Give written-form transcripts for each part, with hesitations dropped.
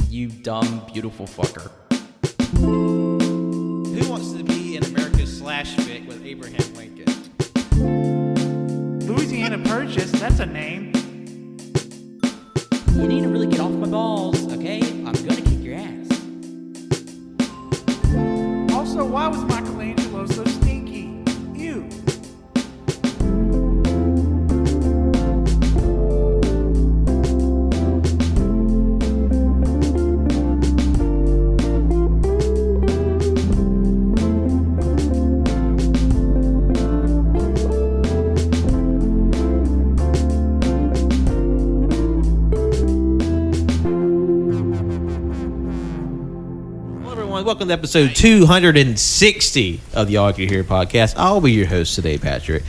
You dumb, beautiful fucker. Who wants to be in America's slash fit with Abraham Lincoln? Louisiana Purchase, that's a name. You need to really get off my balls, okay? I'm gonna kick your ass. Also, why was Michelangelo so stinky? Ew. Welcome to episode 260 of the AllYouCanHear podcast. I'll be your host today, Patrick.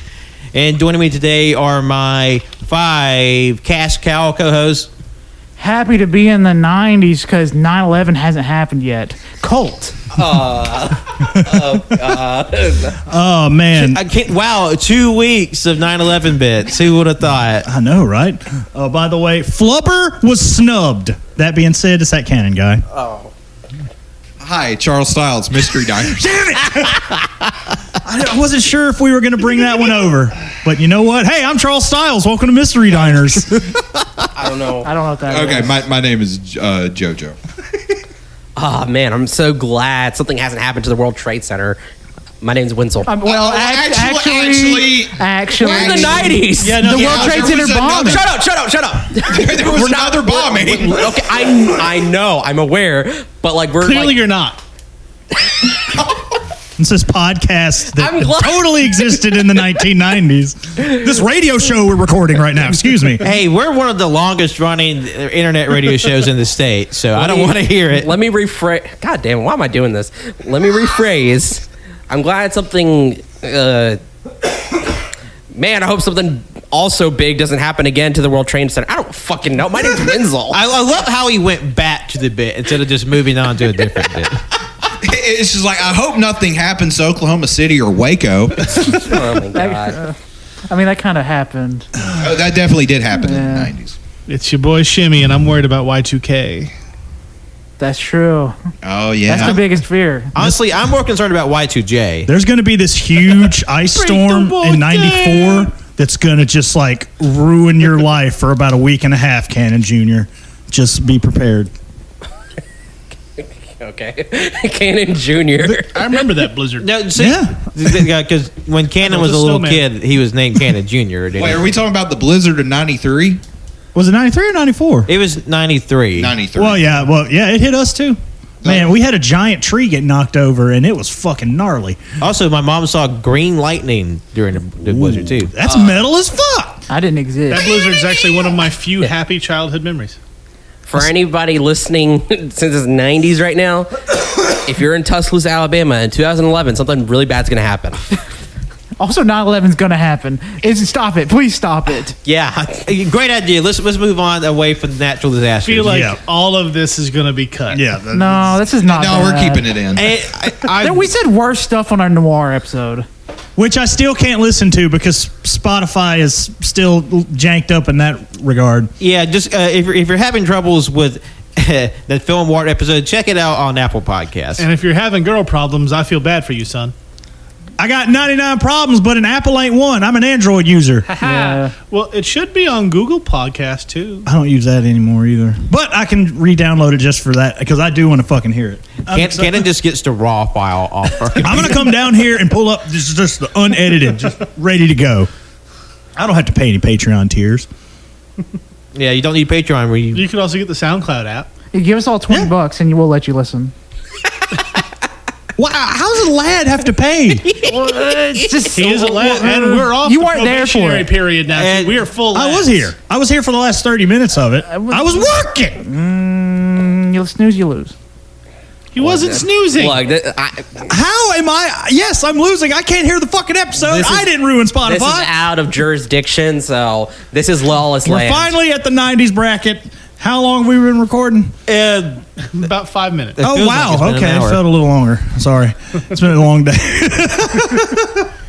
And joining me today are my 5 cash cow co-hosts. Happy to be in the 90s because 9/11 hasn't happened yet. Colt. Oh, man. I can't, wow, 2 weeks of 9/11 bits. Who would have thought? I know, right? Oh, by the way, Flubber was snubbed. That being said, it's that Cannon guy. Hi, Charles Styles, Mystery Diners. Damn it! I wasn't sure if we were going to bring that one over. But you know what? Hey, I'm Charles Styles. Welcome to Mystery Diners. I don't know what that is. Okay, my name is JoJo. Oh, man, I'm so glad something hasn't happened to the World Trade Center. My name's Winslow. Actually, We're in the 90s. Yeah, no, the World Trade Center bombing. Shut up. there was another bombing. Okay, I know. I'm aware. But, we're Clearly you're not. It's this podcast that totally existed in the 1990s. This radio show we're recording right now. Excuse me. Hey, we're one of the longest running internet radio shows in the state, so I don't want to hear it. Let me rephrase. God damn it, why am I doing this? Let me rephrase. I'm glad something... man, I hope something also big doesn't happen again to the World Trade Center. I don't fucking know. My name's Winslow. I love how he went back to the bit instead of just moving on to a different bit. It's just like, I hope nothing happens to Oklahoma City or Waco. Oh, my God. That kind of happened. Oh, that definitely did happen in the 90s. It's your boy Shimmy, and I'm worried about Y2K. That's true. Oh, yeah. That's the biggest fear. Honestly, I'm more concerned about Y2J. There's going to be this huge ice storm in 94 that's going to just ruin your life for about a week and a half, Cannon Jr. Just be prepared. Okay. Cannon Jr. I remember that blizzard. No, see, because when Cannon was a little kid, he was named Cannon Jr. Wait, are we talking about the blizzard of 93? Was it 93 or 94? It was 93. 93. Well, yeah, it hit us too. Man, we had a giant tree get knocked over, and it was fucking gnarly. Also, my mom saw green lightning during the blizzard, too. That's metal as fuck. I didn't exist. That blizzard's actually one of my few happy childhood memories. For anybody listening since it's 90s right now, if you're in Tuscaloosa, Alabama in 2011, something really bad's going to happen. Also, 9/11 is going to happen. Stop it. Please stop it. Yeah, great idea. Let's move on away from natural disasters. I feel like all of this is going to be cut. Yeah. No, this is not No, we're bad. keeping it in. We said worse stuff on our noir episode. Which I still can't listen to because Spotify is still janked up in that regard. Yeah, just if you're having troubles with the Film Wart episode, check it out on Apple Podcasts. And if you're having girl problems, I feel bad for you, son. I got 99 problems, but an Apple ain't one. I'm an Android user. Yeah. Well, it should be on Google Podcast, too. I don't use that anymore either. But I can re-download it just for that because I do want to fucking hear it. Cannon just gets the raw file off. I'm going to come down here and pull up just the unedited, just ready to go. I don't have to pay any Patreon tiers. Yeah, you don't need Patreon. Where You can also get the SoundCloud app. You give us all $20 and we'll let you listen. Wow, how does a lad have to pay? It's just He is a lad, and we're off You the weren't there for probationary it. period now. And we are full I was here. I was here for the last 30 minutes of it. I was working. You snooze, you lose. He wasn't snoozing. Look, How am I? Yes, I'm losing. I can't hear the fucking episode. I didn't ruin Spotify. this is out of jurisdiction, so this is lawless We're land. finally at the 90s bracket. How long have we been recording? About 5 minutes. Oh, feels wow. like it's been an Okay, it hour. felt a little longer. Sorry. It's been a long day.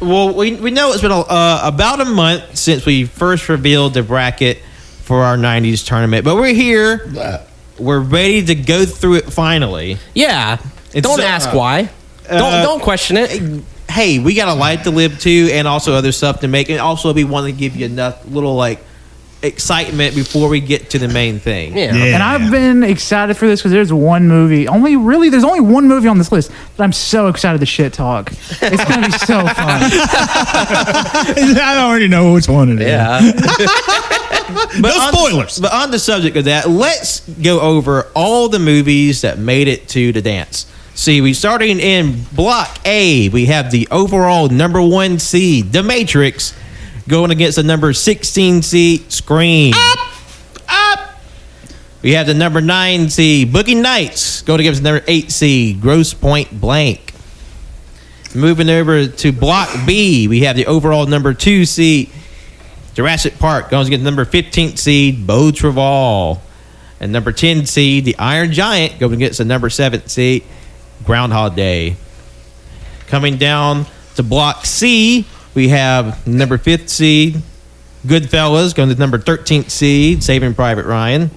Well, we know it's been about a month since we first revealed the bracket for our 90s tournament, but we're here we're ready to go through it finally. Yeah. It's, Don't ask why. Don't question it. Hey, we got a life to live too, and also other stuff to make. And also, we want to give you enough little like excitement before we get to the main thing. Yeah. And I've been excited for this because there's one movie. There's only one movie on this list that I'm so excited to shit talk. It's gonna be so fun. I already know which one it is. Yeah. But No spoilers. But on the subject of that, let's go over all the movies that made it to the dance. See, we starting in Block A, we have the overall number 1 seed, The Matrix, going against the number 16 seed, Scream. Up! We have the number 9 seed, Boogie Nights, going against the number 8 seed, Grosse Point Blank. Moving over to Block B, we have the overall number 2 seed, Jurassic Park, going against the number 15th seed, Beau Travail. And number 10 seed, The Iron Giant, going against the number 7th seed, Groundhog Day. Coming down to Block C, we have number 5th seed, Goodfellas, going to the number 13th seed, Saving Private Ryan.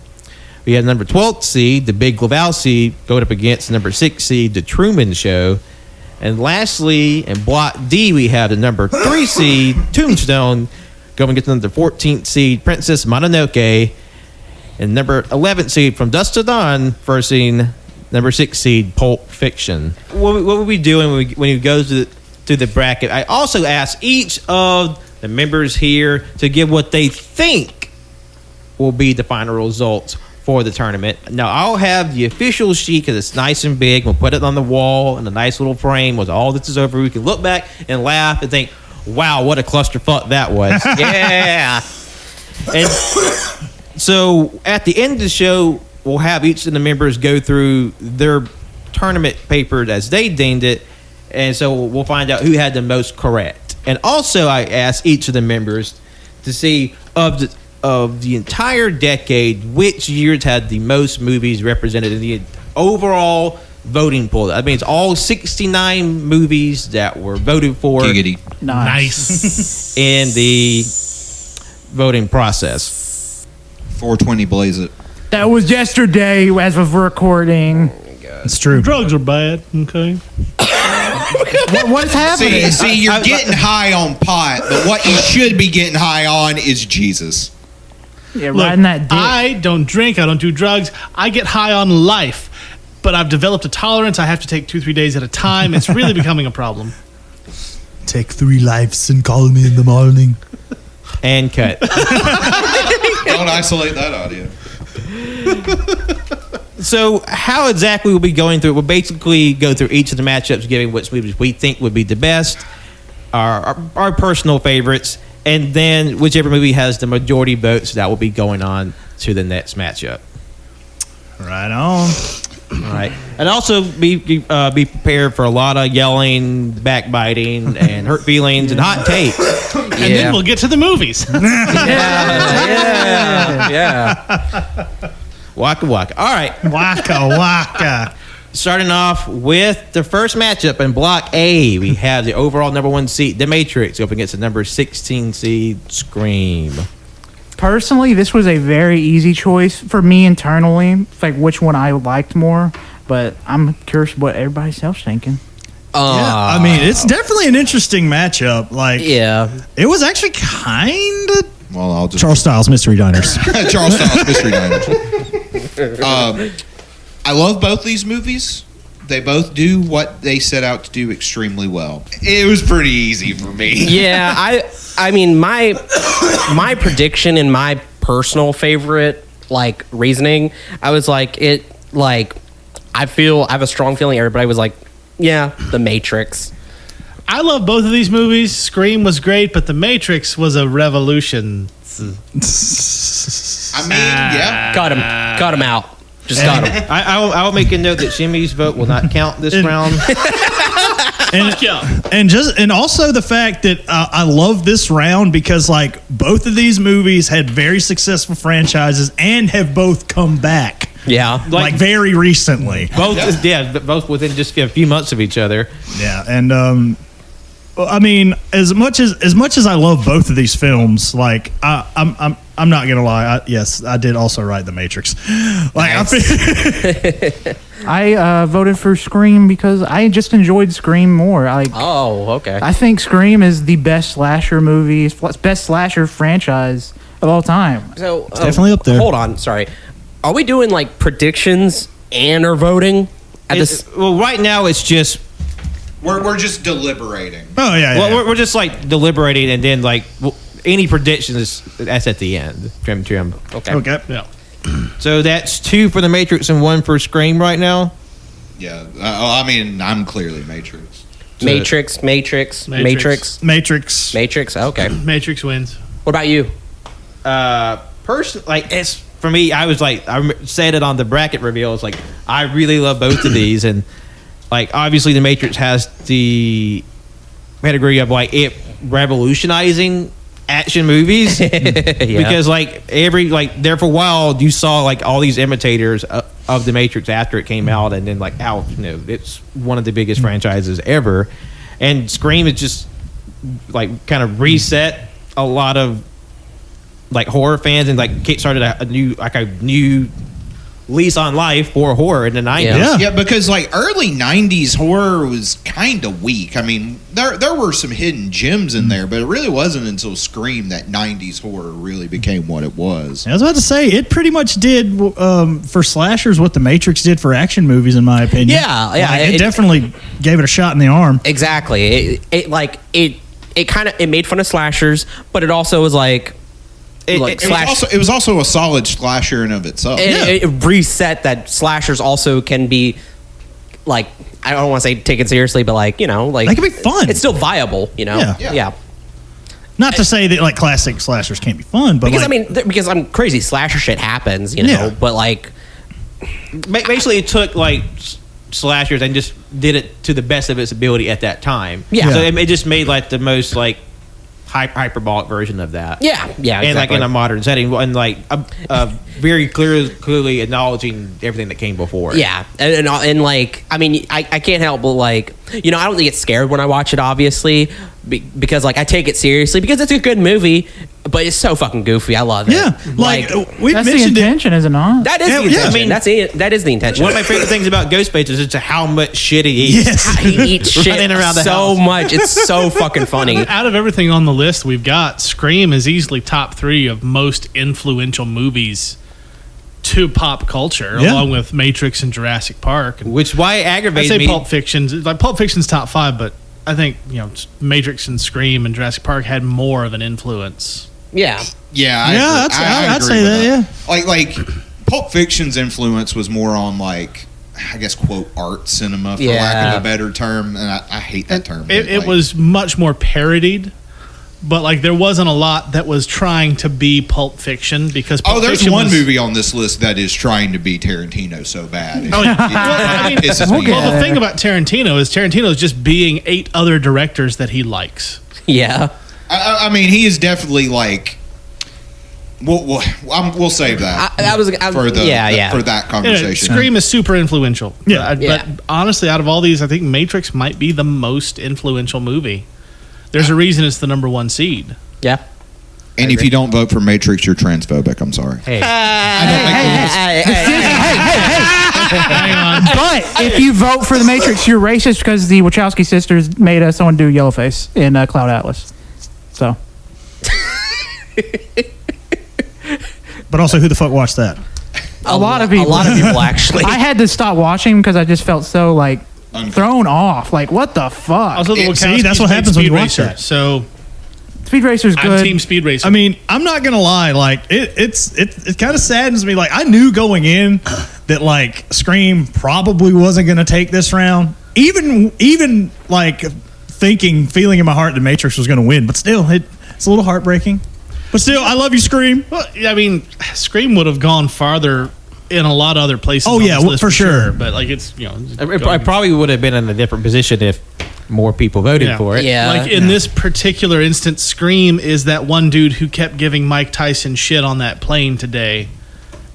We have number 12th seed, The Big Lebowski, going up against number 6th seed, The Truman Show. And lastly, in Block D, we have the number 3 seed, Tombstone, going against number 14th seed, Princess Mononoke. And number 11th seed, From Dusk to Dawn, versus number 6 seed, Pulp Fiction. What will we do when we go to the bracket? I also asked each of the members here to give what they think will be the final results for the tournament. Now, I'll have the official sheet because it's nice and big. We'll put it on the wall in a nice little frame. With all this is over, we can look back and laugh and think, wow, what a clusterfuck that was. Yeah. And so at the end of the show, we'll have each of the members go through their tournament paper as they deemed it, and so we'll find out who had the most correct. And also, I asked each of the members to see of the entire decade, which years had the most movies represented in the overall voting pool. That means all 69 movies that were voted for Giggity. Nice. in the voting process. 420 blaze it. That was yesterday as of recording. It's true. Drugs are bad. Okay. What's happening? See, you're getting high on pot, but what you should be getting high on is Jesus. Yeah, Look, riding that dick. I don't drink. I don't do drugs. I get high on life. But I've developed a tolerance. I have to take 2-3 days at a time. It's really becoming a problem. Take 3 lives and call me in the morning. And cut. Don't isolate that audio. So how exactly we'll be going through it? We'll basically go through each of the matchups, giving which movies we think would be the best, our personal favorites, and then whichever movie has the majority votes, that will be going on to the next matchup. Right on. All right. And also be prepared for a lot of yelling, backbiting, and hurt feelings and hot takes. And then we'll get to the movies. Yeah. Waka waka. All right. Waka waka. Starting off with the first matchup in Block A, we have the overall number 1 seed, The Matrix, up against the number 16 seed, Scream. Personally, this was a very easy choice for me internally, like which one I liked more. But I'm curious what everybody else thinking. Yeah, I mean, it's definitely an interesting matchup. Like, Yeah. it was actually kind of Well, I'll just Charles Styles Mystery Diners. Charles Styles Mystery Diners. I love both these movies. They both do what they set out to do extremely well. It was pretty easy for me. Yeah, I mean my prediction and my personal favorite like reasoning, I was like I have a strong feeling everybody was like, yeah, The Matrix. I love both of these movies. Scream was great, but The Matrix was a revolution. I mean, yeah. Cut him out. Just got him. I will make a note that Jimmy's vote will not count this round. And also the fact that I love this round because like both of these movies had very successful franchises and have both come back. Yeah. Like very recently. Both within just a few months of each other. Yeah, and I mean, as much as I love both of these films, like I'm not gonna lie. Yes, I did also write The Matrix. Like I voted for Scream because I just enjoyed Scream more. Oh, okay. I think Scream is the best slasher movie, best slasher franchise of all time. So definitely up there. Hold on, sorry. Are we doing like predictions and or voting at this? Well, right now it's just. We're just deliberating. Oh yeah. Well, we're just like deliberating, and then like any predictions that's at the end. Trim. Okay. Okay. Yeah. So that's 2 for The Matrix and 1 for Scream right now. Yeah, I mean, I'm clearly Matrix. Matrix. Matrix. Okay. Matrix wins. What about you? Like it's for me. I was like, said it on the bracket reveal. It's like I really love both of these, and like obviously The Matrix has the pedigree of like it revolutionizing action movies because like there for a while you saw like all these imitators of The Matrix after it came out, and then like how it's one of the biggest franchises ever, and Scream is just like kind of reset a lot of like horror fans and like started a new lease on life for horror in the 90s. Yeah, because like early 90s horror was kind of weak. I mean, there were some hidden gems in there, but it really wasn't until Scream that 90s horror really became what it was. I was about to say, it pretty much did for slashers what The Matrix did for action movies, in my opinion. Yeah. Like, it definitely gave it a shot in the arm. Exactly. It made fun of slashers, but it also was like It was also a solid slasher in of itself. It reset that slashers also can be like, I don't want to say taken seriously, but like, like they can be fun. It's still viable, Yeah. Not to say that like classic slashers can't be fun, but because because I'm crazy slasher shit happens, but like basically it took like slashers and just did it to the best of its ability at that time. Yeah. So it just made like the most like hyperbolic version of that. Yeah, exactly. And like in a modern setting, and like very clearly acknowledging everything that came before. Yeah, and like, I mean, I can't help but like, I don't get scared when I watch it, obviously, because like I take it seriously because it's a good movie, but it's so fucking goofy. I love it. Yeah, like we That's mentioned the intention, is it not? That is the intention. I mean, that is the intention. One of my favorite things about Ghostbusters is how much shit he eats. Yes. He eats shit Running around the so house. much. It's so fucking funny. Out of everything on the list we've got, Scream is easily top 3 of most influential movies to pop culture, Yeah. along with Matrix and Jurassic Park. And Which why it I'd aggravates say me. Pulp Fiction's top 5, but I think Matrix and Scream and Jurassic Park had more of an influence. Yeah. Yeah, I'd agree say with that. Like Pulp Fiction's influence was more on like, I guess, quote, art cinema, for lack of a better term, and I hate that term. It was much more parodied, but like there wasn't a lot that was trying to be Pulp Fiction because Pulp there's Fiction one was, movie on this list that is trying to be Tarantino so bad. Oh, yeah. It pisses me Well, off. the thing about Tarantino is just being 8 other directors that he likes. Yeah. I mean, he is definitely like. We'll save that. For that conversation. Scream is super influential. Yeah. But honestly, out of all these, I think Matrix might be the most influential movie. There's a reason it's the number 1 seed. Yeah. And if you don't vote for Matrix, you're transphobic. I'm sorry. Hey. Hang on. But if you vote for The Matrix, you're racist because the Wachowski sisters made someone do Yellowface in Cloud Atlas. So. But also, who the fuck watched that? A lot of people. A lot of people, actually. I had to stop watching because I just felt so like thrown off. Like, what the fuck? Also, the Wachowskis that's what made happens when Speed you watch Racer, that. So Speed Racer's I'm good. Team Speed Racer. I mean, I'm not gonna lie. Like, it kind of saddens me. Like, I knew going in that like Scream probably wasn't gonna take this round. Even like feeling in my heart that Matrix was gonna win. But still, it's a little heartbreaking. But still, I love you, Scream. well, I mean, Scream would have gone farther in a lot of other places. Oh, on yeah, this list for sure. But like, it's I probably would have been in a different position if more people voted for it. Yeah. Like in this particular instance, Scream is that one dude who kept giving Mike Tyson shit on that plane today.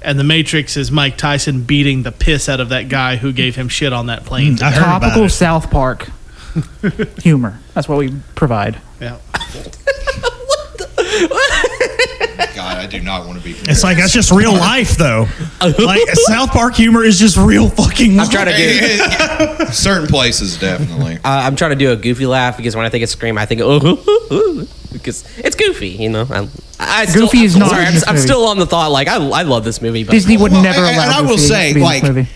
And The Matrix is Mike Tyson beating the piss out of that guy who gave him shit on that plane. I heard about Topical it. South Park. Humor. That's what we provide. Yeah. God, I do not want to be. It's like that's just real life, though. Like South Park humor is just real fucking life. I'm trying to do. Certain places, definitely. I'm trying to do a goofy laugh because when I think of Scream, I think because it's goofy, you know. Goofy is not Sorry, in this I'm movie. still on the thought like I love this movie. But Disney would Well, never allow and I will Goofy say, to be in like, this movie.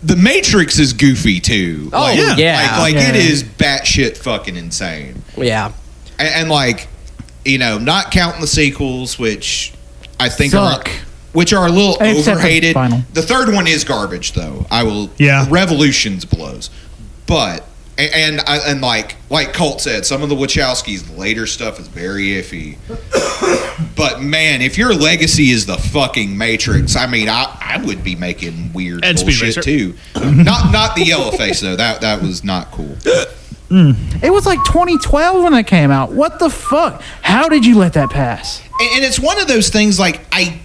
The Matrix is goofy too. Oh Like, yeah, like Yeah. it is batshit fucking insane. yeah. And like, you know, not counting the sequels, which I think Suck. are a little Except for overhated. Final. The third one is garbage, though. I will. Yeah. Revolutions blows, but and like Colt said, some of the Wachowskis' later stuff is very iffy. But man, if your legacy is the fucking Matrix, I mean, I would be making weird And Speed bullshit Racer. too. Not the yellow face though. That was not cool. It was like 2012 when that came out. What the fuck? How did you let that pass? And it's one of those things like I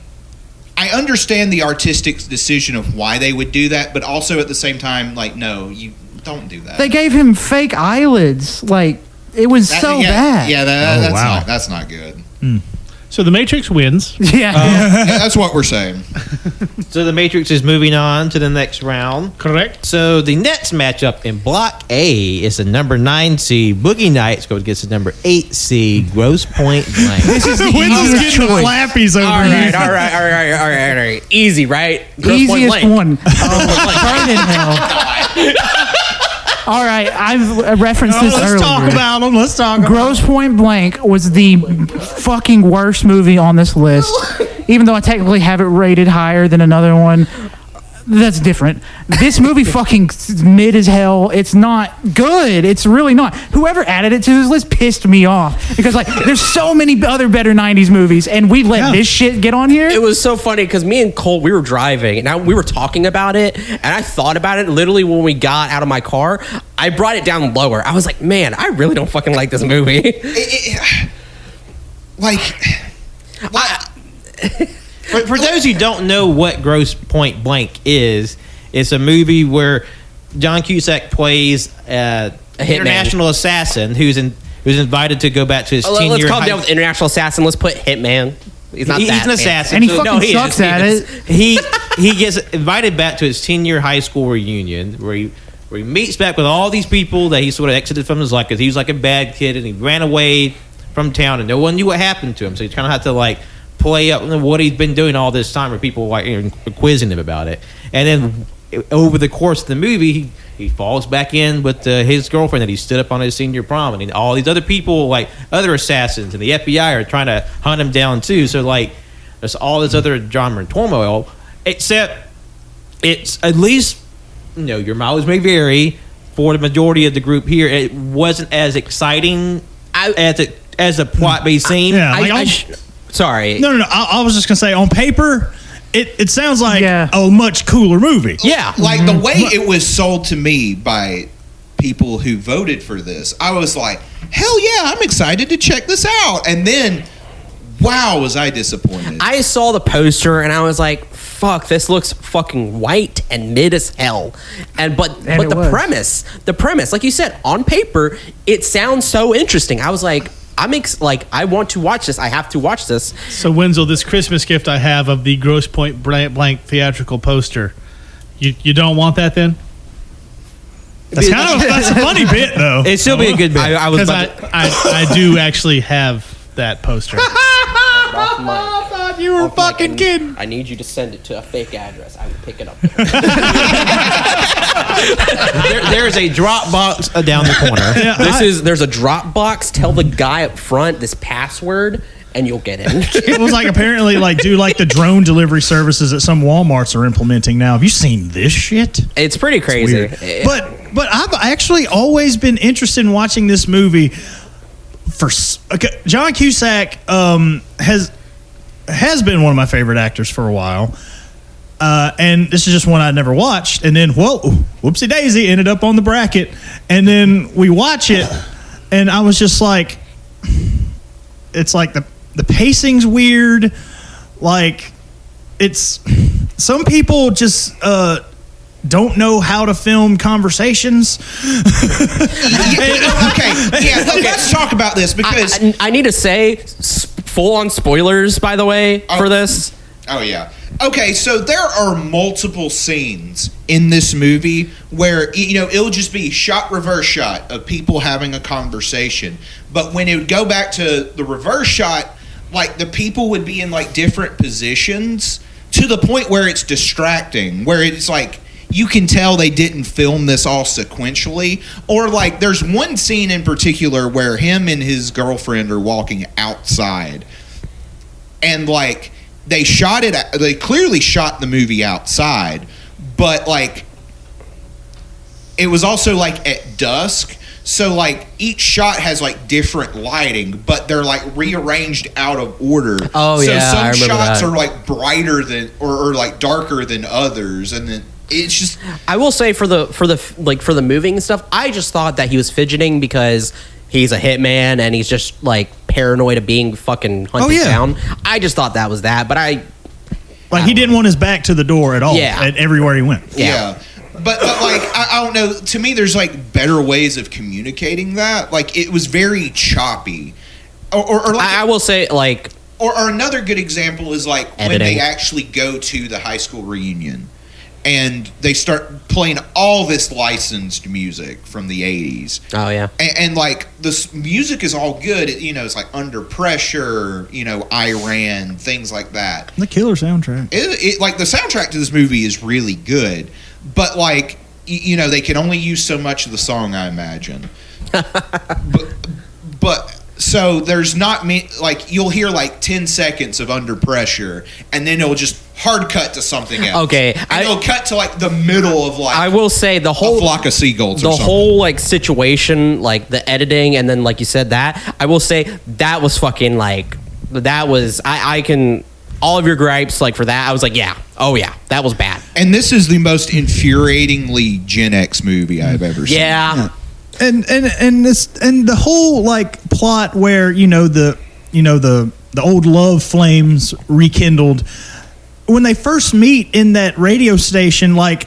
understand the artistic decision of why they would do that, but also at the same time, like, no, you don't do that. They gave him fake eyelids. Like, it was so bad. Yeah, Oh, wow. that's not good. So the Matrix wins. Yeah. Yeah, that's what we're saying. So the Matrix is moving on to the next round. Correct. So the next matchup in Block A is the number 9 seed Boogie Nights going against the number 8 seed Gross Point Blank. This is the When's easiest getting the choice. flappies over All here? right. Easy, right? Grosse Pointe Easiest Blank. one. Burn in hell. All right, I've referenced this Let's earlier. talk about them. Let's talk about Grosse Point Blank was the fucking worst movie on this list. Even though I technically have it rated higher than another one, that's different. This movie fucking mid as hell. It's not good. It's really not. Whoever added it to this list pissed me off because like there's so many other better 90s movies and we let this shit get on here. It was so funny because me and Cole, we were driving and we were talking about it, and I thought about it literally when we got out of my car. I brought it down lower. I was like, man, I really don't fucking like this movie. For those who don't know what Gross Point Blank is, it's a movie where John Cusack plays an hitman. international assassin who's invited to go back to his 10-year Let's calm down with international assassin. Let's put Hitman. He's not He's that an fancy. assassin. And he so- fucking he sucks is. at it. He gets invited back to his 10-year high school reunion where he meets back with all these people that he sort of exited from his life because he was like a bad kid and he ran away from town and no one knew what happened to him. So he kind of had to like play up what he'd been doing all this time where people like quizzing him about it. And then over the course of the movie, he falls back in with his girlfriend that he stood up on his senior prom, and all these other people, like other assassins and the FBI, are trying to hunt him down too. So like there's all this other drama and turmoil, except it's at least, you know, your mileage may vary. For the majority of the group here, it wasn't as exciting as a plot may seem. Yeah, like Sorry. No. I was just gonna say, on paper, it sounds like Yeah. a much cooler movie. Yeah. Like the way it was sold to me by people who voted for this, I was like, hell yeah, I'm excited to check this out. And then, wow, was I disappointed. I saw the poster and I was like, fuck, this looks fucking white and mid as hell. But it the was. premise, like you said, on paper, it sounds so interesting. I was like, I want to watch this. I have to watch this. So Wenzel, this Christmas gift I have of the Grosse Point Blank theatrical poster, you don't want that then? That's a funny bit though. It'd still be a good bit. I was Because about to, I do actually have that poster. I thought you were fucking kidding. I need you to send it to a fake address. I will pick it up. There's a Dropbox down the corner. There's a Dropbox. Tell the guy up front this password, and you'll get in. It was like apparently like the drone delivery services that some Walmarts are implementing now. Have you seen this shit? It's pretty crazy. Weird. But I've actually always been interested in watching this movie. John Cusack has been one of my favorite actors for a while. And this is just one I'd never watched. And then, whoopsie daisy, ended up on the bracket. And then we watch it, and I was just like, it's like the pacing's weird. Like, it's some people just don't know how to film conversations. Okay, let's talk about this because I need to say, full on spoilers, by the way, for this. Oh yeah. Okay, so there are multiple scenes in this movie where it'll just be reverse shot of people having a conversation, but when it would go back to the reverse shot, like the people would be in like different positions to the point where it's distracting, where it's like you can tell they didn't film this all sequentially. Or like there's one scene in particular where him and his girlfriend are walking outside, and like they clearly shot the movie outside, but like it was also like at dusk, so like each shot has like different lighting, but they're like rearranged out of order. Oh, so yeah, I some remember shots that. are like brighter than or like darker than others, and then it's just I will say for the moving and stuff, I just thought that he was fidgeting because he's a hitman and he's just like paranoid of being fucking hunted down. I just thought that was that, but he didn't want his back to the door at all. Yeah. At everywhere he went. yeah. But like I don't know. To me, there's like better ways of communicating that. Like it was very choppy, or like I will say like or another good example is like when Editing. they actually go to the high school reunion and they start playing all this licensed music from the 80s. Oh yeah. And like this music is all good. It's like Under Pressure, Iran, things like that. The killer soundtrack. It like the soundtrack to this movie is really good, but like they can only use so much of the song, I imagine. but so there's not like you'll hear like 10 seconds of Under Pressure, and then it'll just hard cut to something else. Okay, and it'll cut to like the middle of like I will say the whole a flock of seagulls. the or something. whole like situation, like the editing, and then like you said that, I will say that was fucking like that was I can all of your gripes like for that. I was like, yeah, oh yeah, that was bad. And this is the most infuriatingly Gen X movie I've ever seen. Yeah. And the whole like plot where the old love flames rekindled when they first meet in that radio station. Like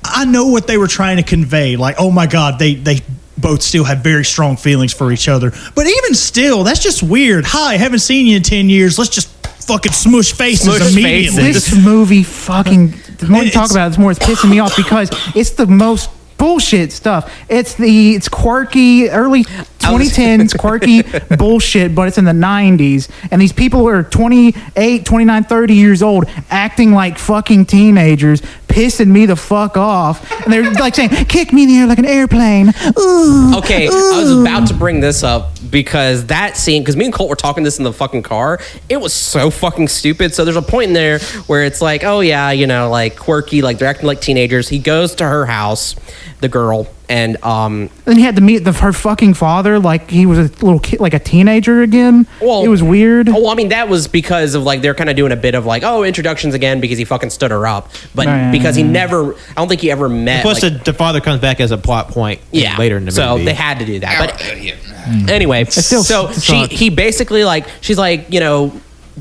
I know what they were trying to convey. Like, oh my God, they both still have very strong feelings for each other. But even still, that's just weird. Hi, haven't seen you in 10 years. Let's just fucking smush faces Smush immediately. faces. This movie fucking, the more you talk about it, the more it's pissing me off because it's the most bullshit stuff. It's quirky, early 2010s quirky bullshit, but it's in the 90s. And these people are 28, 29, 30 years old acting like fucking teenagers, pissing me the fuck off. And they're like saying, kick me in the air like an airplane. Ooh, Okay, ooh. I was about to bring this up because that scene, because me and Colt were talking this in the fucking car, it was so fucking stupid. So there's a point in there where it's like, oh yeah, like quirky, like they're acting like teenagers. He goes to her house, the girl, and Then he had to meet her fucking father like he was a little kid, like a teenager again. Well, it was weird. Oh, well, I mean, that was because of like they're kind of doing a bit of like, oh, introductions again because he fucking stood her up, but because he never, I don't think he ever met. Plus, like, the father comes back as a plot point later in the movie. so they had to do that. But Yeah. anyway, still so sucked. he basically like she's like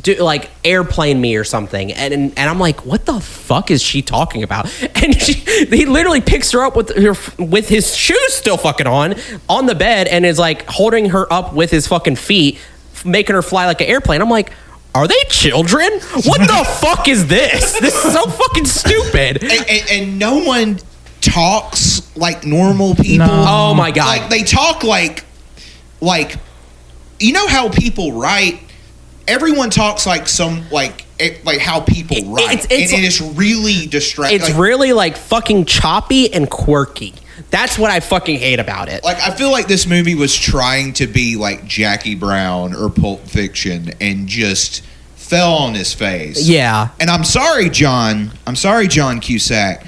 do like airplane me or something, and I'm like, what the fuck is she talking about? And he literally picks her up with his shoes still fucking on the bed and is like holding her up with his fucking feet, making her fly like an airplane. I'm like, are they children? What the fuck is this? This is so fucking stupid. And no one talks like normal people. No. Oh my god. Like they talk like how people write. Everyone talks like how people write, and it is really distracting. It's really like fucking choppy and quirky. That's what I fucking hate about it. Like I feel like this movie was trying to be like Jackie Brown or Pulp Fiction and just fell on his face. Yeah. And I'm sorry, John Cusack,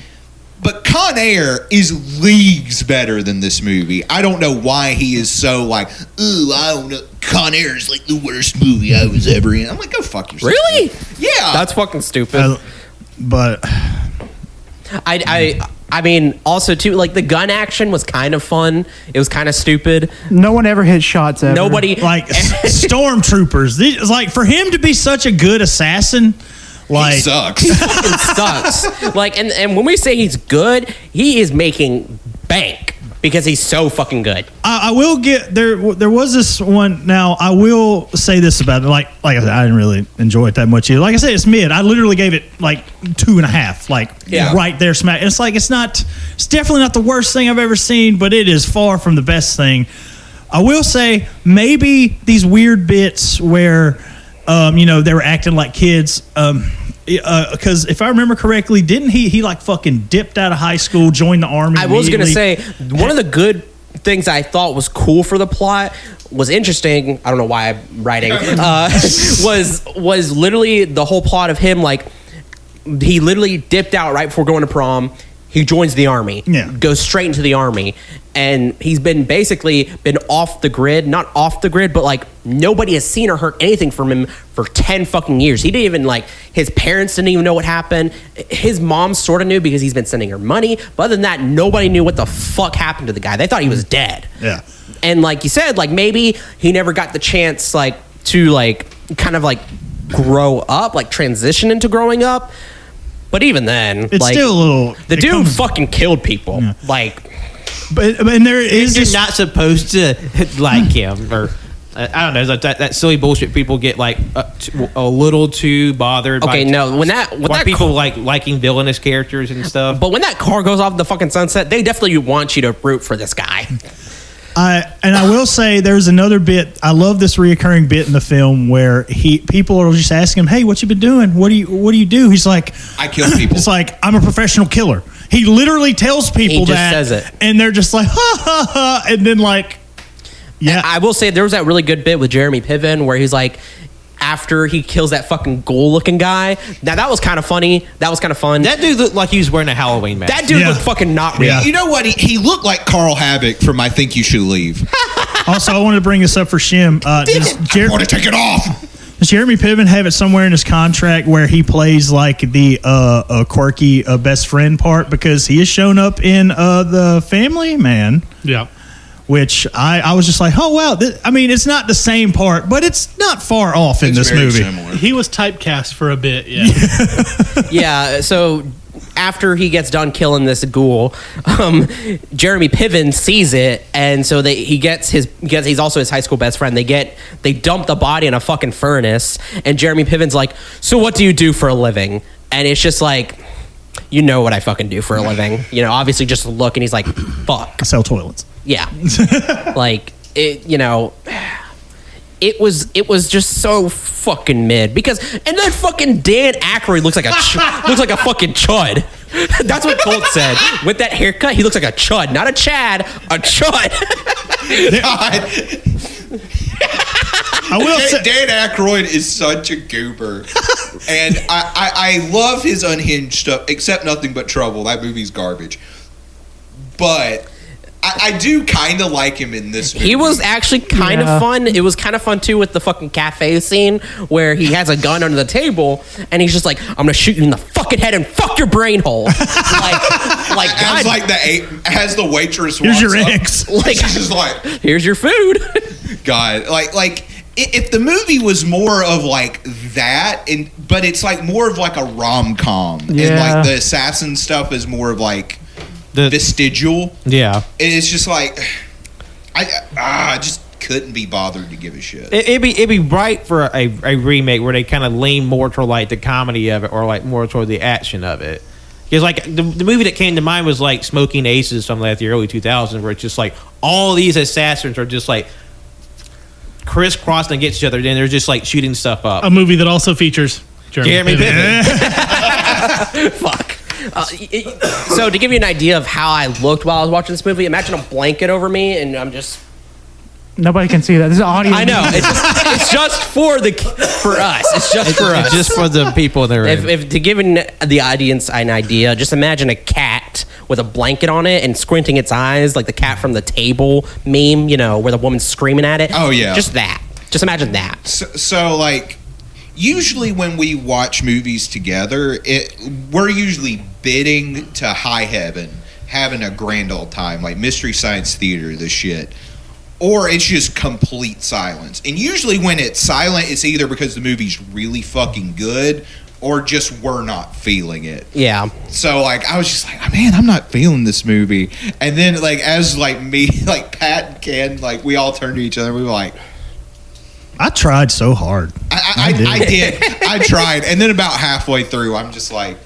but Con Air is leagues better than this movie. I don't know why he is so like, ooh, I don't know. Con Air is like the worst movie I was ever in. I'm like, go fuck yourself. Really? Yeah. That's fucking stupid. But I mean, also too, like the gun action was kind of fun. It was kind of stupid. No one ever hit shots ever. Nobody like stormtroopers. Like for him to be such a good assassin, Like, he sucks. It sucks. Like, and when we say he's good, he is making bank because he's so fucking good. I will get there. There was this one. Now I will say this about it. Like I said, I didn't really enjoy it that much either. Like I said, it's mid. I literally gave it like 2.5. Like right there, smack. It's like it's definitely not the worst thing I've ever seen, but it is far from the best thing. I will say maybe these weird bits where, they were acting like kids. Because if I remember correctly, didn't he like fucking dipped out of high school, joined the army? I was gonna say one of the good things I thought was cool for the plot was interesting. I don't know why I'm writing. Was literally the whole plot of him like he literally dipped out right before going to prom. He joins the army, goes straight into the army, and he's been off the grid, not off the grid, but like nobody has seen or heard anything from him for 10 fucking years. He didn't even his parents didn't even know what happened. His mom sort of knew because he's been sending her money, but other than that, nobody knew what the fuck happened to the guy. They thought he was dead. Yeah. And like you said, like maybe he never got the chance to kind of grow up, transition into growing up. But even then, it's still a little. The dude fucking killed people. Yeah. But there is. You're not supposed to like him, or I don't know. That silly bullshit. People get a little too bothered. Okay, when people liking villainous characters and stuff. But when that car goes off the fucking sunset, they definitely want you to root for this guy. I will say there's another bit. I love this reoccurring bit in the film where people are just asking him, "Hey, what you been doing? What do you do?" He's like, "I kill people." It's like, "I'm a professional killer." He literally tells people that, says it, and they're just like, "Ha ha ha!" And then yeah. I will say there was that really good bit with Jeremy Piven where he's like, after he kills that fucking ghoul-looking guy. Now, that was kind of funny. That was kind of fun. That dude looked like he was wearing a Halloween mask. That dude looked fucking not real. Yeah. You know what? He looked like Carl Havoc from I Think You Should Leave. Also, I wanted to bring this up for Shim. I want to take it off. Does Jeremy Piven have it somewhere in his contract where he plays the quirky best friend part? Because he has shown up in The Family Man. Yeah. Which I was just like, oh, wow. It's not the same part, but it's not far off in this movie. Similar. He was typecast for a bit, yeah. Yeah, so after he gets done killing this ghoul, Jeremy Piven sees it, and so he's also his high school best friend. They dump the body in a fucking furnace, and Jeremy Piven's like, so what do you do for a living? And it's just like, you know what I fucking do for a living. Obviously just look, and he's like, fuck. I sell toilets. Yeah. It was just so fucking mid and then fucking Dan Aykroyd looks like a fucking chud. That's what Colt said. With that haircut, he looks like a chud, not a Chad, a chud. God. I will say Dan Aykroyd is such a goober, and I love his unhinged stuff. Except Nothing But Trouble. That movie's garbage, but I do kind of like him in this movie. He was actually kind of fun. It was kind of fun, too, with the fucking cafe scene where he has a gun under the table, and he's just like, I'm going to shoot you in the fucking head and fuck your brain hole. As the waitress here's walks your up, eggs. She's just like, here's your food. God, if the movie was more of that, but it's more of a rom-com, and the assassin stuff is more of the vestigial. Yeah. It's just I just couldn't be bothered to give a shit. It'd be right for a remake where they kind of lean more toward the comedy of it or more toward the action of it. Because the movie that came to mind was Smoking Aces, something like the early 2000s, where it's just all these assassins are just crisscrossing against each other, then they're just shooting stuff up. A movie that also features Jeremy Piven. Fuck. So to give you an idea of how I looked while I was watching this movie, imagine a blanket over me, and I'm just. Nobody can see that. This is audio. I know. It's just for us. It's just for us. It's just for the people that are. If to give the audience an idea, just imagine a cat with a blanket on it and squinting its eyes like the cat from the table meme. Where the woman's screaming at it. Oh yeah. Just that. Just imagine that. So usually when we watch movies together, we're usually bidding to high heaven, having a grand old time, like Mystery Science Theater, this shit. Or it's just complete silence. And usually when it's silent, it's either because the movie's really fucking good or just were not feeling it. Yeah. So like I was just like, man, I'm not feeling this movie. And then like as like me, like Pat and Ken, like we all turned to each other. We were like, I tried so hard. I did. I tried. And then about halfway through, I'm just like,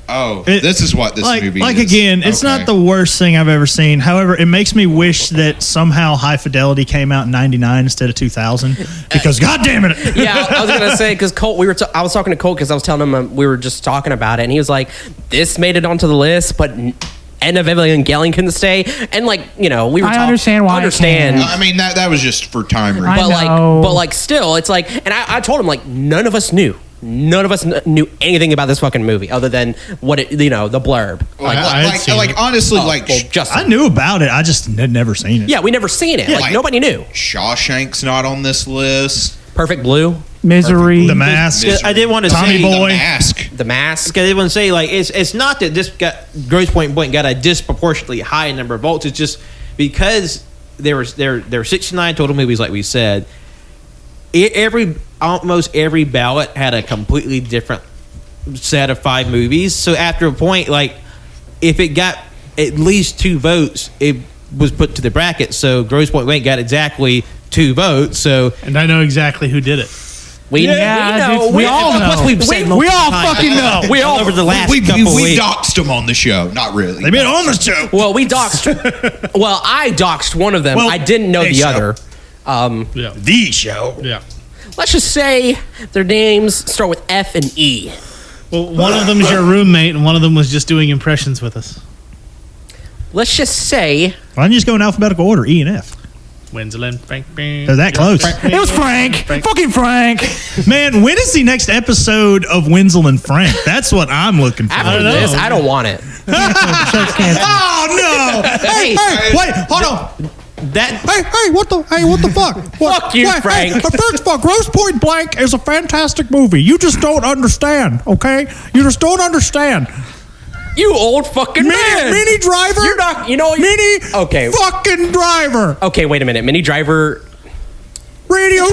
oh, this is what this movie is. Like, again, it's not the worst thing I've ever seen. However, it makes me wish that somehow High Fidelity came out in 99 instead of 2000. Because, God damn it. Yeah, I was going to say, because Colt, I was talking to Colt because I was telling him we were just talking about it. And he was like, this made it onto the list, but End of Evangelion couldn't stay. And, like, you know, we were talking. I understand why. I mean, that was just for time reasons. But like, still, it's like, and I told him, like, none of us knew. None of us knew anything about this fucking movie other than what it, you know, the blurb. Honestly, I knew about it. I just had never seen it. Yeah, we never seen it. Yeah, like nobody knew. Shawshank's not on this list. Perfect Blue, Misery, The Mask. I did want to Tommy say Boy. The Mask. I did want to say like it's not that this got Gross Point Blank got a disproportionately high number of votes. It's just because there were 69 total movies, like we said. Almost every ballot had a completely different set of 5 movies. So after a point, like if it got at least 2 votes, it was put to the bracket. So Gross Point Blank got exactly 2 votes. So And I know exactly who did it. We all know. We all fucking know. We all over the last we couple weeks. doxed them on the show. Not really. They've been on the show. Well, we doxed. Well, I doxed one of them. Well, I didn't know a the show. other. Yeah. The show. Yeah. Let's just say their names start with F and E. Well, one of them is your roommate, and one of them was just doing impressions with us. Let's just say Why don't you just go in alphabetical order, E and F? Winslow and Frank. They're that close. It was Frank. Fucking Frank. Man, when is the next episode of Wenzel and Frank? That's what I'm looking for. after this, I don't want it. Oh no! Hey, Wait, hold on. What the fuck? Fuck you, Frank. First of all, Gross Point Blank is a fantastic movie. You just don't understand, okay? You just don't understand. You old fucking man. Mini Driver. You're not. You know. Mini. Okay. Fucking Driver. Okay. Wait a minute. Mini Driver. Radio.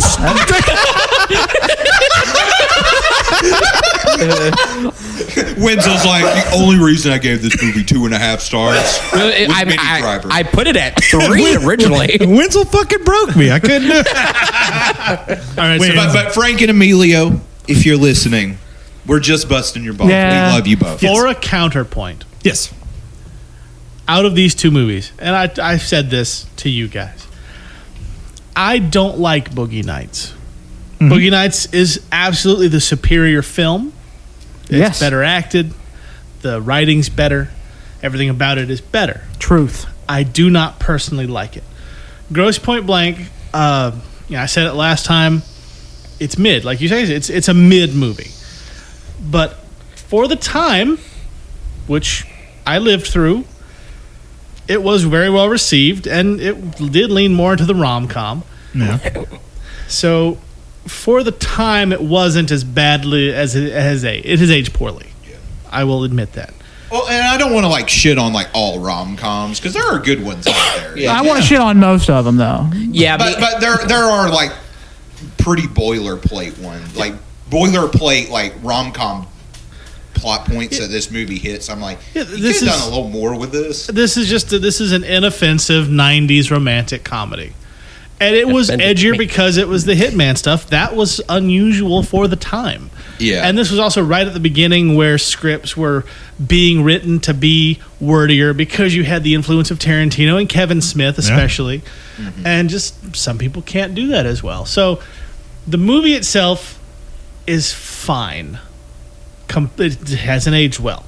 Wenzel's like, the only reason I gave this movie 2.5 stars was Mini Driver. I put it at 3 originally. Wenzel fucking broke me. I couldn't do it. All right, Wait, but Frank and Emilio, if you're listening, we're just busting your balls. Yeah. We love you both. for a counterpoint, Yes. out of these 2 movies, and I've said this to you guys, I don't like Boogie Nights. Boogie Nights is absolutely the superior film. It's Yes. better acted. The writing's better. Everything about it is better. Truth. I do not personally like it. Gross Point Blank, I said it last time, it's mid. Like you say, it's a mid movie. But for the time, which I lived through, it was very well received, and it did lean more into the rom-com. Yeah. So for the time, it wasn't as badly as it has aged poorly. Yeah. I will admit that. Well, and I don't want to like shit on like all rom-coms because there are good ones out there. Yeah. I want to shit on most of them though. Yeah, But there are like pretty boilerplate ones, like boilerplate like rom-com plot points that this movie hits. I'm like, you could have done a little more with this. This is an inoffensive 90s romantic comedy. And it was edgier because it was the Hitman stuff. That was unusual for the time. Yeah. And this was also right at the beginning where scripts were being written to be wordier because you had the influence of Tarantino and Kevin Smith especially. Yeah. And just some people can't do that as well. So the movie itself is fine. It hasn't aged well.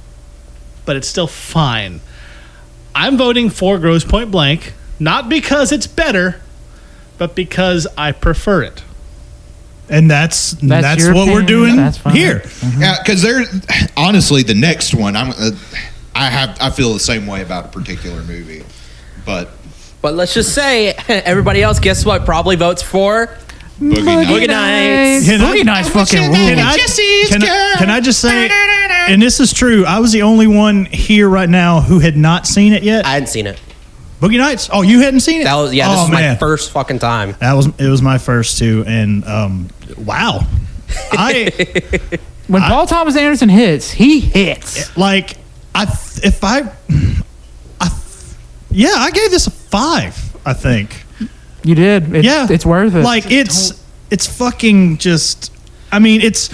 But it's still fine. I'm voting for Grosse Pointe Blank, not because it's better, but because I prefer it. And that's your what we're opinion. doing That's fine. here. Mm-hmm. Yeah, because honestly, the next one, I feel the same way about a particular movie, but let's just say everybody else, guess what? Probably votes for Boogie Nights. Boogie Nights. Boogie Nights fucking rules. Can I just say, and this is true, I was the only one here right now who had not seen it yet. I hadn't seen it. Boogie Nights? Oh, you hadn't seen it? That was this Oh, is my man. first fucking time. It was my first too, and wow, When Paul Thomas Anderson hits, he hits. Like, I gave this a 5, I think. You did. It's worth it. Like, it's fucking just, I mean, it's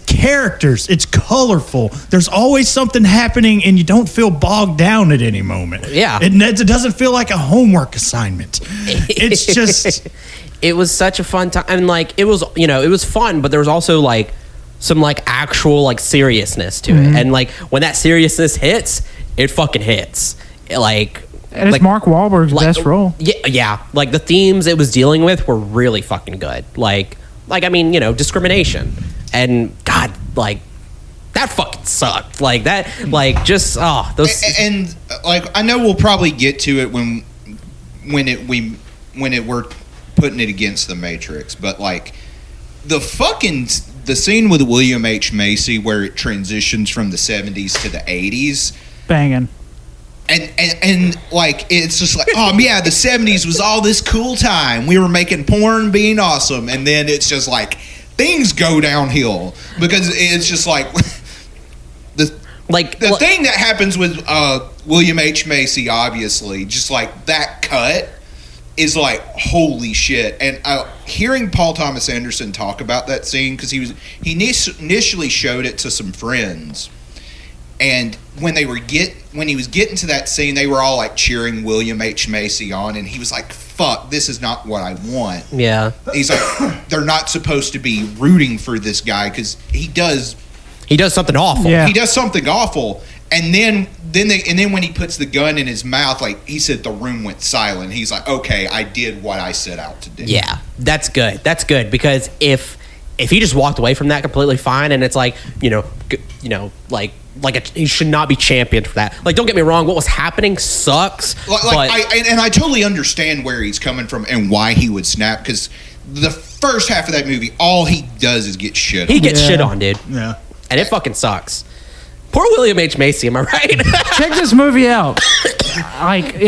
characters. It's colorful. There's always something happening, and you don't feel bogged down at any moment. Yeah. It doesn't feel like a homework assignment. It's just... It was such a fun time. And, like, it was, it was fun, but there was also, like, some, like, actual, like, seriousness to it. And, like, when that seriousness hits, it fucking hits. Like... And it's Mark Wahlberg's best role. Yeah. Like, the themes it was dealing with were really fucking good. Like I mean, discrimination. And, God, like, that fucking sucked. Like, that, like, just, those... And like, I know we'll probably get to it when we're putting it against the Matrix, but, like, the scene with William H. Macy where it transitions from the 70s to the 80s... Banging. And like, it's just like, oh yeah, the 70s was all this cool time. We were making porn, being awesome, and then it's just like things go downhill because it's just like the thing that happens with William H. Macy, obviously, just like that cut is like holy shit. And hearing Paul Thomas Anderson talk about that scene, because he initially showed it to some friends. And when he was getting to that scene, they were all like cheering William H. Macy on, and he was like, "Fuck, this is not what I want." Yeah, he's like, they're not supposed to be rooting for this guy because he does something awful. Yeah. He does something awful, and then when he puts the gun in his mouth, like he said, the room went silent. He's like, "Okay, I did what I set out to do." Yeah, that's good. That's good because if he just walked away from that completely fine, and it's like he should not be championed for that. Like, don't get me wrong, what was happening sucks. I totally understand where he's coming from and why he would snap, because the first half of that movie, all he does is get shit on. He gets shit on, dude. Yeah. And it fucking sucks. Poor William H. Macy, am I right? Check this movie out. Like,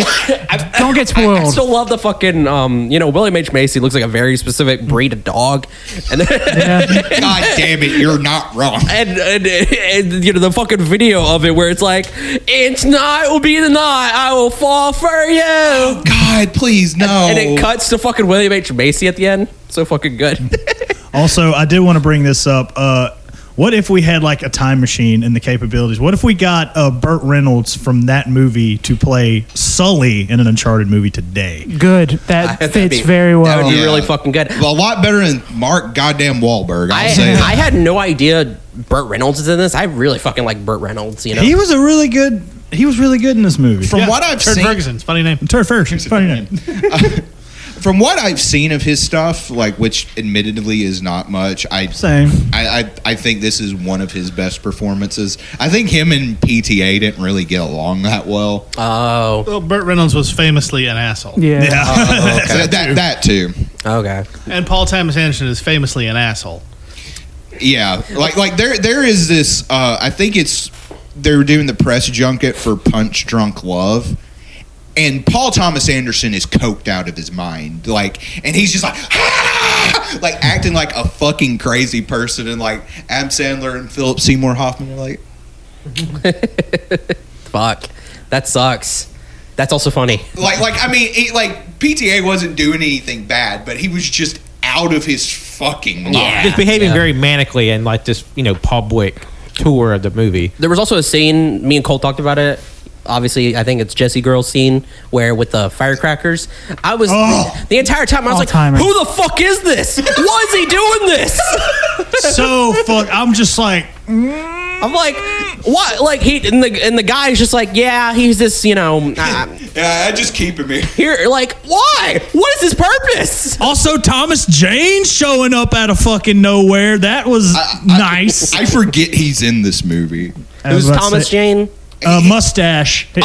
don't get spoiled. I still love the fucking, William H. Macy looks like a very specific breed of dog. And then, God damn it, you're not wrong. And the fucking video of it where it's like, tonight will be the night I will fall for you. Oh, God, please, no. And it cuts to fucking William H. Macy at the end. So fucking good. Also, I did want to bring this up. What if we had like a time machine and the capabilities? What if we got Burt Reynolds from that movie to play Sully in an Uncharted movie today? Good. That fits very well. That would be really fucking good. Well, a lot better than Mark goddamn Wahlberg. I'll say that. I had no idea Burt Reynolds is in this. I really fucking like Burt Reynolds. He was really good in this movie. From what I've Turd seen, Ferguson's funny name. Turd Ferguson's funny name. From what I've seen of his stuff, like, which admittedly is not much, I think this is one of his best performances. I think him and PTA didn't really get along that well. Oh. Well, Burt Reynolds was famously an asshole. Yeah. Okay. that too. Okay. And Paul Thomas Anderson is famously an asshole. Yeah, like there is this. I think they're doing the press junket for Punch Drunk Love. And Paul Thomas Anderson is coked out of his mind, and he's just like, ah! Like acting like a fucking crazy person, and like Adam Sandler and Philip Seymour Hoffman are like, fuck, that sucks. That's also funny. PTA wasn't doing anything bad, but he was just out of his fucking mind. Yeah. Just behaving very manically and like this, public tour of the movie. There was also a scene, me and Cole talked about it. Obviously, I think it's Jesse Girl's scene where with the firecrackers. I was the entire time I was like, "Who the fuck is this? Why is he doing this?" So fuck. I'm just like, I'm like, what? Like and the guy's just like, yeah, he's this, yeah, I just keep him here. Like, why? What is his purpose? Also, Thomas Jane showing up out of fucking nowhere. That was nice. I forget he's in this movie. Who's Thomas Jane? Mustache. He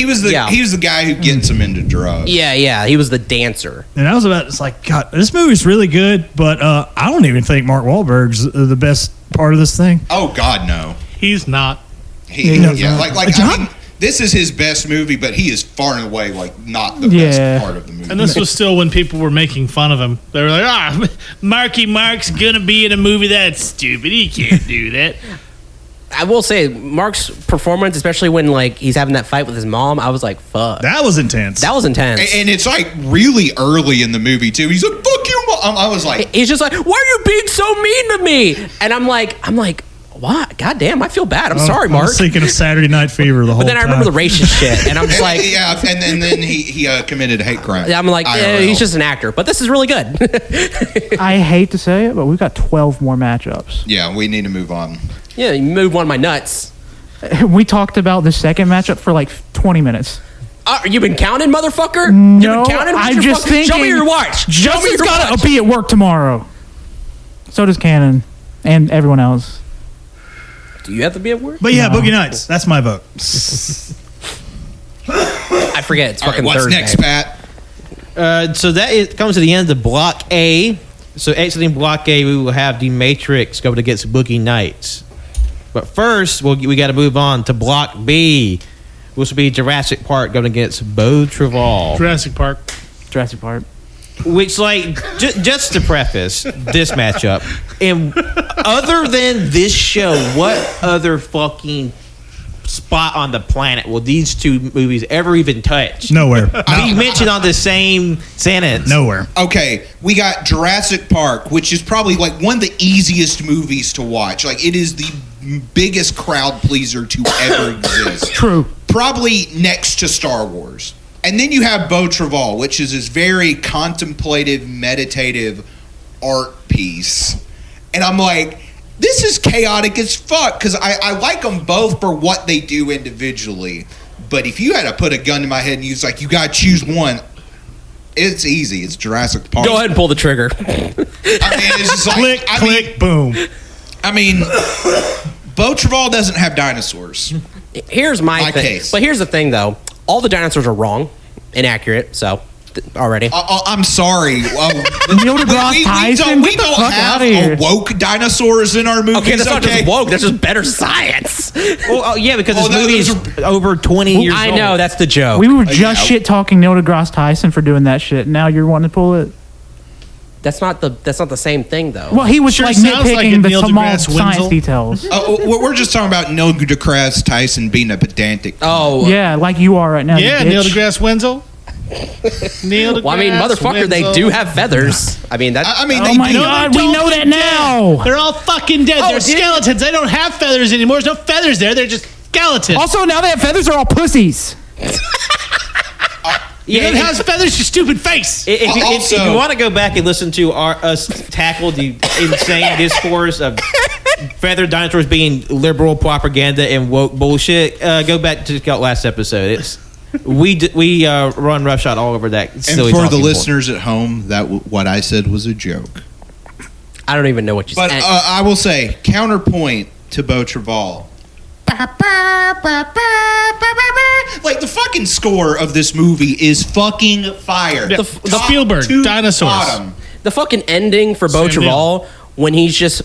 was the guy who gets him into drugs. Yeah, he was the dancer. And it's like, God, this movie's really good, but I don't even think Mark Wahlberg's the best part of this thing. Oh God, no. He's not. John? this is his best movie, but he is far and away like not the Yeah. best part of the movie. And this was still when people were making fun of him. They were like, Marky Mark's gonna be in a movie that's stupid. He can't do that. I will say, Mark's performance, especially when like he's having that fight with his mom, I was like, "Fuck, That was intense. that was intense." And it's like really early in the movie too. He's like, "Fuck you, Mom." I was like, He's just like, "Why are you being so mean to me?" And I'm like, "What? God damn, I feel bad. I'm sorry, I Mark." was thinking of Saturday Night Fever the whole But then I time. remember the racist shit, and I'm just like, yeah, and then he committed a hate crime. I'm like, IRL. he's just an actor. But this is really good. I hate to say it, but we've got 12 more matchups. Yeah, we need to move on. Yeah, you moved one of my nuts. We talked about the second matchup for like 20 minutes. You been counting, motherfucker? No, you been counting? What's I'm your just fucking- Show me thinking your watch. Show me Justin's your got watch. to be at work tomorrow. So does Cannon and everyone else. Do you have to be at work? But yeah, No. Boogie Nights. That's my vote. I forget. It's All right, fucking what's Thursday. next, Pat? So comes to the end of Block A. So exiting Block A, we will have The Matrix going against Boogie Nights. But first, we got to move on to Block B, which will be Jurassic Park going against Beau Travall. Jurassic Park. Jurassic Park. Which, like, just to preface this matchup, and other than this show, what other fucking spot on the planet will these two movies ever even touch? Nowhere. Be mentioned on the same sentence. Nowhere. Okay, we got Jurassic Park, which is probably like one of the easiest movies to watch. Like, it is the biggest crowd pleaser to ever exist. True. Probably next to Star Wars. And then you have Beau Travall, which is this very contemplative, meditative art piece. And I'm like, this is chaotic as fuck, because I like them both for what they do individually. But if you had to put a gun to my head and you was like, you got to choose one, it's easy. It's Jurassic Park. Go ahead and pull the trigger. I mean, it's just like, Click, boom. I mean, Beau Travall doesn't have dinosaurs. Here's my thing. case. But here's the thing, though. All the dinosaurs are wrong, inaccurate. So already. I'm sorry. Neil deGrasse Tyson? We Get the don't fuck have outta here. woke dinosaurs in our movies. Okay, that's not just woke. That's just better science. Well, yeah, because Oh, this movie is over 20 years old. I know that's the joke. We were just yeah. shit talking Neil deGrasse Tyson for doing that shit. Now you're wanting to pull it. That's not the same thing, though. Well, he was Sure like sounds like nitpicking it, the Neil small deGrasse science Wenzel. details. We're just talking about Neil deGrasse Tyson being a pedantic. Oh, Yeah, like you are right now. Yeah, you Neil bitch. deGrasse Wenzel. Neil deGrasse well, I mean, motherfucker, they Wenzel. do have feathers. I mean, that. I mean, Oh they my do. God, we Don't know be that now. They're all fucking dead. Oh, They're did- skeletons. They don't have feathers anymore. There's no feathers there. They're just skeletons. Also, now they have feathers. They're all pussies. You don't have feathers, you stupid face. If you Also- want to go back and listen to us tackle the insane discourse of feathered dinosaurs being liberal propaganda and woke bullshit, go back to the last episode. We run roughshod all over that. And silly for the talking point. listeners at home, what I said was a joke. I don't even know what you But said. I will say, counterpoint to Beau Travall. Like, the fucking score of this movie is fucking fire. The Top Spielberg, to dinosaurs. bottom. The fucking ending for Beau Sam Neill. Travall when he's just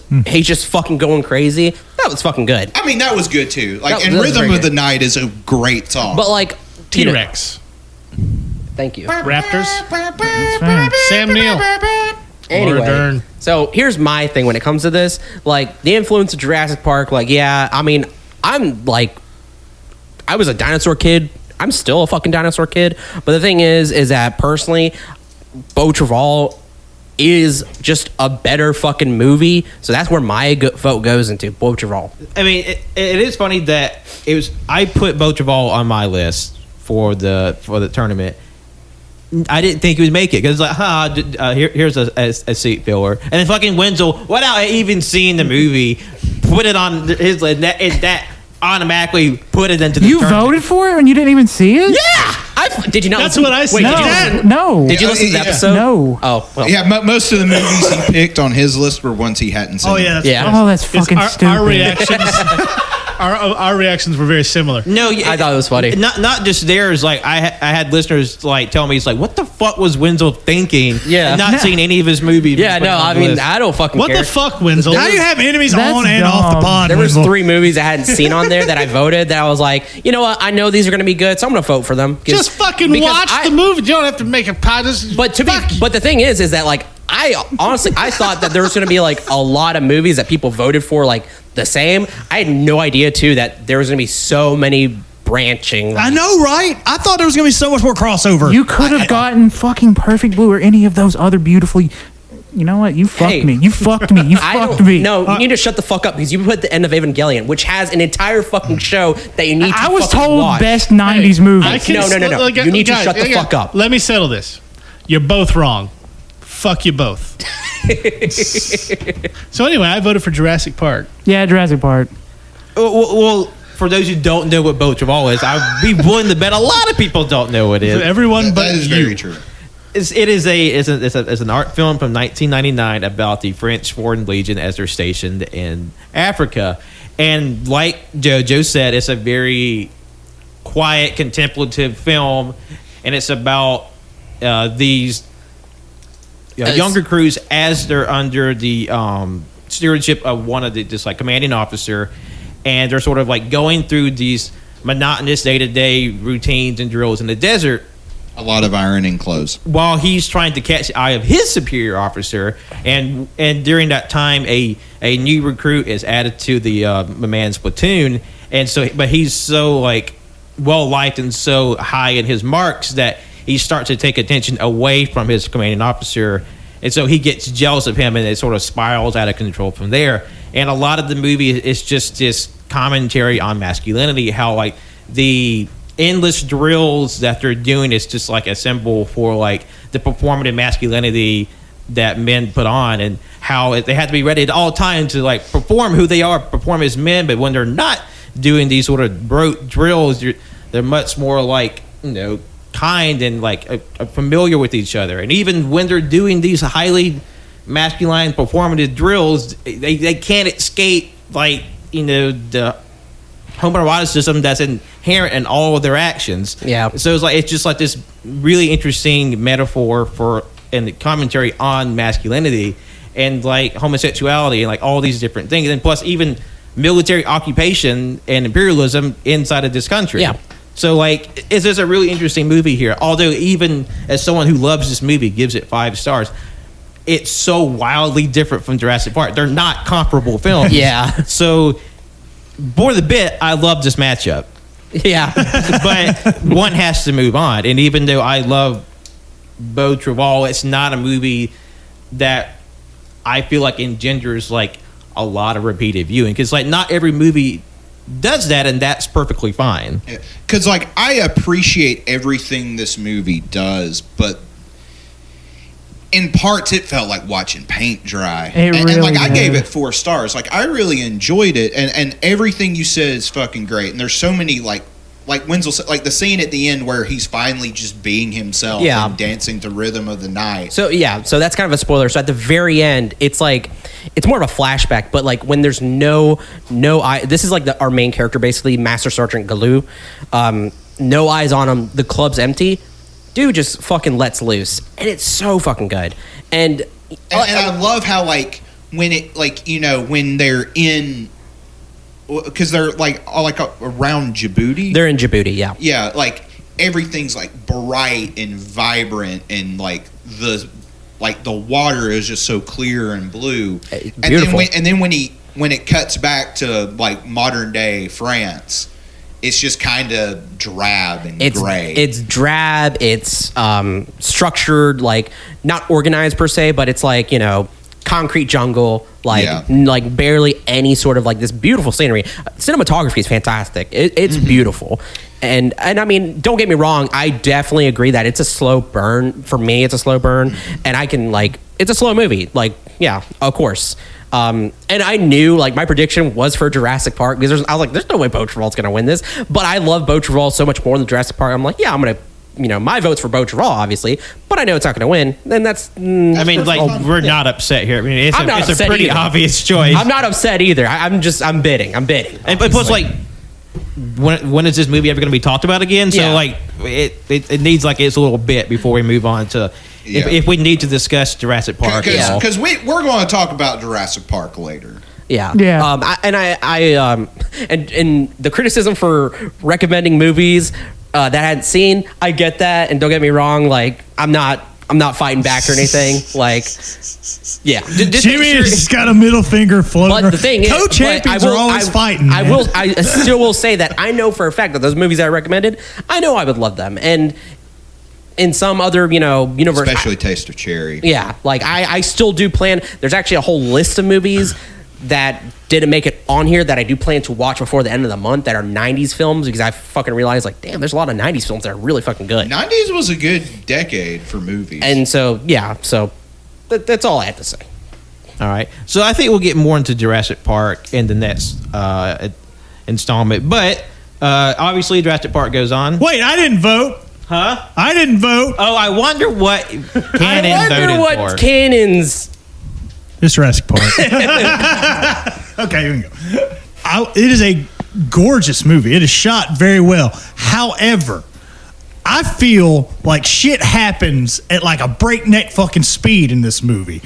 fucking going crazy. That was fucking good. I mean, that was good too. Like, That and was Rhythm very of the good. Night is a great song. But like you know- T-Rex. Thank you. Raptors. That's right. Sam Neill. Anyway, Laura Dern. so here's my thing when it comes to this. Like the influence of Jurassic Park. Like, yeah, I mean, I'm like, I was a dinosaur kid. I'm still a fucking dinosaur kid. But the thing is that personally, Beau Travall is just a better fucking movie. So that's where my vote goes into Beau Travall. I mean, it is funny that it was. I put Beau Travall on my list for the tournament. I didn't think he would make it because it's like, here's a seat filler, and then fucking Wenzel, without even seeing the movie, put it on his list. That automatically put it into the You tournament. voted for it and you didn't even see it? Did you not? That's listen- what I said. Wait, did you No. listen? No. Did you listen to the Yeah. episode? No. Oh, well. yeah, most of the movies he picked on his list were ones he hadn't seen. Oh yeah. That's Yeah. Oh, that's It's fucking our stupid. reactions. our reactions were very similar. No, I thought it was funny. Not just theirs. Like I had listeners like tell me, it's like, what the fuck was Wenzel thinking? Yeah. And not seeing any of his movies. Yeah, no, I mean, I don't fucking What care. the fuck, Wenzel? Now you have enemies That's on and off the dumb. pod. There was Wenzel. 3 movies I hadn't seen on there that I voted that I was like, you know what? I know these are going to be good, so I'm going to vote for them. Just fucking watch the movie. You don't have to make a pie. But but the thing is that like I honestly I thought that there was going to be like a lot of movies that people voted for like the same. I had no idea too that there was going to be so many branching. I know, right? I thought there was going to be so much more crossover. You could have gotten fucking Perfect Blue or any of those other beautiful. You know what? You fucked me. You fucked me. You fucked me. No, you need to shut the fuck up because you put the end of Evangelion, which has an entire fucking show that you need to I was fucking told watch. best 90s movie. No. You need to shut the fuck up. Let me settle this. You're both wrong. Fuck you both. So anyway, I voted for Jurassic Park. Yeah, Jurassic Park. Well, for those who don't know what Beau Travail is, I'd be willing to bet a lot of people don't know what it For is. everyone but That is you. very true. It's an art film from 1999 about the French Foreign Legion as they're stationed in Africa, and like Joe said, it's a very quiet, contemplative film, and it's about these younger crews as they're under the stewardship of one of the just like commanding officer, and they're sort of like going through these monotonous day-to-day routines and drills in the desert. A lot of ironing clothes. While he's trying to catch the eye of his superior officer, and during that time, a new recruit is added to the man's platoon, and so, but he's so like well liked and so high in his marks that he starts to take attention away from his commanding officer, and so he gets jealous of him, and it sort of spirals out of control from there. And a lot of the movie is just this commentary on masculinity, how like the endless drills that they're doing is just like a symbol for like the performative masculinity that men put on, and how they have to be ready at all times to like perform who they are, perform as men. But when they're not doing these sort of rote drills, they're much more like, you know, kind and like familiar with each other. And even when they're doing these highly masculine performative drills, they can't escape like, you know, the homoeroticism that's inherent in all of their actions. Yeah. So it's just like this really interesting metaphor for and commentary on masculinity and like homosexuality and like all these different things, and plus even military occupation and imperialism inside of this country. Yeah. So like, it's just a really interesting movie here. Although even as someone who loves this movie, gives it 5 stars, it's so wildly different from Jurassic Park. They're not comparable films. Yeah. So for the bit, I love this matchup. Yeah. But one has to move on. And even though I love Beau Travail, it's not a movie that I feel like engenders like a lot of repeated viewing, because like not every movie does that, and that's perfectly fine. Because like I appreciate everything this movie does, but in parts it felt like watching paint dry. And like I gave it 4 stars. Like I really enjoyed it, and everything you said is fucking great. And there's so many like Wenzel said, like the scene at the end where he's finally just being himself and dancing to Rhythm of the Night. So that's kind of a spoiler. So at the very end, it's like it's more of a flashback, but like when there's no eye. This is like our main character, basically Master Sergeant Galoo. No eyes on him. The club's empty. Dude just fucking lets loose, and it's so fucking good. And I love how like when it like, you know, when they're in, because they're like around Djibouti. They're in Djibouti, yeah. Yeah, like everything's like bright and vibrant, and like the water is just so clear and blue. Beautiful. And then when it cuts back to like modern day France, it's just kind of drab and gray. It's drab. It's structured, like not organized per se, but it's like, you know, concrete jungle, like barely any sort of like this beautiful scenery. Cinematography is fantastic. It's beautiful. And I mean, don't get me wrong, I definitely agree that it's a slow burn. For me, it's a slow burn. And I can like, it's a slow movie. Like, yeah, of course. And I knew, like, my prediction was for Jurassic Park because I was like, there's no way Beau Travail's going to win this. But I love Beau Travail so much more than Jurassic Park. I'm like, yeah, I'm going to my vote's for Boat Raw, obviously, but I know it's not going to win. Then that's. I mean, like we're not upset here. I mean, it's a pretty either. obvious choice. I'm not upset either. I'm bidding. And but plus, like, when is this movie ever going to be talked about again? So like, it needs like it's a little bit before we move on to if we need to discuss Jurassic Park. Because we're going to talk about Jurassic Park later. Yeah. Yeah. And the criticism for recommending movies that I hadn't seen, I get that, and don't get me wrong, like I'm not fighting back or anything. Like, yeah, Jimmy has got a middle finger floating. But the thing is, co-champions are always fighting. I still will say that I know for a fact that those movies I recommended, I know I would love them, and in some other universe, especially Taste of Cherry. Yeah, like I still do plan. There's actually a whole list of movies that didn't make it on here that I do plan to watch before the end of the month that are 90s films, because I fucking realized, like, damn, there's a lot of 90s films that are really fucking good. 90s was a good decade for movies. And so, that's all I have to say. All right. So I think we'll get more into Jurassic Park in the next installment. But obviously Jurassic Park goes on. Wait, I didn't vote. Huh? I didn't vote. Oh, I wonder what Canon I wonder voted what for. Canon's... It's Jurassic Park. Okay, here we go. It is a gorgeous movie. It is shot very well. However, I feel like shit happens at like a breakneck fucking speed in this movie.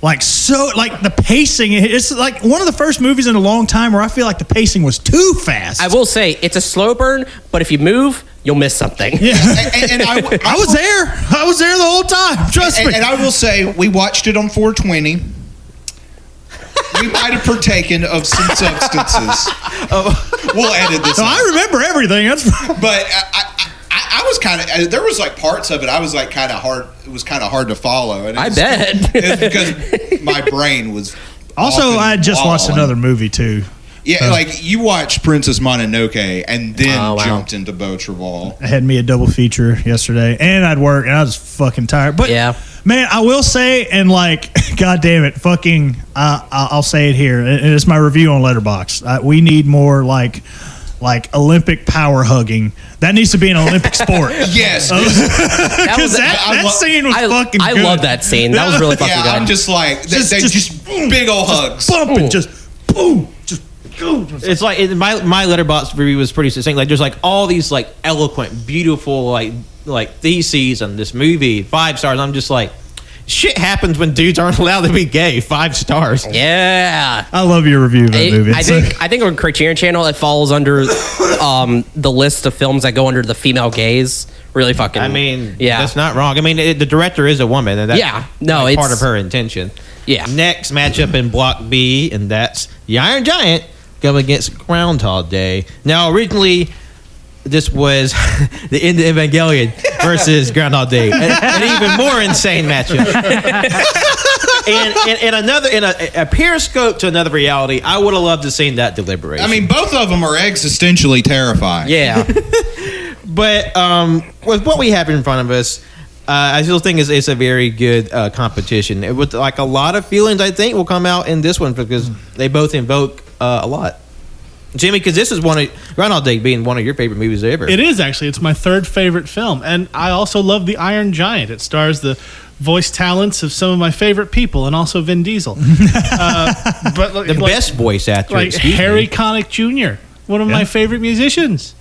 Like the pacing, it's like one of the first movies in a long time where I feel like the pacing was too fast. I will say, it's a slow burn, but if you move, you'll miss something. Yeah. and I was there. I was there the whole time. Trust me. And I will say, we watched it on 420. We might have partaken of some substances. We'll edit this. So I remember everything. But I was kind of, there was like parts of it I was like kind of hard. It was kind of hard to follow. And I bet. It's because my brain was. Also, I just watched another movie too. Yeah, like you watched Princess Mononoke and then jumped into Beau Travail. I had me a double feature yesterday, and I'd work, and I was fucking tired. But yeah, man, I will say, and like, god damn it, fucking, I'll say it here, and it's my review on Letterboxd. We need more like Olympic power hugging. That needs to be an Olympic sport. Yes, because that scene was fucking good. I love that scene. That was really fucking good. I'm just like just big old hugs, bumping, just boom, just. It's like my Letterboxd review was pretty succinct. Like there's like all these like eloquent, beautiful like theses on this movie. 5 stars. I'm just like, shit happens when dudes aren't allowed to be gay. 5 stars. Yeah, I love your review of that movie. I think on Criterion Channel it falls under the list of films that go under the female gaze. Really fucking. I mean, that's not wrong. I mean, the director is a woman, and that's it's part of her intention. Yeah. Next matchup in Block B, and that's the Iron Giant going against Groundhog Day. Now, originally, this was the end of Evangelion versus Groundhog Day, an even more insane matchup. and in a periscope to another reality, I would have loved to seen that deliberation. I mean, both of them are existentially terrifying. Yeah. But with what we have in front of us, I still think it's a very good competition. It with like a lot of feelings, I think, will come out in this one because they both invoke a lot. Jimmy, because this is Groundhog Day being one of your favorite movies ever. It is actually. It's my 3rd favorite film, and I also love The Iron Giant. It stars the voice talents of some of my favorite people, and also Vin Diesel. But the best voice actor, like Harry Connick Jr., one of my favorite musicians.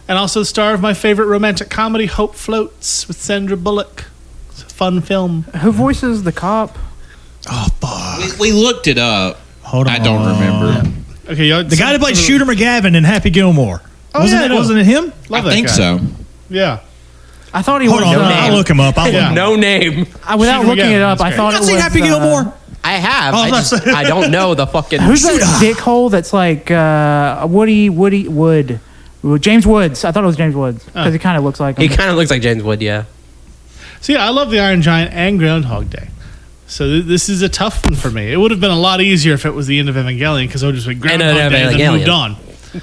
And also the star of my favorite romantic comedy, Hope Floats, with Sandra Bullock. It's a fun film. Who voices the cop? Oh, fuck. We looked it up. Hold on. I don't remember. Okay, the guy that played Shooter McGavin in Happy Gilmore. Wasn't it him? Love I think guy. So. Yeah. I thought he Hold was. on, I'll look him up. No name. Without Shooter looking it McGavin, up, I that's thought You it not was. seen Happy Gilmore? I have. Oh, I don't know the fucking. Who's that dickhole that's like Woody Wood? James Woods. I thought it was James Woods because he kind of looks like him. He kind of looks like James Wood, yeah. So yeah, I love The Iron Giant and Groundhog Day. So this is a tough one for me. It would have been a lot easier if it was the end of Evangelion because I would just went Groundhog Day and then moved on.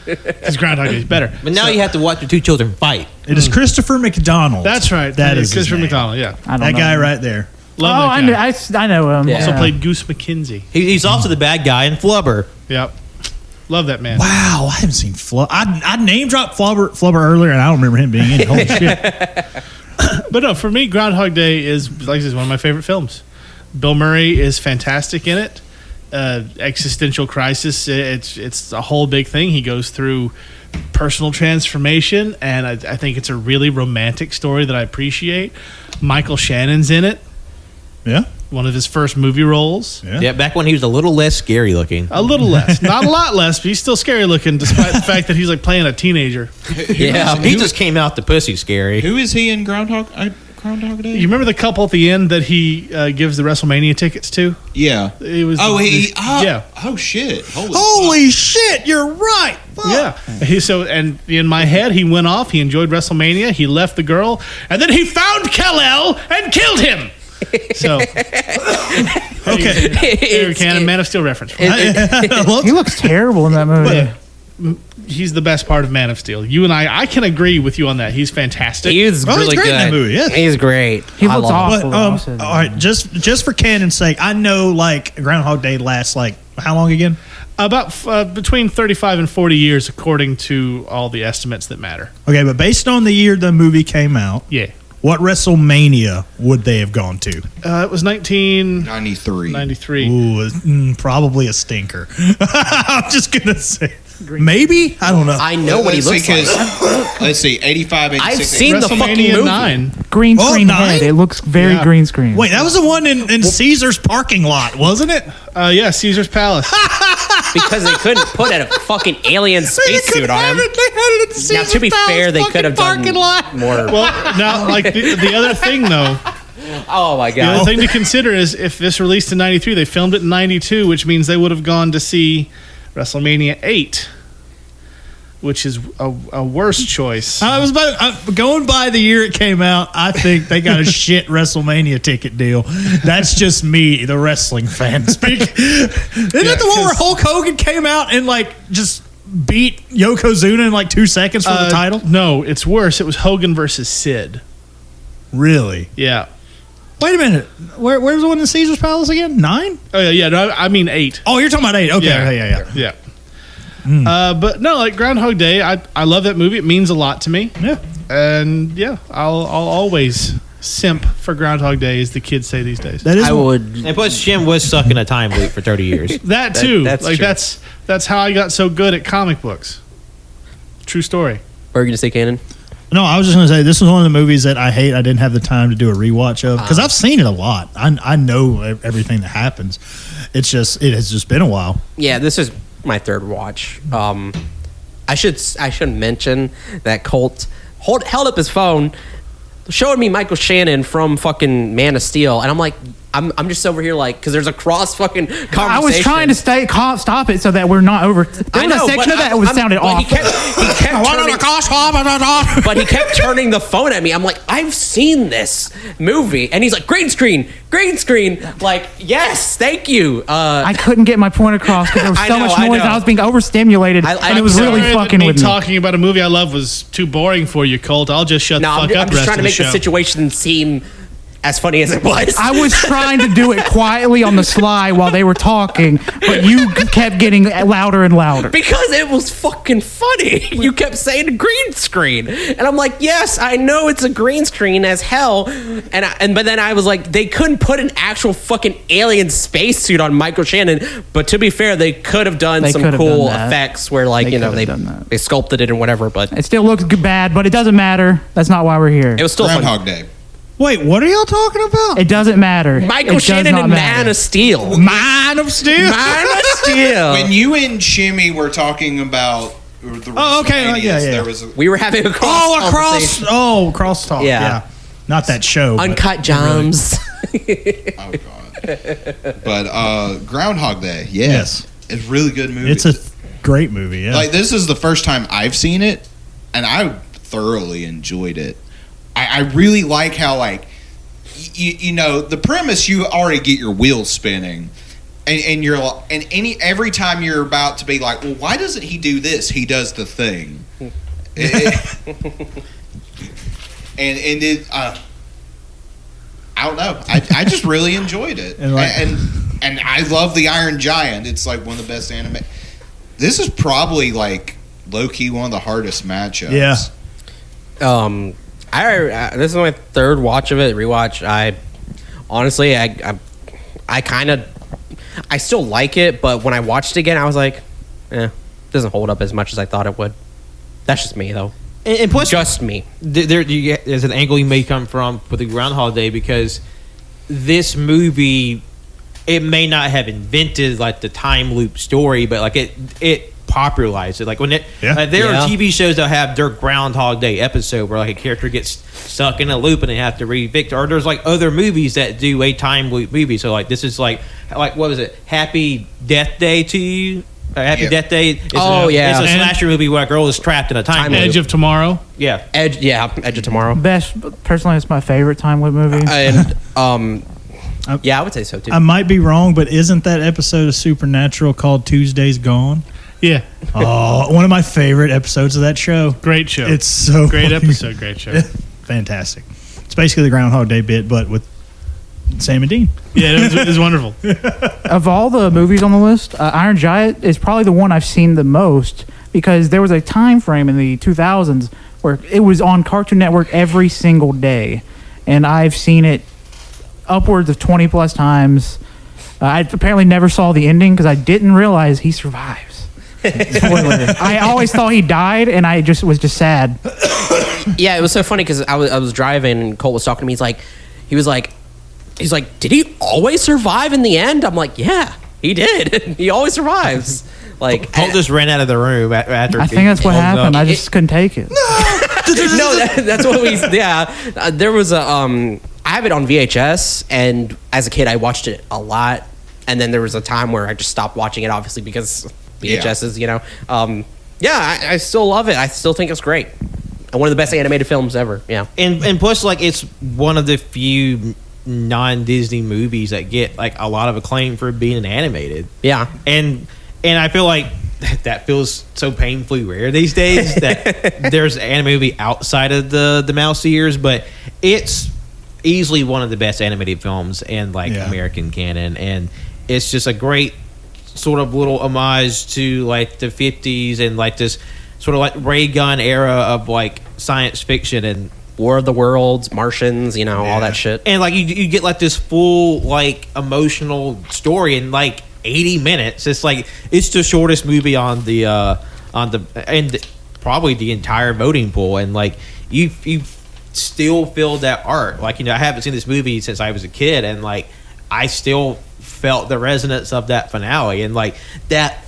Because Groundhog Day is better. But now you have to watch your 2 children fight. It is Christopher McDonald. That's right. That is Christopher his name. McDonald. Yeah, that guy right there. Love that guy. I know him. Yeah. Also played Goose McKinsey. He's also the bad guy in Flubber. Yep. Love that man. Wow, I haven't seen Flubber. I name dropped Flubber earlier, and I don't remember him being in it. Holy shit. But no, for me, Groundhog Day is like this is one of my favorite films. Bill Murray is fantastic in it. Existential crisis. It's a whole big thing. He goes through personal transformation, and I think it's a really romantic story that I appreciate. Michael Shannon's in it. Yeah. One of his first movie roles. Yeah, back when he was a little less scary looking. A little less. Not a lot less, but he's still scary looking despite the fact that he's like playing a teenager. Yeah. He just came out the pussy scary. Who is he in Groundhog Day? You remember the couple at the end that he gives the WrestleMania tickets to? Yeah. It was. Yeah. Oh shit! Holy shit! You're right. Fuck. Yeah. And in my head, he went off. He enjoyed WrestleMania. He left the girl, and then he found Kal-El and killed him. So, okay. Eric Cannon, Man of Steel reference. He looks terrible in that movie. He's the best part of Man of Steel. You and I can agree with you on that. He's fantastic. He's Well, he's really great good. in that movie, yeah. He's great. He I looks love him. awful. But also. all right, just for canon's sake, I know like Groundhog Day lasts like how long again? About between 35 and 40 years, according to all the estimates that matter. Okay, but based on the year the movie came out, Yeah. what WrestleMania would they have gone to? It was 1993. 93. Ooh, probably a stinker. I'm just gonna say, maybe I don't know. I know what he looks like. Let's see, 85, 86. I've seen the fucking WrestleMania movie. 9. Green screen 9? head. It looks very Yeah. green screen. Wait, that was the one in Caesar's parking lot, wasn't it? Yeah, Caesar's Palace. Because they couldn't put a fucking alien spacesuit on him. Now, to be fair, they could have done more. Well, now, like the other thing, though, Oh my the other god! thing to consider is if this released in 93, they filmed it in 92, which means they would have gone to see WrestleMania 8, which is a worse choice. I was going by the year it came out. I think they got a shit WrestleMania ticket deal. That's just me, the wrestling fan speak. Isn't that the one where Hulk Hogan came out and like just beat Yokozuna in like 2 seconds for the title? No, it's worse. It was Hogan versus Sid. Really? Yeah. Wait a minute. Where's the one in Caesar's Palace again? 9? Oh yeah. No, I mean 8. Oh, you're talking about 8. Okay. Yeah. Yeah. But no, like Groundhog Day, I love that movie. It means a lot to me. Yeah. And yeah, I'll always simp for Groundhog Day, as the kids say these days. That is I one- would. And plus, Jim was stuck in a time loop for 30 years. That too. that's like true. that's how I got so good at comic books. True story. What were you gonna say, Cannon? No, I was just going to say this is one of the movies that I hate. I didn't have the time to do a rewatch of because I've seen it a lot. I know everything that happens. It has just been a while. Yeah, this is my third watch. I should mention that Colt held up his phone, showed me Michael Shannon from fucking Man of Steel, and I'm like, I'm just over here like, because there's a cross fucking conversation. I was trying to stop it so that we're not over. There was a section of that sounded but awful. But he kept turning the phone at me. I'm like, I've seen this movie, and he's like, green screen. Like, yes, thank you. I couldn't get my point across because there was I so know, much I noise know. and I was being overstimulated, and it was Sorry really that fucking me with me. talking about a movie I love was too boring for you, Colt. I'll just shut No, the I'm fuck up. just trying to make the the situation seem as funny as it was. I was trying to do it quietly on the sly while they were talking, but you kept getting louder and louder. Because it was fucking funny. You kept saying green screen. And I'm like, yes, I know it's a green screen as hell. But then I was like, they couldn't put an actual fucking alien spacesuit on Michael Shannon. But to be fair, they could have done They some could have cool done that. effects where like, They you know, could they have done that. they sculpted it and whatever, but It still looks bad, but it doesn't matter. That's not why we're here. it was still fun. Groundhog Day. Wait, what are y'all talking about? It doesn't matter. Michael It does Shannon not and matter. Man of Steel. Man of Steel. Man of Steel. When you and Jimmy were talking about the Oh, okay. WrestleManias, Yeah. there was a, We were having a conversation. crosstalk. Yeah. Yeah. Not that show. but Uncut really. Gems. oh god. But Groundhog Day, Yes. it's a really good movie. It's a great movie. Yeah. like this is the first time I've seen it, and I thoroughly enjoyed it. I really like how like you know the premise, you already get your wheels spinning, and you're and every time you're about to be like, well, why doesn't he do this? He does the thing. And it I don't know. I just really enjoyed it, And like- and I love the Iron Giant. It's like one of the best anime. This is probably like low key one of the hardest matchups. Yeah. This is my third watch of it, rewatch. I honestly, I kind of, I still like it, but when I watched it again, I was like, it doesn't hold up as much as I thought it would. That's just me, though. And plus, just me. There's an angle you may come from with the Groundhog Day, because this movie, it may not have invented like the time loop story, but like it popularized it. Like when there are TV shows that have their Groundhog Day episode where like a character gets stuck in a loop and they have to revict, or there's like other movies that do a time loop movie. So like this is like what was it? Happy Death Day to you? Happy Death Day. It's it's a slasher movie where a girl is trapped in a time loop. Edge of Tomorrow. Yeah, Edge of Tomorrow. Best, personally, it's my favorite time loop movie. And I would say so too. I might be wrong, but isn't that episode of Supernatural called Tuesday's Gone? Yeah. Oh, one of my favorite episodes of that show. Great show. It's so great funny. episode. Great show. Fantastic. It's basically the Groundhog Day bit, but with Sam and Dean. Yeah, it was wonderful. Of all the movies on the list, Iron Giant is probably the one I've seen the most, because there was a time frame in the 2000s where it was on Cartoon Network every single day, and I've seen it upwards of 20 plus times. I apparently never saw the ending because I didn't realize he survives. Spoiler. I always thought he died, and I was just sad. Yeah, it was so funny because I was driving and Cole was talking to me. He's like, did he always survive in the end? I'm like, yeah, he did. He always survives. Like, Colt just ran out of the room after. I think that's what happened. I just couldn't take it. No, that's what we. Yeah, there was a. I have it on VHS, and as a kid, I watched it a lot. And then there was a time where I just stopped watching it, obviously because VHSs, you know. I still love it. I still think it's great. And one of the best animated films ever. Yeah, and plus, like, it's one of the few non-Disney movies that get like a lot of acclaim for being animated. Yeah, and I feel like that feels so painfully rare these days that there's an anime movie outside of the mouse ears, but it's easily one of the best animated films in American canon, and it's just a great sort of little homage to like the 50s and like this sort of like ray gun era of like science fiction and War of the Worlds, Martians, you know, all that shit. And like you get like this full like emotional story in like 80 minutes. It's like it's the shortest movie on the and probably the entire voting pool, and like you still feel that art. Like, you know, I haven't seen this movie since I was a kid, and like I still felt the resonance of that finale, and like that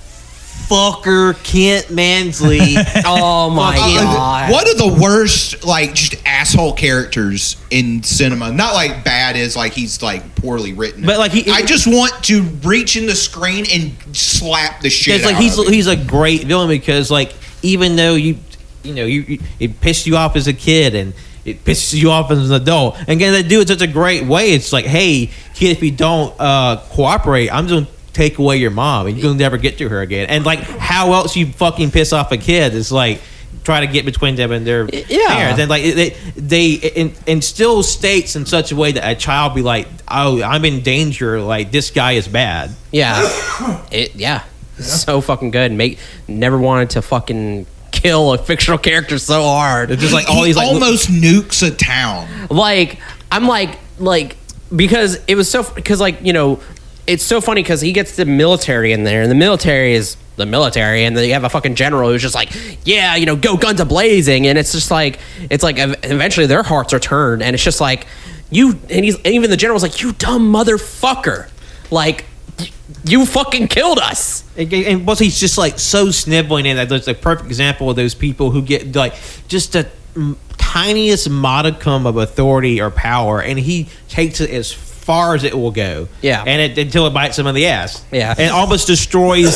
fucker Kent Mansley. Oh my god! One of the worst, like, just asshole characters in cinema. Not like bad as like he's like poorly written, but like I just want to reach in the screen and slap the shit. It's like he's a great villain, because like even though you it pissed you off as a kid and it pisses you off as an adult, and again they do it such a great way. It's like, hey kid, if you don't cooperate, I'm just gonna take away your mom and you'll never get to her again. And like, how else you fucking piss off a kid is like try to get between them and their parents. And like they instill states in such a way that a child be like, oh, I'm in danger, like this guy is bad. So fucking good. Never wanted to fucking kill a fictional character so hard. It's just like all these like almost nukes a town. Like, I'm like because it was so, because like, you know, it's so funny because he gets the military in there, and the military is the military, and then you have a fucking general who's just like, yeah, you know, go guns a-blazing, and it's just like, it's like eventually their hearts are turned, and it's just like, and even the general's like, you dumb motherfucker, like, you fucking killed us. And plus he's just like so sniveling, and that's a perfect example of those people who get like just the tiniest modicum of authority or power, and he takes it as far as it will go. Yeah. And until it bites him in the ass. Yeah. And almost destroys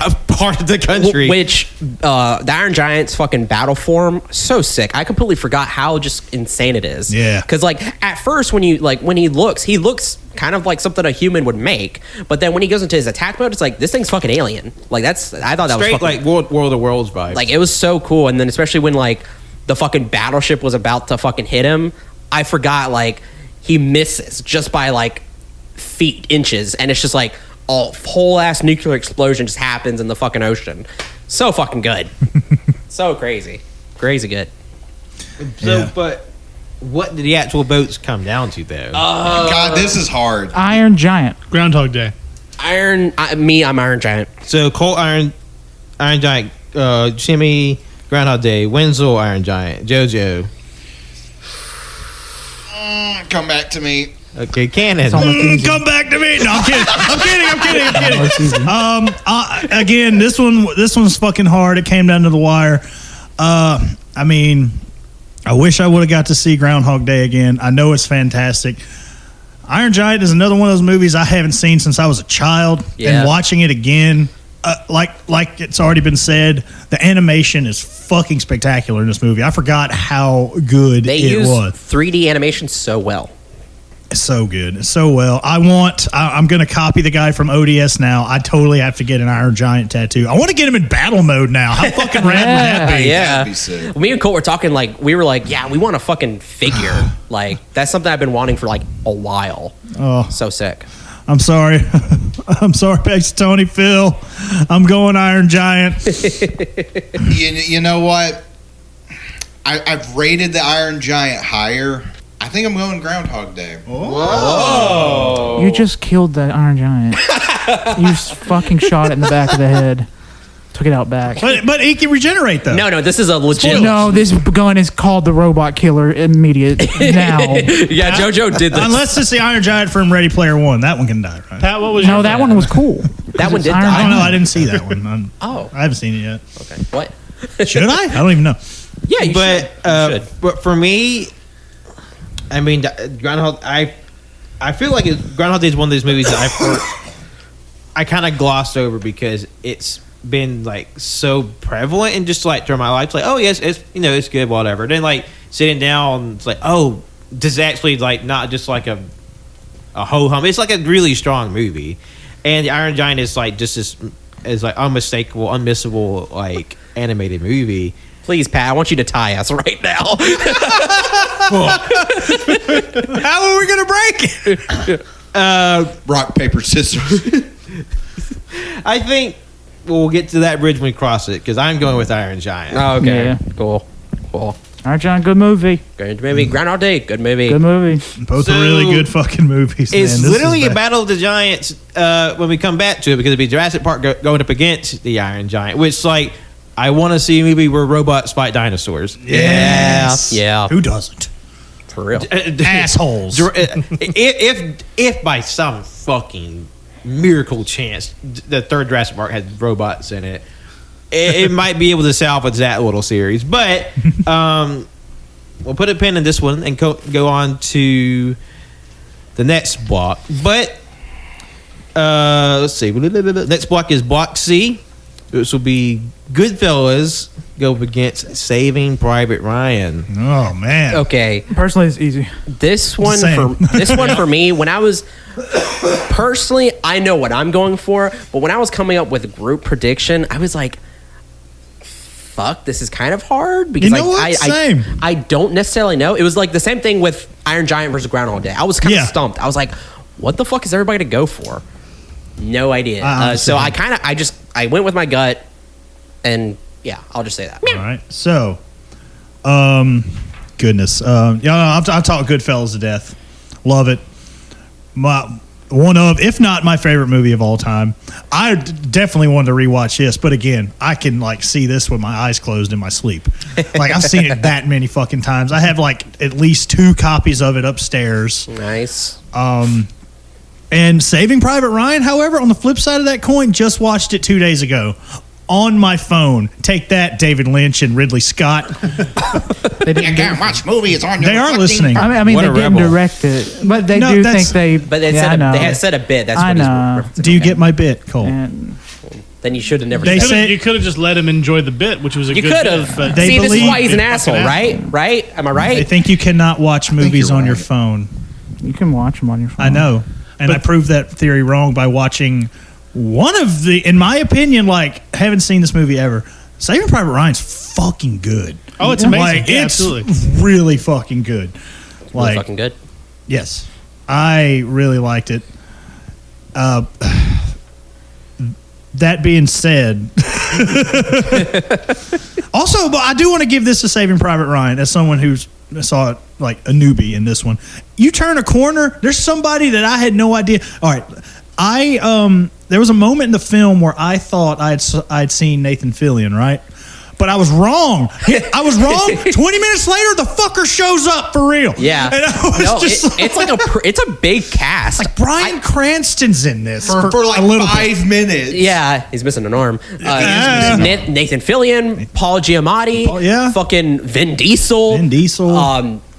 a part of the country. Which, the Iron Giant's fucking battle form, so sick. I completely forgot how just insane it is. Yeah. Because, like, at first, when he looks kind of like something a human would make. But then when he goes into his attack mode, it's like, this thing's fucking alien. Like, I thought that straight, was fucking... like, World of the Worlds vibes. Like, it was so cool. And then especially when, like, the fucking battleship was about to fucking hit him, I forgot, like, he misses just by like feet, inches, and it's just like a whole ass nuclear explosion just happens in the fucking ocean. So fucking good. So crazy good. So, but what did the actual votes come down to, though? God, this is hard. Iron Giant. Groundhog Day. I'm Iron Giant. So Colt, Iron Giant, Jimmy, Groundhog Day, Wenzel, Iron Giant, JoJo. Come back to me. Okay, Cannon. It's almost easy. Come back to me. No, I'm kidding. Again, this one's fucking hard. It came down to the wire. I mean, I wish I would have got to see Groundhog Day again. I know it's fantastic. Iron Giant is another one of those movies I haven't seen since I was a child. Yeah. And watching it again, like it's already been said, the animation is fucking spectacular in this movie. I forgot how good They it use was. 3D animation so well. It's so good. It's so well. I'm going to copy the guy from ODS now. I totally have to get an Iron Giant tattoo. I want to get him in battle mode now. How fucking rad would that be? Yeah. That'd be sick. Me and Colt were talking we want a fucking figure. That's something I've been wanting for a while. Oh. So sick. I'm sorry. I'm sorry, thanks, Tony Phil. I'm going Iron Giant. You know what? I've rated the Iron Giant higher. I think I'm going Groundhog Day. You just killed the Iron Giant. You fucking shot it in the back of the head. Took it out back. But he can regenerate, though. No, this is a legit. No, this gun is called the Robot Killer immediate now. Yeah, JoJo did this. Unless it's the Iron Giant from Ready Player One. That one can die, right? Pat, what was No, your that one was cool. That one did Iron die. I don't know. Giant. I didn't see that one. Oh, I haven't seen it yet. okay. What? Should I? I don't even know. Yeah, you But should. You should. but for me, I mean, Groundhog. I feel like Groundhog Day is one of those movies that I kind of glossed over because it's been so prevalent and just through my life. It's like, oh yes, it's good, whatever. Then sitting down, it's like, oh, this is actually not just a ho hum. It's a really strong movie, and the Iron Giant is just is unmistakable, unmissable animated movie. Please, Pat, I want you to tie us right now. How are we going to break it? Rock, paper, scissors. I think we'll get to that bridge when we cross it because I'm going with Iron Giant. Oh, okay. Yeah. Cool. Iron Giant, good movie. Good movie. Groundhog Day, good movie. Good movie. Both So, are really good fucking movies. It's man. This literally is a bad. battle of the giants when we come back to it because it'd be Jurassic Park going up against the Iron Giant, which I want to see a movie where robots fight dinosaurs. Yes. Yeah. Who doesn't? For real. Assholes. If by some fucking miracle chance the third Jurassic Park has robots in it, it might be able to salvage that little series. But we'll put a pin in this one and go on to the next block. But let's see. Next block is Block C. This will be Goodfellas go up against Saving Private Ryan. Oh, man. Okay. Personally, it's easy. This one Same. for me, when I was personally, I know what I'm going for, but when I was coming up with group prediction, I was like, fuck, this is kind of hard because You know what? Same. I don't necessarily know. It was the same thing with Iron Giant versus Groundhog Day. I was kind of Yeah. stumped. I was like, what the fuck is everybody to go for? No idea. So I went with my gut, and yeah, I'll just say that. All right. So, goodness. I've talked Goodfellas to death. Love it. One of, if not my favorite movie of all time. I definitely wanted to rewatch this, but again, I can see this with my eyes closed in my sleep. I've seen it that many fucking times. I have at least 2 copies of it upstairs. Nice. And Saving Private Ryan, however, on the flip side of that coin, just watched it 2 days ago on my phone. Take that, David Lynch and Ridley Scott. They didn't. Can't watch movies on your They are fucking- listening. I mean, What they a didn't rebel. direct it, but they No, do that's- think they. But they yeah, said I know. they had said a bit. That's I what he's know. referencing. Do you Okay. get my bit, Cole? And Then you should have never. They said say- You could have just let him enjoy the bit, which was a You good could bit, have. but They See, this is believe- why he's an Fucking asshole, right? Right? Am I They right? think you cannot watch movies you're on your right. phone. you can watch them on your phone. I know. And I proved that theory wrong by watching one of the, in my opinion, haven't seen this movie ever. Saving Private Ryan's fucking good. Oh, it's amazing. Yeah, it's absolutely. really fucking good. Really fucking good. Yes. I really liked it. That being said, also, but I do want to give this to Saving Private Ryan as someone who saw it like a newbie in this one. You turn a corner, there's somebody that I had no idea. All right, there was a moment in the film where I thought I'd seen Nathan Fillion, right? But I was wrong. I was wrong. 20 minutes later, the fucker shows up for real. Yeah. And I was it's a big cast. like Bryan Cranston's in this for like a little 5 minutes. Yeah, he's missing an arm. Nathan Fillion, Paul Giamatti, fucking Vin Diesel.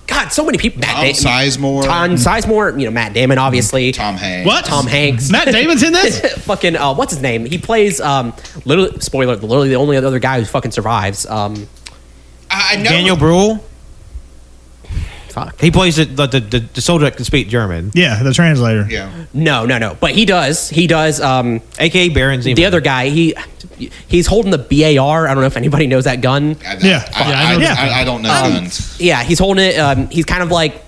God, so many people. Tom Sizemore. Matt Damon, obviously. Tom Hanks. What? Tom Hanks. Matt Damon's in this? Fucking, what's his name? He plays, literally the only other guy who fucking survives. I know. Daniel Bruhl. Fuck. He plays the soldier that can speak German. Yeah, the translator. Yeah. No. But he does. AKA Baron Zemo. The other guy, he's holding the BAR. I don't know if anybody knows that gun. I don't know guns. Yeah, he's holding it. He's kind of like.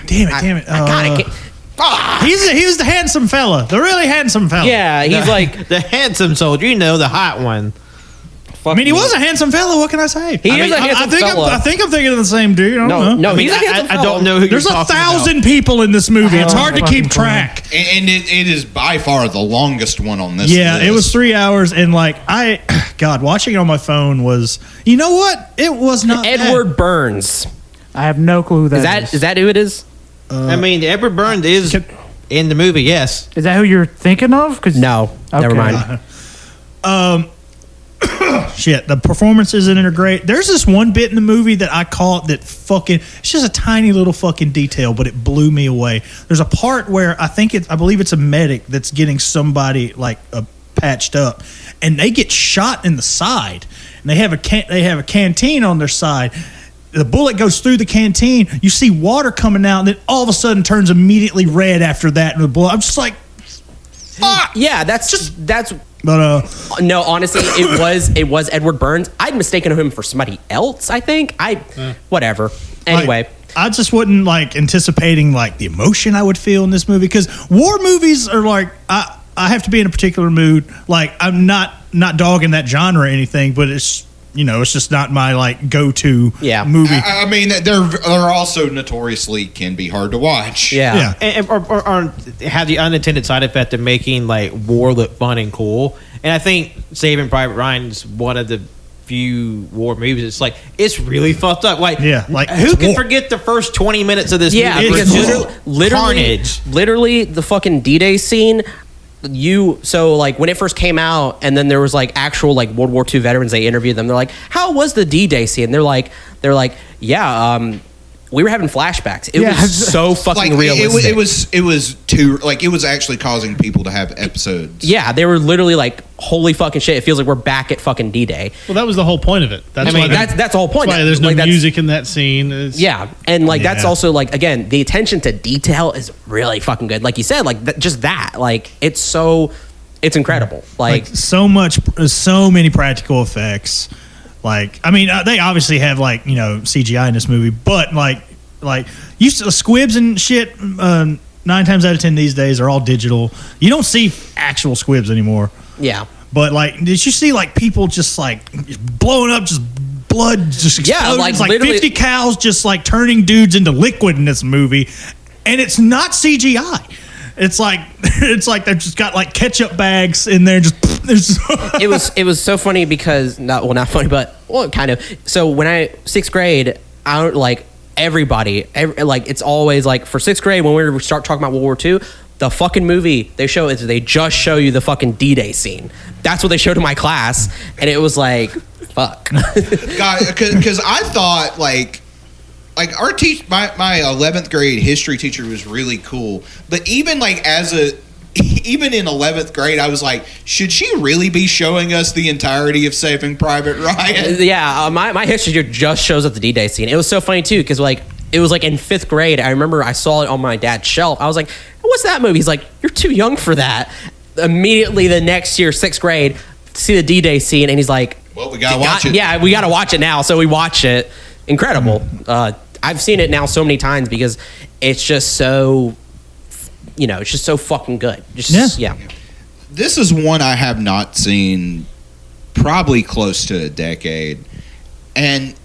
Damn it. I can't. He was the handsome fella. The really handsome fella. Yeah, he's like. the handsome soldier, the hot one. I mean, he was a handsome fella. What can I say? He is a handsome fella. I think I'm thinking of the same dude. I don't know. He's a handsome fella. I don't know who There's you're 1,000 people in this movie. It's hard to keep track. And it is by far the longest one on this Yeah, list. it was 3 hours. And God, watching it on my phone was, you know what? It was not Edward Burns. I have no clue who that is. Is that who it is? Edward Burns is in the movie, yes. Is that who you're thinking of? No, never mind. Shit, the performances in it are great. There's this one bit in the movie that I caught that fucking, it's just a tiny little fucking detail, but it blew me away. There's a part where I believe it's a medic that's getting somebody patched up, and they get shot in the side, and they have a canteen on their side. The bullet goes through the canteen. You see water coming out, and then all of a sudden turns immediately red after that. And the bullet, I'm just like, fuck. Yeah, that's. But no, honestly, it was Edward Burns. I'd mistaken him for somebody else. I think whatever. Anyway, I just wasn't anticipating the emotion I would feel in this movie, because war movies are I have to be in a particular mood. I'm not dogging that genre or anything, but it's it's just not my go-to movie. I mean, they're also notoriously can be hard to watch. Yeah. Or have the unintended side effect of making war look fun and cool. And I think Saving Private Ryan is one of the few war movies. It's really fucked up. Who can forget the first 20 minutes of this movie? Yeah, because literally the fucking D-Day scene. When it first came out, and then there was actual World War II veterans, they interviewed them. They're like, "How was the D-Day scene?" They're like, "Yeah, we were having flashbacks. It was so fucking realistic. It was too it was actually causing people to have episodes. Yeah, they were literally holy fucking shit. It feels like we're back at fucking D-Day. Well, that was the whole point of it. That's the whole point. That's why there's no music in that scene. Yeah, and that's also again, the attention to detail is really fucking good. Like you said, it's incredible. So many practical effects. They obviously have CGI in this movie, but used to squibs and shit. 9 times out of 10 these days are all digital. You don't see actual squibs anymore. Yeah, but did you see people just blowing up, just blood just exploding? It's 50 cows just turning dudes into liquid in this movie, and it's not CGI. It's they've just got ketchup bags in there. It was so funny because not funny, but kind of. So when 6th grade, it's always for 6th grade when we start talking about World War II. The fucking movie they just show you the fucking D-Day scene. That's what they showed to my class, and it was fuck. God, because I thought our my 11th grade history teacher was really cool, but even even in 11th grade, I was should she really be showing us the entirety of Saving Private Ryan? Yeah, my history teacher just shows up the D-Day scene. It was so funny too, because it was in 5th grade. I remember I saw it on my dad's shelf. I was like, "What's that movie?" He's like, "You're too young for that." Immediately the next year, 6th grade, see the D-Day scene, and he's like, "Well, we gotta watch it." Yeah, we gotta watch it now. So we watch it. Incredible. I've seen it now so many times because it's just so, it's just so fucking good. Yeah. This is one I have not seen probably close to a decade. And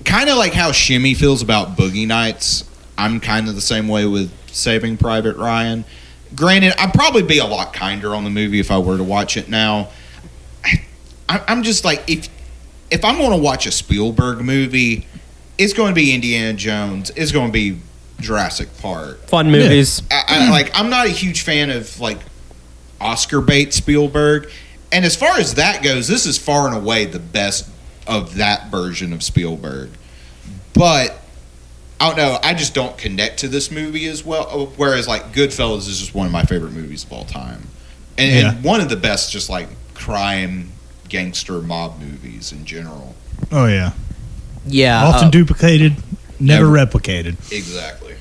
kind of like how Shimmy feels about Boogie Nights, I'm kind of the same way with Saving Private Ryan. Granted, I'd probably be a lot kinder on the movie if I were to watch it now. I'm just like, if I'm going to watch a Spielberg movie, it's going to be Indiana Jones. It's going to be Jurassic Park. Fun movies. I'm not a huge fan of like Oscar bait Spielberg. And as far as that goes, this is far and away the best of that version of Spielberg. But I don't know, I just don't connect to this movie as well. Whereas like Goodfellas is just one of my favorite movies of all time. And one of the best just like crime, gangster, mob movies in general. Oh, yeah. Yeah. Often duplicated, never replicated. Exactly.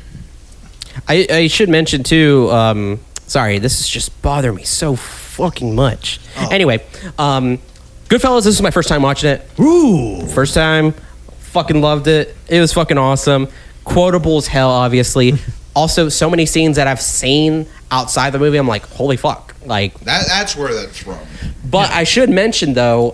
I should mention too, sorry, this is just bothering me so fucking much. Anyway, Goodfellas, this is my first time watching it. Ooh. First time, fucking loved it. It was fucking awesome. Quotable as hell, obviously. Also, so many scenes that I've seen outside the movie, I'm like, holy fuck. Like that's where that's from. But I should mention though,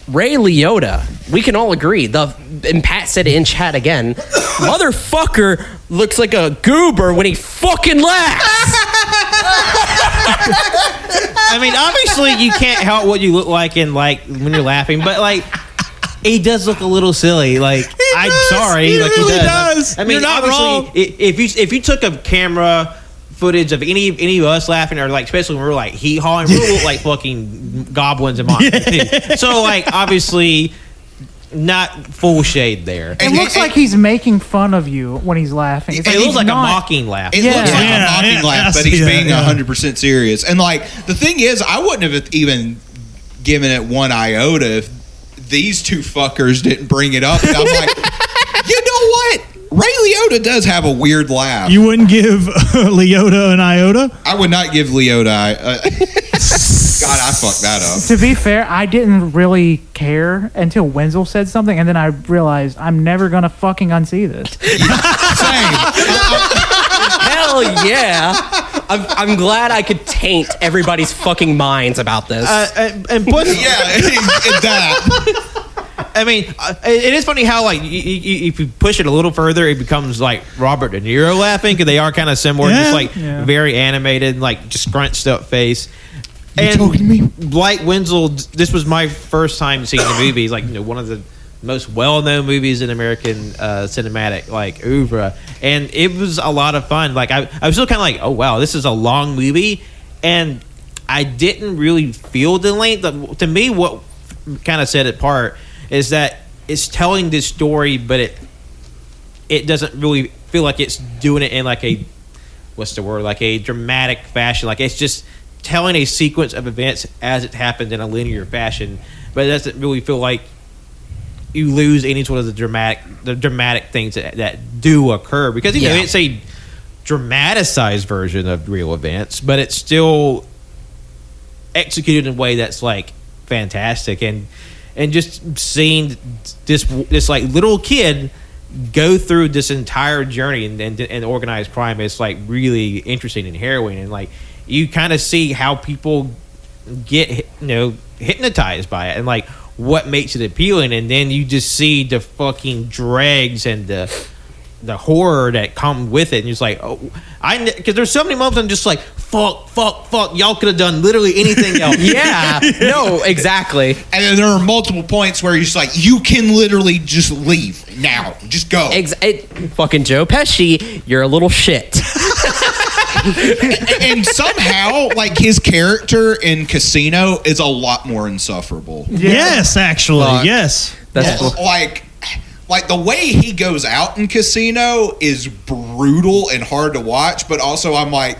Ray Liotta, we can all agree. And Pat said it in chat again. Motherfucker looks like a goober when he fucking laughs. I mean, obviously you can't help what you look like in like when you're laughing, but like he does look a little silly. Like I'm sorry, he like really he does. does. I mean, You're not obviously, wrong. if you took a camera footage of any of us laughing, or like especially when we were like hee-hawing, we look like fucking goblins and monsters. So like obviously not full shade there. It looks like he's making fun of you when he's laughing. It's It he's looks like not- a mocking laugh. It looks like Yeah, a mocking yeah, laugh, I but he's see that, being yeah. 100% serious. And like the thing is, I wouldn't have even given it one iota if these two fuckers didn't bring it up. And I'm like, you know what? Ray Liotta does have a weird laugh. You wouldn't give Liotta an iota? I would not give Liotta. God, I fucked that up. To be fair, I didn't really care until Wenzel said something, and then I realized I'm never gonna fucking unsee this. Same. Hell yeah. I'm glad I could taint everybody's fucking minds about this. And plus, Yeah, that. I mean, it is funny how like if you push it a little further, it becomes like Robert De Niro laughing, because they are kind of similar, Yeah. just like Yeah. very animated, like just scrunched up face. You talking to me? Like Wenzel, this was my first time seeing the movie. Like one of the most well-known movies in American cinematic like oeuvre, and it was a lot of fun. Like I was still kind of like, oh wow, this is a long movie, and I didn't really feel the length. To me, what kind of set it apart is that it's telling this story, but it doesn't really feel like it's doing it in like a like a dramatic fashion. Like it's just telling a sequence of events as it happened in a linear fashion, but it doesn't really feel like you lose any sort of the dramatic things that do occur, because you know it's a dramatized version of real events, but it's still executed in a way that's like fantastic. And just seeing this like little kid go through this entire journey and organized crime is like really interesting and harrowing, and like you kind of see how people get hypnotized by it, and like what makes it appealing, and then you just see the fucking dregs and the horror that come with it, and it's like, oh, because there's so many moments I'm just like, fuck, y'all could have done literally anything else. yeah. No, exactly. And then there are multiple points where you're just like, you can literally just leave now. Just go. Fucking Joe Pesci, you're a little shit. And somehow, like, his character in Casino is a lot more insufferable. Yes, actually. Fuck. Yes. That's Like the way he goes out in Casino is brutal and hard to watch, but also I'm like,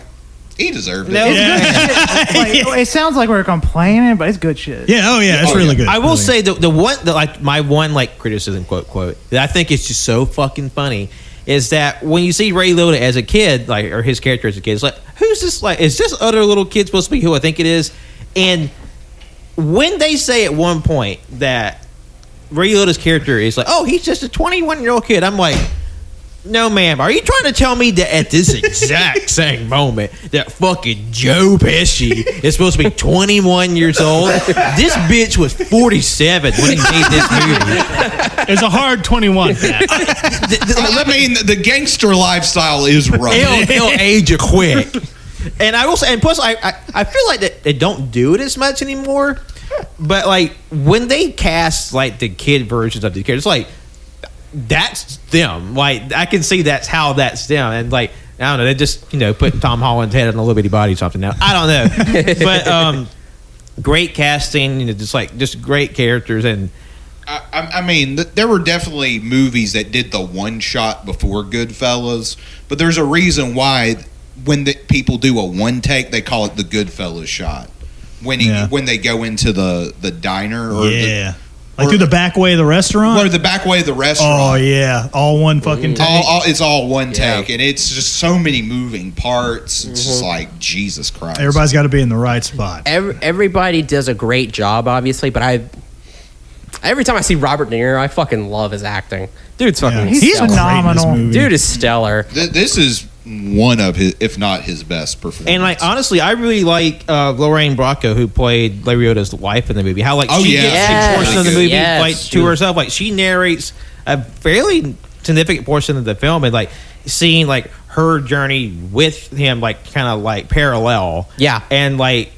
he deserved it. No, Like, it sounds like we're complaining, but it's good shit. Yeah, oh yeah, it's really good. I will Really say the one that like my one like criticism quote that I think is just so fucking funny is that when you see Ray Liotta as a kid, like, or his character as a kid, it's like, who's this? Like, is this other little kid supposed to be who I think it is? And when they say at one point that Ray Liotta's character is like, oh, he's just a 21-year-old kid, I'm like, No, ma'am. Are you trying to tell me that at this exact same moment that fucking Joe Pesci is supposed to be 21 years old? This bitch was 47 when he made this movie. It's a hard 21. I mean, the gangster lifestyle is rough. It'll age you quick. And I will say, and plus, I feel like that they don't do it as much anymore. But like when they cast like the kid versions of the characters, like that's them. Like I can see that's how that's them. And like I don't know, they just put Tom Holland's head on a little bitty body or something. Now I don't know, but great casting. Just great characters. And I mean, there were definitely movies that did the one shot before Goodfellas, but there's a reason why when people do a one take, they call it the Goodfellas shot. When they go into the diner or through the back way of the restaurant? Or the back way of the restaurant. Oh, yeah. All one fucking take. It's all one take. And it's just so many moving parts. It's just like, Jesus Christ. Everybody's got to be in the right spot. Everybody does a great job, obviously, but every time I see Robert De Niro, I fucking love his acting. Dude's fucking He's stellar. phenomenal. Dude is stellar. This is one of his, if not his best performance. And like honestly, I really like Lorraine Bracco, who played Larry Liotta's wife in the movie. How she gets a portion of the movie to herself. Like she narrates a fairly significant portion of the film, and like seeing like her journey with him, like kind of like parallel. Yeah, and like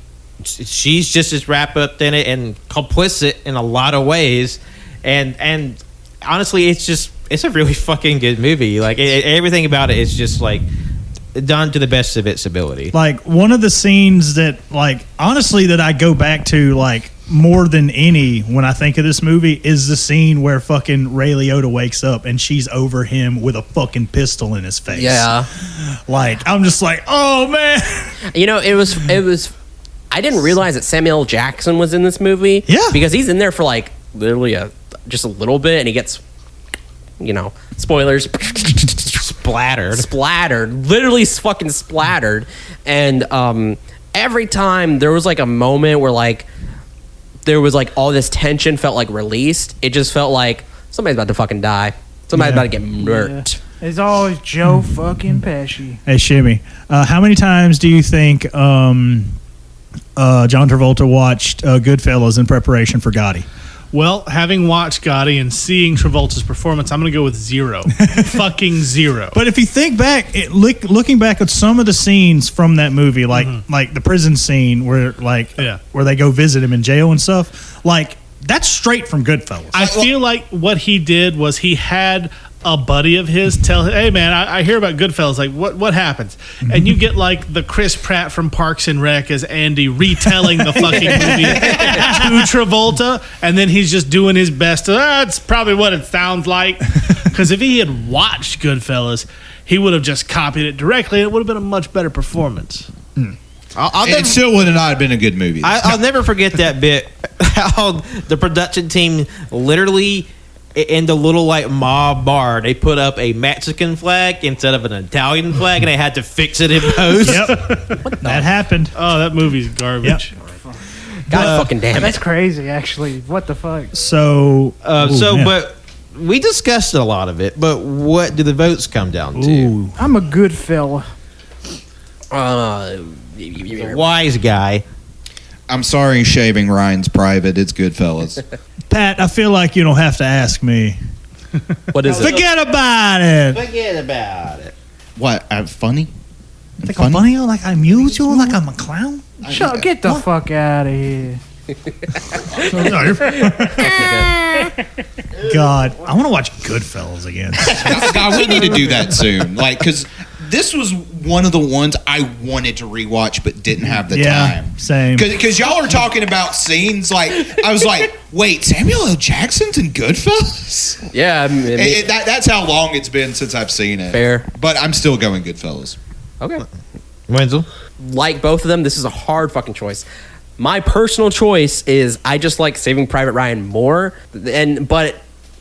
she's just as wrapped up in it and complicit in a lot of ways. And honestly, it's a really fucking good movie. Like everything about it is just like done to the best of its ability. Like one of the scenes that like honestly that I go back to like more than any when I think of this movie is the scene where fucking Ray Liotta wakes up and she's over him with a fucking pistol in his face. Yeah. Like I'm just like, oh man. It was I didn't realize that Samuel L. Jackson was in this movie. Yeah. Because he's in there for like literally just a little bit, and he gets spoilers, splattered, literally fucking splattered. And every time there was like a moment where like there was like all this tension felt like released, it just felt like somebody's about to fucking die, somebody's about to get murked. It's always Joe fucking Pesci. Hey Shimmy, how many times do you think John Travolta watched Goodfellas in preparation for Gotti? Well, having watched Gotti and seeing Travolta's performance, I'm going to go with 0. Fucking 0. But if you think back, looking back at some of the scenes from that movie, like the prison scene where where they go visit him in jail and stuff, like that's straight from Goodfellas. I feel like what he did was he had a buddy of his tell him, hey man, I hear about Goodfellas, like what happens? And you get like the Chris Pratt from Parks and Rec as Andy retelling the fucking movie to Travolta, and then he's just doing his best to, that's probably what it sounds like. Because if he had watched Goodfellas, he would have just copied it directly and it would have been a much better performance. It still would have not been a good movie. I'll never forget that bit, how the production team literally in the little like mob bar, they put up a Mexican flag instead of an Italian flag, and they had to fix it in post. Yep, that happened. Oh, that movie's garbage. God fucking damn it. That's crazy, actually. What the fuck? But we discussed a lot of it. But what do the votes come down to? I'm a good fella. Wise guy. I'm sorry, shaving Ryan's private. It's Goodfellas. Pat, I feel like you don't have to ask me. What is it? Forget about it. Forget about it. What? I'm funny? Like I'm funny? Like I'm usual? Like I'm a clown? Get the fuck out of here. God, I want to watch Goodfellas again. God, we need to do that soon. Like, because this was one of the ones I wanted to rewatch but didn't have the time. Same. Because y'all are talking about scenes like, I was like, wait, Samuel L. Jackson's in Goodfellas? Yeah. That's how long it's been since I've seen it. Fair. But I'm still going Goodfellas. Okay. Wenzel? Like both of them, this is a hard fucking choice. My personal choice is I just like Saving Private Ryan more, but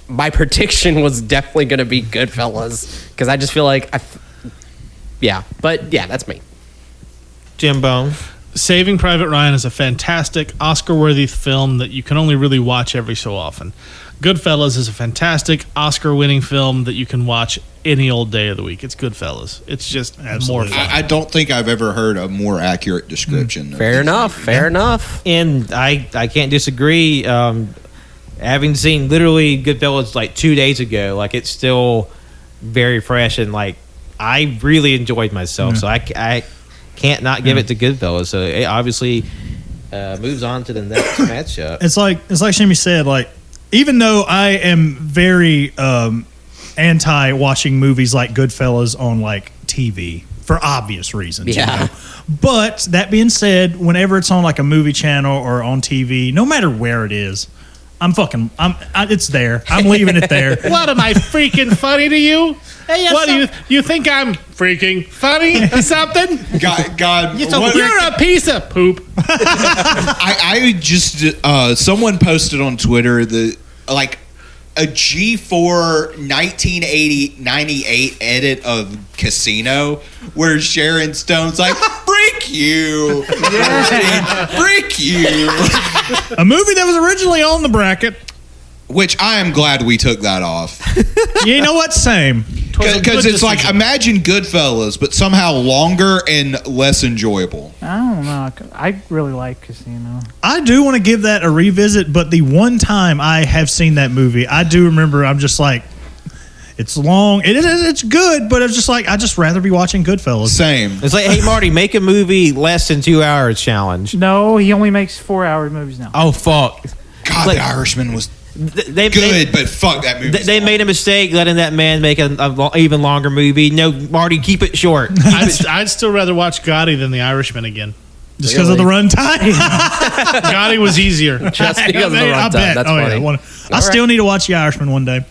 my prediction was definitely going to be Goodfellas because I just feel like that's me. Jim Bone. Saving Private Ryan is a fantastic Oscar-worthy film that you can only really watch every so often. Goodfellas is a fantastic Oscar-winning film that you can watch any old day of the week. It's Goodfellas. It's just more fun. I don't think I've ever heard a more accurate description. Fair enough. And I can't disagree. Having seen literally Goodfellas like 2 days ago, like it's still very fresh, and like I really enjoyed myself. So I can't not give it to Goodfellas. So it obviously moves on to the next matchup. It's like Shimmy said, like, even though I am very anti watching movies like Goodfellas on like TV for obvious reasons. Yeah. You know? But that being said, whenever it's on like a movie channel or on TV, no matter where it is, it's there. I'm leaving it there. What, am I freaking funny to you? What do you think I'm freaking funny or something? God, You're a piece of poop. I just someone posted on Twitter like a G4 1998 edit of Casino where Sharon Stone's like, "Freak you, freak you," A movie that was originally on the bracket. which I am glad we took that off. You know what? Same. Because it's like, imagine Goodfellas, but somehow longer and less enjoyable. I don't know. I really like Casino. I do want to give that a revisit, but the one time I have seen that movie, I do remember I'm just like, it's long. It's good, but it's just like, I'd just rather be watching Goodfellas. Same. It's like, hey Marty, make a movie less than 2 hours challenge. No, he only makes 4-hour movies now. Oh fuck! God, Like- The Irishman was They good, but fuck that movie. They made a mistake letting that man make a even longer movie. No, Marty, keep it short. I'd still rather watch Gotti than The Irishman again. Just because of the runtime? Gotti was easier. Just because of the I runtime. bet. That's Oh, funny. yeah. I still need to watch The Irishman one day.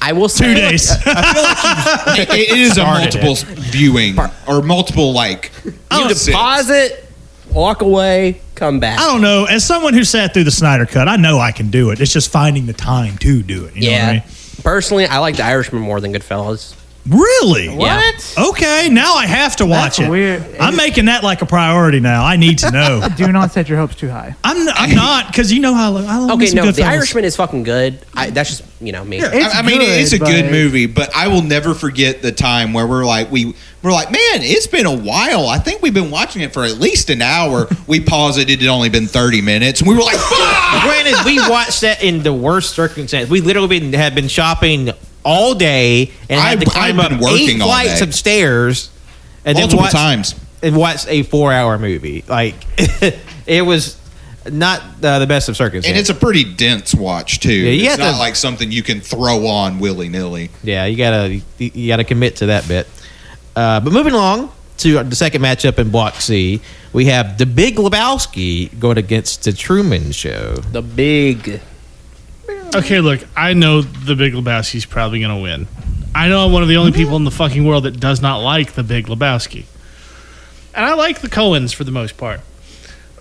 I will say 2 days. it is a multiple viewing or multiple like. You deposit, walk away, come back. I don't know. As someone who sat through the Snyder Cut, I know I can do it. It's just finding the time to do it. You know what I mean? Personally, I like The Irishman more than Goodfellas. Really? What? Okay, now I have to watch That's it. weird. I'm making that like a priority now. I need to know. Do not set your hopes too high. I'm not, because you know how I love Okay, me some no, The Goodfellas. Irishman is fucking good. That's just, me. It's I mean, good, it's a good but- movie, but I will never forget the time where we're like, man, it's been a while. I think we've been watching it for at least an hour. We paused it; it had only been 30 minutes, and we were like, fuck! Granted, we watched that in the worst circumstances. We literally had been shopping all day and had to climb I've up been working 8 all flights day. of stairs and Multiple then times. and watched a 4-hour movie. Like it was not the best of circumstances. And it's a pretty dense watch too. Yeah, you it's have not to- like something you can throw on willy nilly. Yeah, you gotta commit to that bit. But moving along to the second matchup in Block C, we have The Big Lebowski going against The Truman Show. The big. Okay, look, I know The Big Lebowski's probably going to win. I know I'm one of the only people in the fucking world that does not like The Big Lebowski. And I like the Coens for the most part.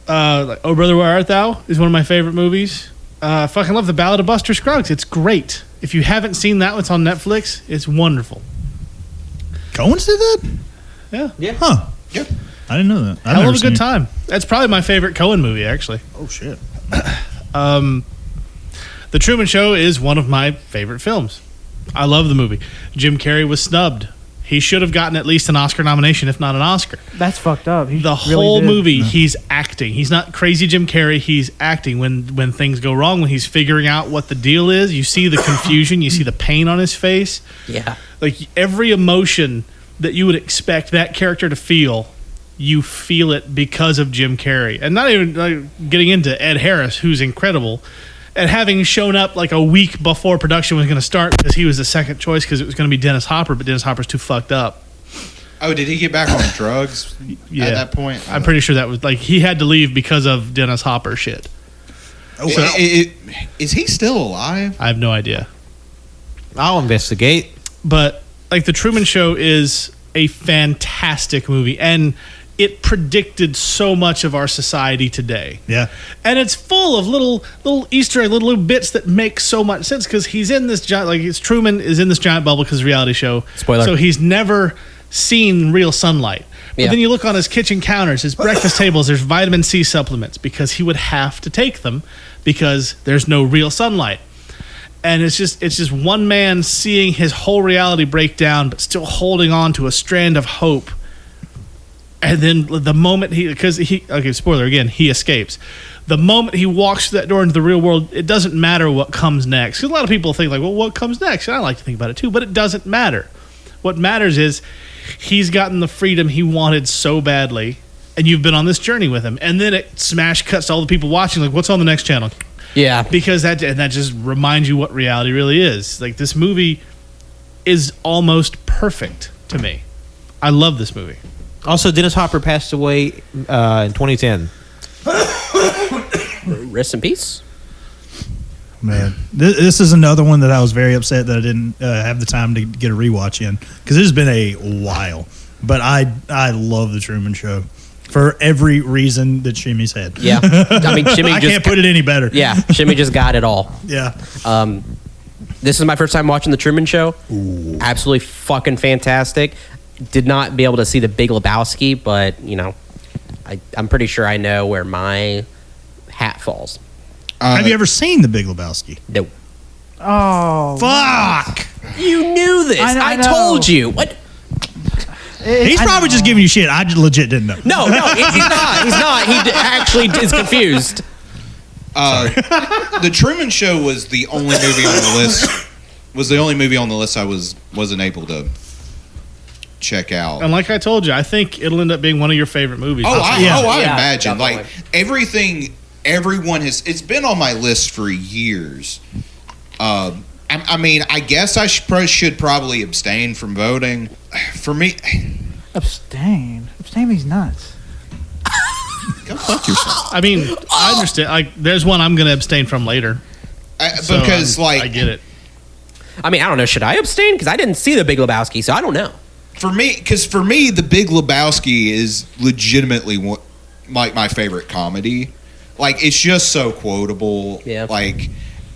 Like, Oh Brother, Where Art Thou is one of my favorite movies. I fucking love The Ballad of Buster Scruggs. It's great. If you haven't seen that, it's on Netflix. It's wonderful. Coens did that? Yeah. Huh. Yep. I didn't know that. I've Hell never of a seen good it. time. That's probably my favorite Coen movie, actually. Oh, shit. The Truman Show is one of my favorite films. I love the movie. Jim Carrey was snubbed. He should have gotten at least an Oscar nomination, if not an Oscar. That's fucked up. He The really whole did. movie, he's acting. He's not crazy Jim Carrey. He's acting. When things go wrong, when he's figuring out what the deal is, you see the confusion, you see the pain on his face. Yeah. Like every emotion that you would expect that character to feel, you feel it because of Jim Carrey. And not even like, getting into Ed Harris, who's incredible. And having shown up like a week before production was going to start because he was the second choice because it was going to be Dennis Hopper, but Dennis Hopper's too fucked up. Oh, did he get back on drugs Yeah. at that point? I'm pretty sure that was like he had to leave because of Dennis Hopper shit. Is he still alive? I have no idea. I'll investigate. But like the Truman Show is a fantastic movie and it predicted so much of our society today. Yeah. And it's full of little Easter egg, little bits that make so much sense because he's in this giant, like it's Truman is in this giant bubble because reality show. Spoiler. So he's never seen real sunlight. But Yeah. then you look on his kitchen counters, his breakfast tables, there's vitamin C supplements because he would have to take them because there's no real sunlight. And it's just one man seeing his whole reality break down, but still holding on to a strand of hope. And then the moment spoiler again, he escapes. The moment he walks through that door into the real world, it doesn't matter what comes next. Because a lot of people think like, well, what comes next? And I like to think about it too, but it doesn't matter. What matters is he's gotten the freedom he wanted so badly, and you've been on this journey with him. And then it smash cuts to all the people watching, like, what's on the next channel? Yeah. Because that just reminds you what reality really is. Like, this movie is almost perfect to me. I love this movie. Also, Dennis Hopper passed away in 2010. Rest in peace. Man, this is another one that I was very upset that I didn't have the time to get a rewatch in, because it has been a while. But I love The Truman Show for every reason that Shimmy said. Yeah. I mean, Shimmy I just can't put it any better. Yeah, Shimmy just got it all. Yeah. This is my first time watching The Truman Show. Ooh. Absolutely fucking fantastic. Did not be able to see The Big Lebowski, but, you know, I'm pretty sure I know where my hat falls. Have you ever seen The Big Lebowski? No. Oh, Fuck! You knew this. I know. told you. What? He's probably just giving you shit. I just legit didn't know. No, he's not. He's not. He actually is confused. The Truman Show was the only movie on the list. Was the only movie on the list I wasn't able to check out. And like I told you, I think it'll end up being one of your favorite movies. I imagine. Definitely. Like, everything, everyone has, it's been on my list for years. I mean, I guess I should probably abstain from voting. For me, abstain these nuts. go fuck yourself. I mean, I understand. Like, there's one I'm going to abstain from later. Because I get it. I mean, I don't know. Should I abstain? Because I didn't see The Big Lebowski, so I don't know. For me, The Big Lebowski is legitimately like my favorite comedy. Like, it's just so quotable. Yeah. Like,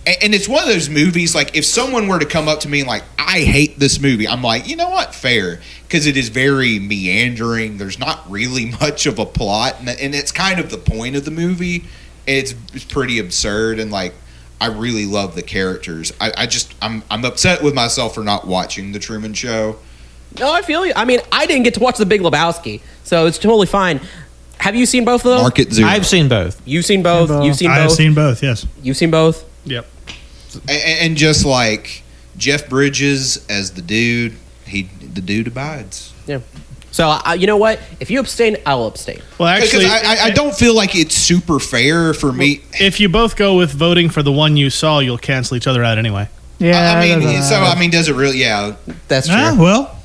and it's one of those movies, like, if someone were to come up to me and like, I hate this movie, I'm like, you know what? Fair. Because it is very meandering. There's not really much of a plot. And it's kind of the point of the movie. It's pretty absurd. And, like, I really love the characters. I'm upset with myself for not watching The Truman Show. No, I feel you. I mean, I didn't get to watch The Big Lebowski, so it's totally fine. Have you seen both of them? Market zero. I've seen both. You've seen both. You've seen both. I've seen both, yes. You've seen both. Yep. And just like Jeff Bridges as the dude, the dude abides. Yeah. So you know what? If you abstain, I'll abstain. Well, actually, I don't feel like it's super fair for me. If you both go with voting for the one you saw, you'll cancel each other out anyway. Yeah. I mean, does it really? Yeah. That's true. Well,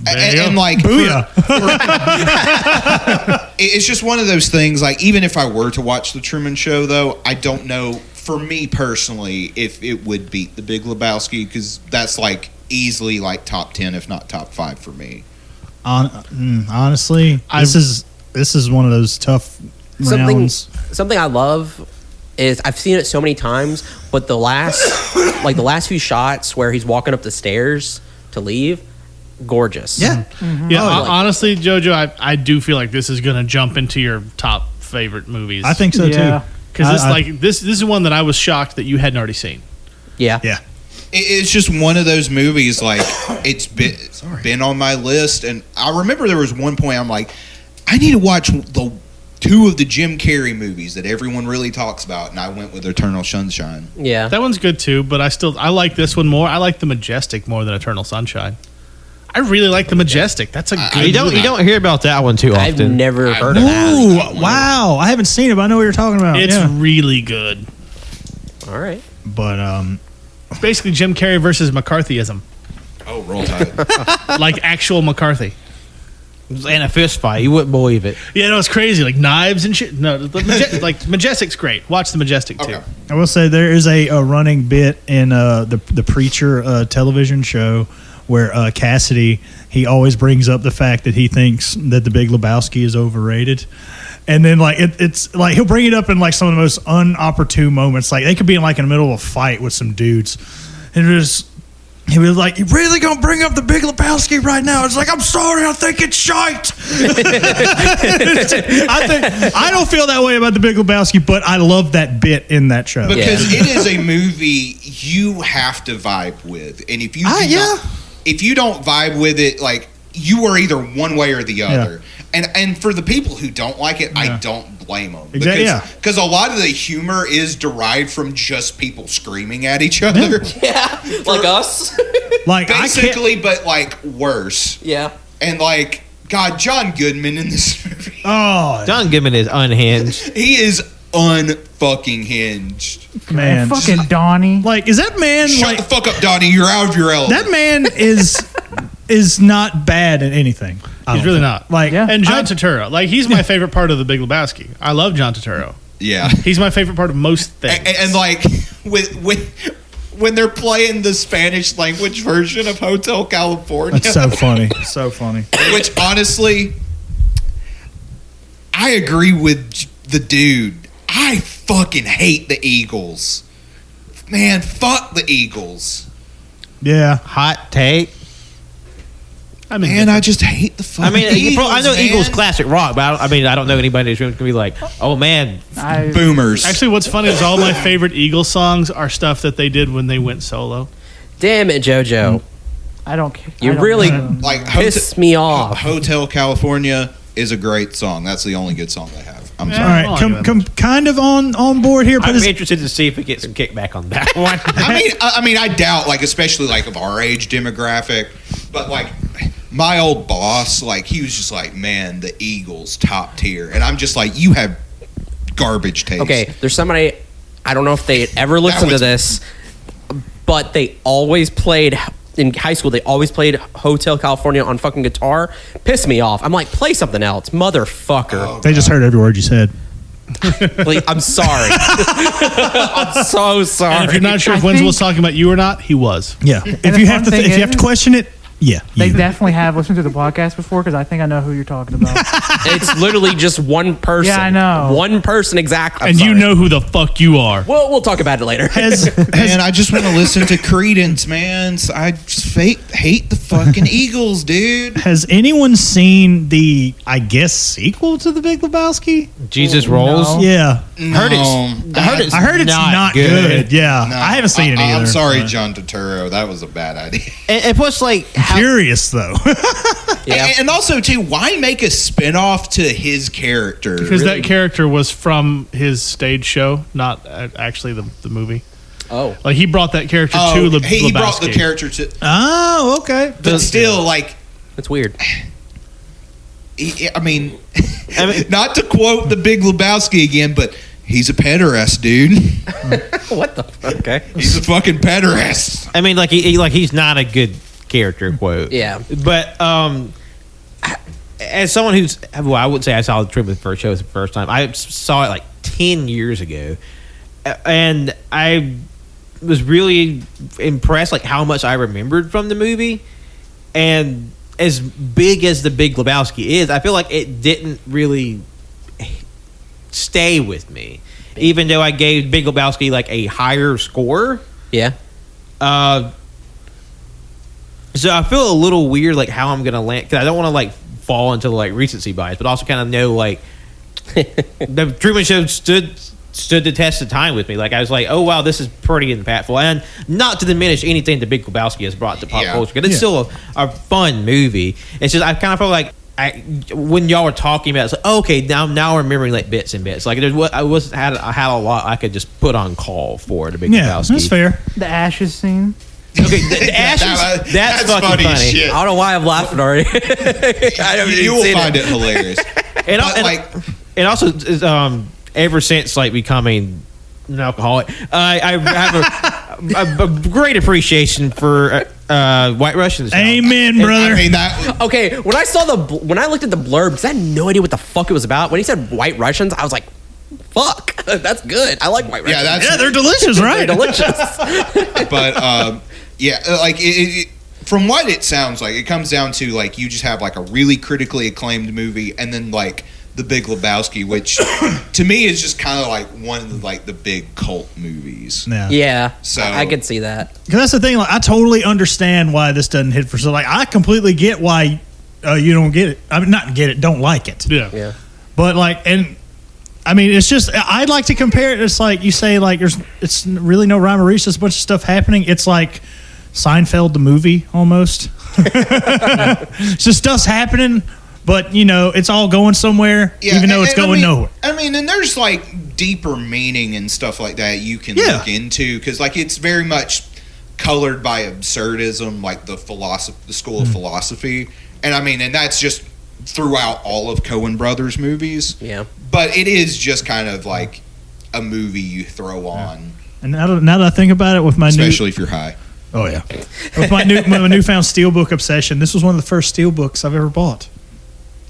And like, booyah. It's just one of those things. Like, even if I were to watch The Truman Show, though, I don't know. For me personally, if it would beat The Big Lebowski, because that's like easily like top 10, if not top 5 for me. Honestly, this is one of those tough rounds. Something I love is I've seen it so many times, but the last few shots where he's walking up the stairs to leave, gorgeous. Yeah. Mm-hmm. Yeah, Oh, honestly, JoJo, I do feel like this is going to jump into your top favorite movies. I think so too. Because this is one that I was shocked that you hadn't already seen. Yeah. Yeah. It's just one of those movies. Like, it's been on my list, and I remember there was one point I'm like, I need to watch the 2 of the Jim Carrey movies that everyone really talks about, and I went with Eternal Sunshine. Yeah. That one's good too, but I like this one more. I like The Majestic more than Eternal Sunshine. I really like The Majestic. That's a good You movie. don't hear about that one too I've often. never heard of that. Ooh, wow. I haven't seen it, but I know what you're talking about. It's yeah. really good. All right. But It's basically Jim Carrey versus McCarthyism. Oh, roll tide. Like actual McCarthy. In a fist fight, you wouldn't believe it. Yeah, no, it's crazy. Like knives and shit. No, like Majestic's great. Watch The Majestic too. Okay. I will say there is a running bit in the Preacher television show where Cassidy, he always brings up the fact that he thinks that The Big Lebowski is overrated. And then like it's like he'll bring it up in like some of the most unopportune moments. Like they could be in like in the middle of a fight with some dudes, and just He was like, "You really gonna bring up the Big Lebowski right now?" It's like, "I'm sorry, I think it's shite." I don't feel that way about the Big Lebowski, but I love that bit in that show. Because it is a movie you have to vibe with, and if you if you don't vibe with it, like, you are either one way or the other. And for the people who don't like it, I don't blame them. Exactly. Because a lot of the humor is derived from just people screaming at each other. Yeah, like us. Like, basically, but like worse. Yeah. And like, God, John Goodman in this movie. Oh, John Goodman is unhinged. He is unfucking hinged. man, Fucking Donnie. like, is that man Shut like the fuck up, Donnie. You're out of your element. that man is not bad at anything. He's really not. Like, Yeah. And John Turturro, like, he's my favorite part of the Big Lebowski. I love John Turturro. Yeah. He's my favorite part of most things. And like when they're playing the Spanish language version of Hotel California, that's so funny, so funny. which honestly, I agree with the dude. I fucking hate the Eagles. Man, fuck the Eagles. Yeah, Hot take. I mean, Man, I just hate the fucking I mean, Eagles, I know man. Eagles classic rock, but I don't know anybody who's going to be like, oh man, Boomers. actually, what's funny is all my favorite Eagles songs are stuff that they did when they went solo. Damn it, JoJo. I don't care. You I don't really know. like piss me off. Hotel California is a great song. That's the only good song they have. I'm Yeah. sorry. all right, I'll give come kind of on board here, but I'm it's- interested to see if we get some kickback on that one. I mean, I doubt, like, especially like of our age demographic, but like my old boss, like, he was just like, man, the Eagles top tier, and I'm just like, you have garbage taste. Okay, there's somebody, I don't know if they ever listened to was- this, but they always played, in high school, they always played Hotel California on fucking guitar. Pissed me off. I'm like, play something else, motherfucker. they just heard every word you said. Please, I'm sorry. I'm so sorry. And if you're not sure if I Wenzel was think- talking about you or not, he was. Yeah, if the you have fun to, thing if you have to is- question it, yeah, They you. definitely have listened to the podcast before because I think I know who you're talking about. It's literally just one person. Yeah, I know. One person exactly. I'm And you sorry. know who the fuck you are. We'll talk about it later. Man, I just want to listen to Creedence, man. So I just hate the fucking Eagles, dude. Has anyone seen the, I guess, sequel to The Big Lebowski? Jesus rolls. no. Yeah, Heard it's I heard it's not good. Yeah, No, I haven't seen it either. I'm sorry, but- John Turturro. That was a bad idea. And plus, like, Curious though. Yeah. And also, too, why make a spinoff to his character? Because that character was from his stage show, not actually the movie. Oh. Like, he brought that character to Lebowski. he brought the character to, Oh, okay. but still, like, That's weird. I mean, not to quote the Big Lebowski again, but he's a pederast, dude. What the fuck? Okay. He's a fucking pederast. I mean, like he's not a good character quote. Yeah. But as someone who's, well, I wouldn't say I saw the Truman first show the first time. I saw it like 10 years ago, and I was really impressed, like how much I remembered from the movie. And as big as the Big Lebowski is, I feel like it didn't really stay with me, even though I gave Big Lebowski like a higher score. Yeah. So I feel a little weird, like how I'm gonna land, because I don't want to like fall into like recency bias, but also kind of know like the Truman Show stood the test of time with me. Like I was like, oh wow, this is pretty impactful, and not to diminish anything the Big Lebowski has brought to pop culture, because it's still a fun movie. It's just I kind of felt like when y'all were talking about it, it's like, oh, okay, now I'm remembering like bits and bits. Like there's what I had a lot I could just put on call for the Big Lebowski. That's fair. The Ashes scene. Okay, the Ashes. That's fucking funny. as shit. I don't know why I'm laughing already. I haven't even You will seen find it hilarious. And, But, like, and also, ever since like becoming an alcoholic, I have a great appreciation for White Russians. Amen, brother. I mean, that. Okay, when I looked at the blurb, because I had no idea what the fuck it was about. When he said White Russians, I was like, "Fuck, that's good. I like White Russians. Yeah, that's. They're delicious, They're right? delicious." But yeah, like from what it sounds like, it comes down to like you just have like a really critically acclaimed movie, and then like The Big Lebowski, which to me is just kind of like one of the big cult movies. Yeah, So I could see that. Because that's the thing. Like, I totally understand why this doesn't hit for so. Like, I completely get why you don't get it. I mean, not get it. Don't like it. Yeah. But like, and I mean, it's just I'd like to compare it. It's like you say, like it's really no rhyme or reason. There's a bunch of stuff happening. It's like Seinfeld the movie almost. It's just stuff's happening, but it's all going somewhere, even though it's going nowhere. I mean, and there's like deeper meaning and stuff like that you can look into, because like it's very much colored by absurdism, like the school of philosophy, and I mean, and that's just throughout all of Coen Brothers movies. Yeah, but it is just kind of like a movie you throw on. And now that I think about it, with my especially if you're high. Oh yeah, with my newfound steelbook obsession, this was one of the first steelbooks I've ever bought.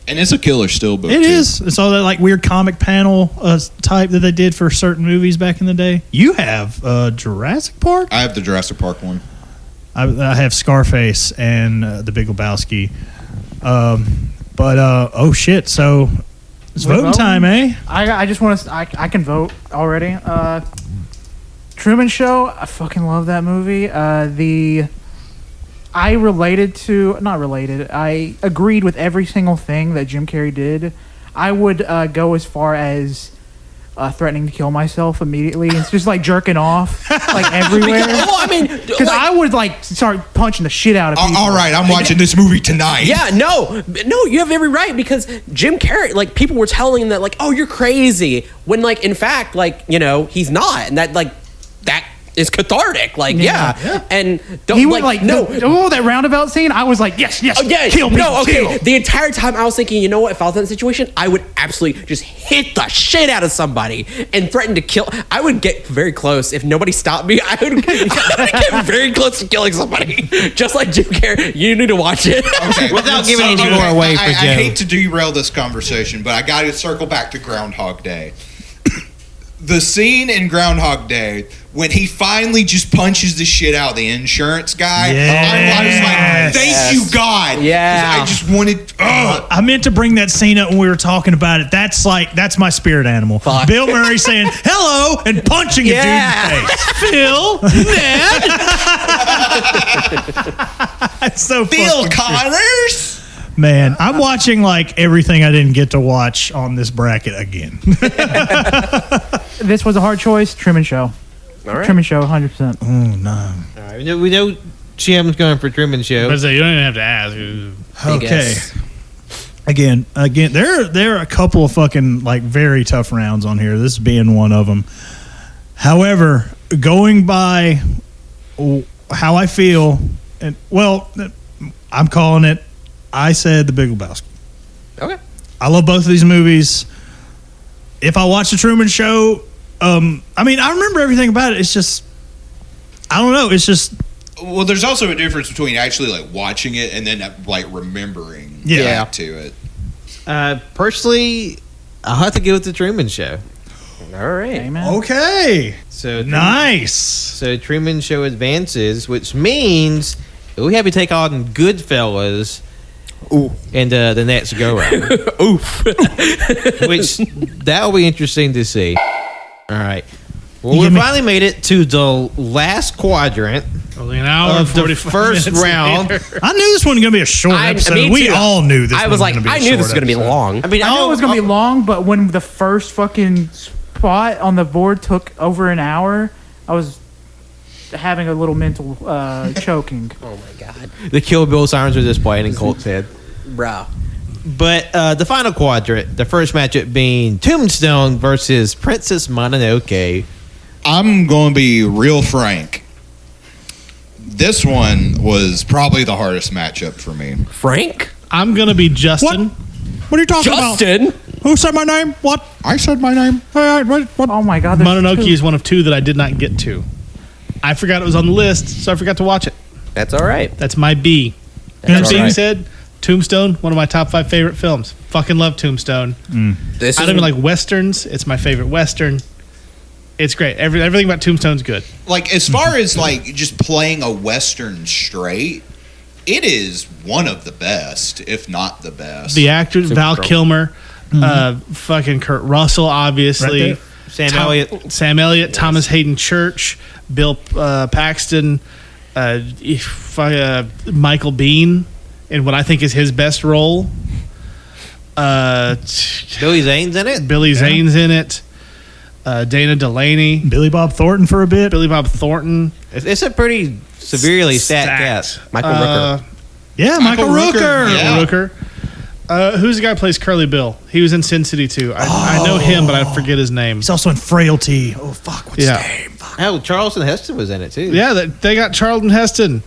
And it's a killer steelbook. It is. It's all that like weird comic panel type that they did for certain movies back in the day. You have Jurassic Park. I have the Jurassic Park one. I have Scarface and The Big Lebowski. But oh shit! So it's voting time, eh? I just want to. I can vote already. Truman Show. I fucking love that movie. I agreed with every single thing that Jim Carrey did. I would go as far as threatening to kill myself immediately. It's just like jerking off like everywhere. Because I would like start punching the shit out of people. All right, I'm watching this movie tonight. Yeah, no, you have every right, because Jim Carrey, like, people were telling him that, like, oh, you're crazy, when, like, in fact, like, he's not, and that, like, that is cathartic, like, yeah. And don't, he would that roundabout scene. I was like, yes, kill me. No, okay. Kill. The entire time I was thinking, you know what? If I was in that situation, I would absolutely just hit the shit out of somebody and threaten to kill. I would get very close if nobody stopped me. I would get very close to killing somebody, just like Jim Carrey. You need to watch it. Okay. Without giving any more away for Joe. I hate to derail this conversation, but I got to circle back to Groundhog Day. The scene in Groundhog Day when he finally just punches the shit out of the insurance guy. Yes. I was like, thank you, God. Yeah. I just wanted... I meant to bring that scene up when we were talking about it. That's my spirit animal. Fuck. Bill Murray saying hello and punching a dude in the face. Phil, Ned. That's so Phil fucking Connors. true. Man, I'm watching like everything I didn't get to watch on this bracket again. This was a hard choice. Truman Show. All right. Truman Show, 100%. Oh no. All right, we know Jim's going for Truman Show. But you don't even have to ask. Okay. guess. Again, there are a couple of fucking like very tough rounds on here. This being one of them. However, going by how I feel, and I'm calling it. I said The Big Lebowski. Okay. I love both of these movies. If I watch The Truman Show, I remember everything about it. It's just, I don't know. It's just. Well, there's also a difference between actually like watching it and then like remembering back to it. Personally, I'll have to go with The Truman Show. All right. Amen. Okay. So Nice. So Truman Show advances, which means we have to take on Goodfellas. Ooh. And the next go round. Oof. Which that'll be interesting to see. All right. Well, we finally made it to the last quadrant Only an hour of and the 45 first minutes round. later. I knew this one was going to be a short episode. me We too. all knew this I one was like, going to be a I knew short this was going to be episode. long. I mean, I knew it was going to be long, but when the first fucking spot on the board took over an hour, I was having a little mental choking. Oh my god, the Kill Bill sirens are just playing in Colt's head. bro. But the final quadrant, the first matchup being Tombstone versus Princess Mononoke. I'm going to be real frank. This one was probably the hardest matchup for me. Frank? I'm going to be Justin. What are you talking Justin? about? Who said my name? What? I said my name. What? Oh my god, there's Mononoke two. is one of two that I did not get to. I forgot it was on the list, so I forgot to watch it. That's all right. That's my B. That's That being all right. said, Tombstone, one of my top 5 favorite films. Fucking love Tombstone. This I is don't even like westerns. It's my favorite western. It's great. Everything about Tombstone's good. Like, as far as like just playing a Western straight, it is one of the best, if not the best. The actor Val Supergirl. Kilmer, Fucking Kurt Russell, obviously. Right Sam Elliott. Yes. Thomas Hayden Church, Bill Paxton, Michael Biehn in what I think is his best role. Billy Zane's in it. Billy Zane's in it. Dana Delaney. Billy Bob Thornton for a bit. Billy Bob Thornton. It's a pretty severely stacked cast. Michael Rooker. Yeah, Michael Rooker. Yeah. Rooker. Who's the guy who plays Curly Bill? He was in Sin City too. I know him, but I forget his name. He's also in Frailty. Oh, fuck. What's his Yeah. name? Fuck. Oh, Charleston Heston was in it too. Yeah, they got Charlton Heston.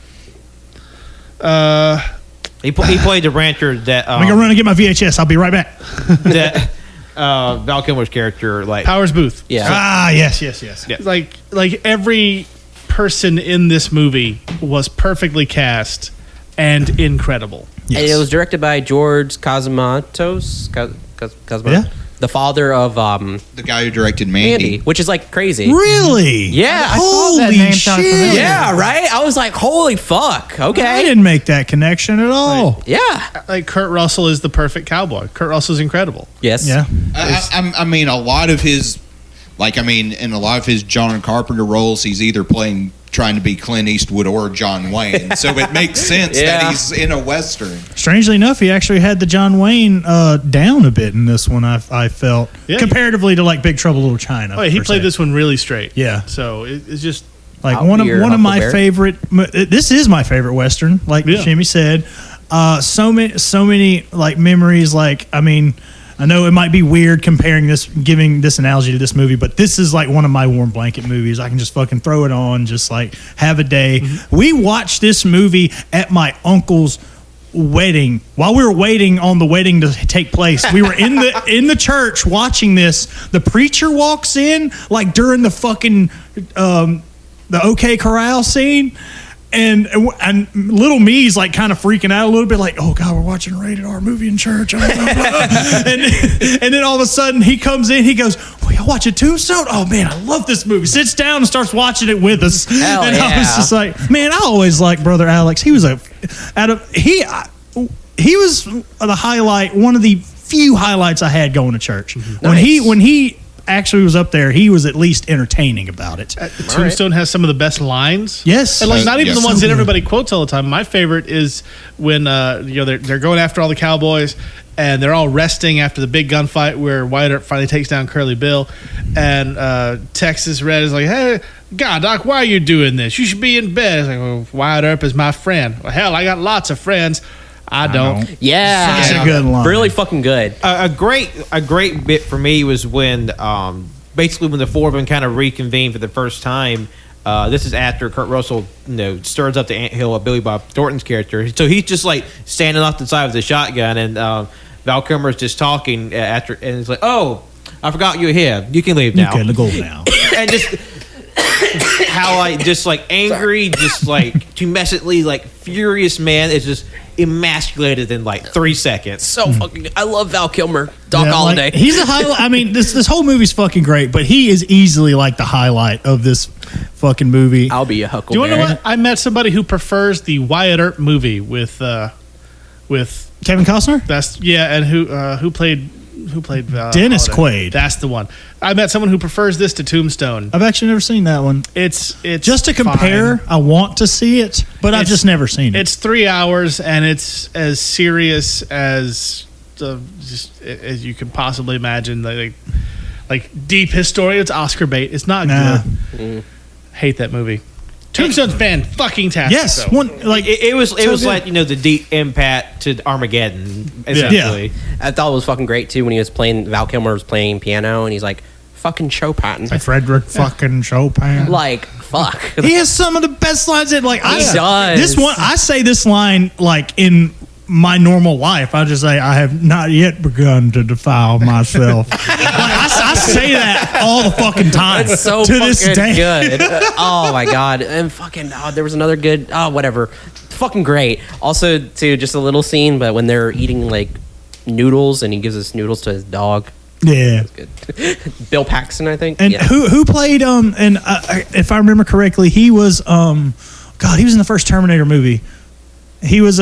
He played the rancher that I'm going to run and get my VHS. I'll be right back. that Val Kilmer's character like. Powers Booth. Yeah. Ah, yes. Yeah. Like every person in this movie was perfectly cast and incredible. Yes. And it was directed by George Cosmatos. Cosmatos. Yeah. The father of The guy who directed Mandy. which is like crazy. Really? Yeah. I saw that Holy name sound shit. familiar. Yeah, right? I was like, holy fuck. I Okay. didn't make that connection at all. Yeah. Like Kurt Russell is the perfect cowboy. Kurt Russell's incredible. Yes. Yeah. I mean, a lot of his, in a lot of his John Carpenter roles, he's either trying to be Clint Eastwood or John Wayne. So it makes sense Yeah. that he's in a Western. Strangely enough, he actually had the John Wayne down a bit in this one, I felt. Yeah. Comparatively to like Big Trouble in Little China. Oh, yeah, he per played se. this one really straight. Yeah. So it's just Like I'll one be your of my Huckleberry. favorite. This is my favorite Western. Like Yeah. Jimmy said, so many like memories. Like I mean, I know it might be weird giving this analogy to this movie, but this is like one of my warm blanket movies. I can just fucking throw it on, just like have a day. Mm-hmm. We watched this movie at my uncle's wedding. While we were waiting on the wedding to take place, we were in the church watching this. The preacher walks in like during the fucking the OK Corral scene. And little me's like kind of freaking out a little bit, like, oh God, we're watching a rated R movie in church. and then all of a sudden he comes in, he goes, well, y'all watching Tombstone? Oh man, I love this movie. Sits down and starts watching it with us. Hell and I was yeah. just like, man, I always liked Brother Alex. He was he was the highlight, one of the few highlights I had going to church. When he actually was up there, he was at least entertaining about it. Tombstone has some of the best lines. Yes. And like not even yes. the ones So that good. everybody quotes all the time. My favorite is when they're going after all the cowboys and they're all resting after the big gunfight where Wyatt Earp finally takes down Curly Bill, and Texas Red is like, hey, God, Doc, why are you doing this? You should be in bed. It's like, well, Wyatt Earp is my friend. Well, hell, I got lots of friends. I don't. Yeah. Such a good line. Really fucking good. A great bit for me was when basically when the four of them kind of reconvene for the first time. This is after Kurt Russell, stirs up the anthill of Billy Bob Thornton's character. So he's just like standing off the side with a shotgun, and Val Kilmer's just talking after, and he's like, "Oh, I forgot you're here. You can leave now." Okay, go now. And just how just like angry, just like tumescently like furious man is just emasculated in like 3 seconds. So fucking. I love Val Kilmer. Doc Yeah, Holliday. like, he's a highlight. I mean, this whole movie's fucking great, but he is easily like the highlight of this fucking movie. I'll be a Do you Huckleberry. want to know what? I met somebody who prefers the Wyatt Earp movie with Kevin Costner? that's and who played Dennis Holiday. Quaid. That's the one. I met someone who prefers this to Tombstone. I've actually never seen that one. It's Just to compare, fine. I want to see it, but I've It's- just never seen it. It's 3 hours and it's as serious as as you can possibly imagine. Like deep history. It's Oscar bait. It's not Nah. good. Hate that movie. Tombstone's fan-fucking-tastic. Yes, though. one like It was good. like the deep impact to Armageddon essentially. I thought it was fucking great too when he was playing. Val Kilmer was playing piano, and he's like, "Fucking Chopin." Frederick fucking Chopin. Like, fuck. He has some of the best lines in like He does. This one I say this line like in my normal life. I just say I have not yet begun to defile myself. Like, I say that all the fucking time. It's so to fucking this day. good. Oh my god. And fucking there was another good whatever. Fucking great. Also too, just a little scene, but when they're eating like noodles and he gives us noodles to his dog. Yeah. Good. Bill Paxton, I think. And yeah. who played and if I remember correctly, he was he was in the first Terminator movie. He was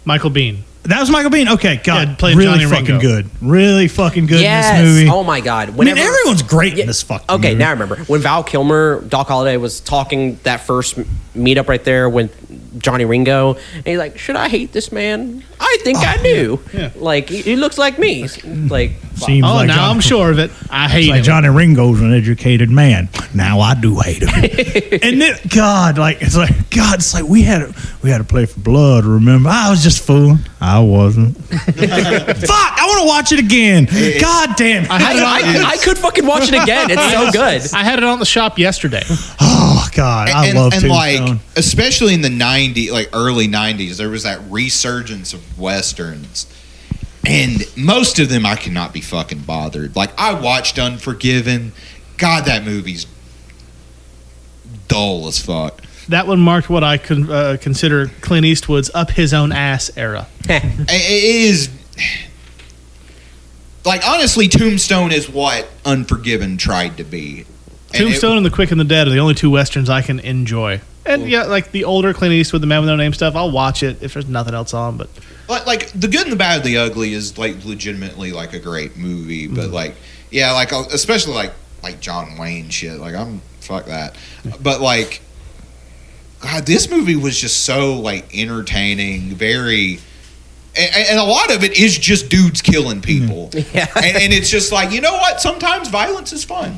Michael Biehn. That was Michael Biehn. Okay, God, Yeah, played really Johnny fucking Ringo. good. Really fucking good Yes. in this movie. Oh my god. I mean, everyone's great in this fucking Okay, movie. now I remember when Val Kilmer, Doc Holliday was talking that first meetup right there with Johnny Ringo, and he's like, "Should I hate this man? I think I do. Yeah. Like he looks like me. Like Seems Oh, like now I'm sure of it. I hate like him. Johnny Ringo's an educated man. Now I do hate him. And then, God, it's like we had to play for blood. Remember, I was just fooling. I wasn't. Fuck! I want to watch it again. God damn! I could fucking watch it again. It's so good. I had it on the shop yesterday. Oh God, I love and Tombstone. especially in the 90s, like early 90s, there was that resurgence of westerns, and most of them I cannot be fucking bothered. Like I watched Unforgiven. God, that movie's dull as fuck. That one marked what I consider Clint Eastwood's up his own ass era. It is like, honestly, Tombstone is what Unforgiven tried to be. And Tombstone and The Quick and the Dead are the only two westerns I can enjoy. And yeah, like the older Clint Eastwood, The Man with No Name stuff, I'll watch it if there's nothing else on. But like The Good and the Bad and the Ugly is like legitimately like a great movie, but like, yeah, like especially like John Wayne shit, like I'm fuck that. But like, God, this movie was just so like entertaining, very. And a lot of it is just dudes killing people. Yeah. And it's just like, you know what? Sometimes violence is fun.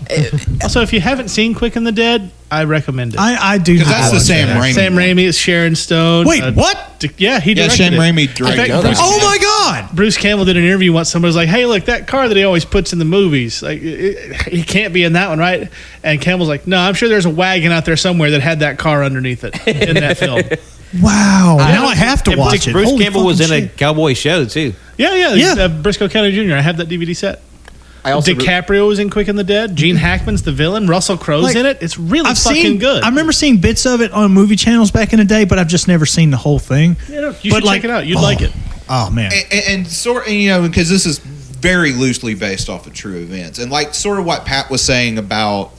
also, if you haven't seen Quick and the Dead, I recommend it. I do. Because that's the Sam Raimi. Sam one. Raimi is Sharon Stone. Wait, what? Yeah, he Yeah, directed Sam it. Raimi In directed fact, it. Oh my God! Bruce Campbell did an interview once. Somebody was like, "Hey, look, that car that he always puts in the movies, like he can't be in that one, right?" And Campbell's like, "No, I'm sure there's a wagon out there somewhere that had that car underneath it in that film." Wow! Now I have to And watch it. Bruce Holy Campbell was in fucking a shit. cowboy show too. Yeah. Briscoe County Jr. I have that DVD set. I also DiCaprio was in Quick and the Dead. Gene Hackman's the villain. Russell Crowe's Like, in it. It's really I've fucking seen good. I remember seeing bits of it on movie channels back in the day, but I've just never seen the whole thing. You But should check it out. You'd like it. Oh man! And sort of, you know, because this is very loosely based off of true events, and like sort of what Pat was saying about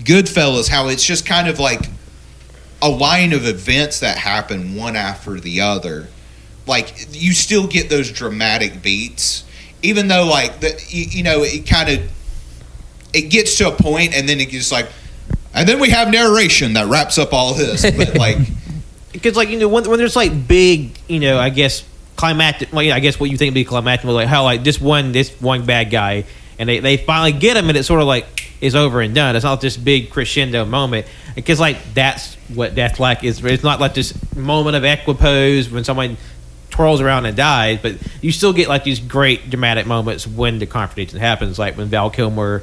Goodfellas, how it's just kind of like a line of events that happen one after the other. Like you still get those dramatic beats, even though like you know, it kind of it gets to a point, and then it gets like, and then we have narration that wraps up all this, but like. Because, like, you know, when there's, like, big, you know, I guess, climactic, well, I guess what you think would be climactic, like, how, like, this one bad guy, and they finally get him, and it's sort of, like, is over and done. It's not this big crescendo moment. Because, like, that's what Death like is. It's not, like, this moment of equipoise when someone twirls around and dies, but you still get, like, these great dramatic moments when the confrontation happens, like when Val Kilmer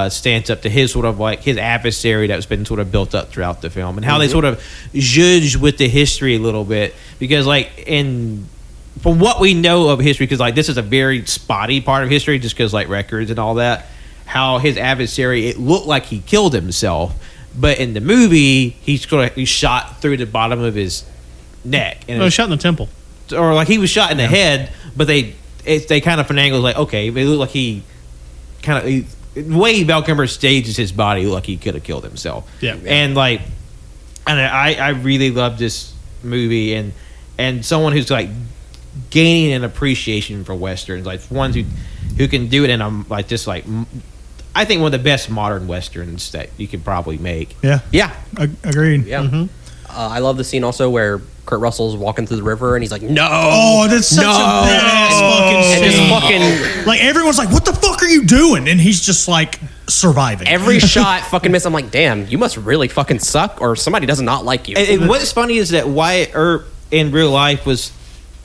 stands up to his sort of like his adversary that's been sort of built up throughout the film, and how they sort of judge with the history a little bit, because like from what we know of history, because like this is a very spotty part of history, just because like records and all that, how his adversary, it looked like he killed himself, but in the movie he's shot through the bottom of his neck, and Oh, shot in the temple. or like he was shot in the head, but they kind of finagled like, okay, it looked like he kind of. The way Val Kilmer stages his body, looked like he could have killed himself. Yeah. And like, and I really love this movie, and someone who's like gaining an appreciation for westerns, like ones who can do it in a like just like I think one of the best modern westerns that you could probably make. Yeah, Yeah. agreed. Yeah. I love the scene also where Kurt Russell's walking through the river and he's like, "No!" Oh, that's such No. a badass fucking And just scene. fucking Like everyone's like, "What the fuck are you doing?" And he's just like surviving. every shot fucking miss. I'm like, "Damn, you must really fucking suck, or somebody does not like you." And what's funny is that Wyatt Earp in real life was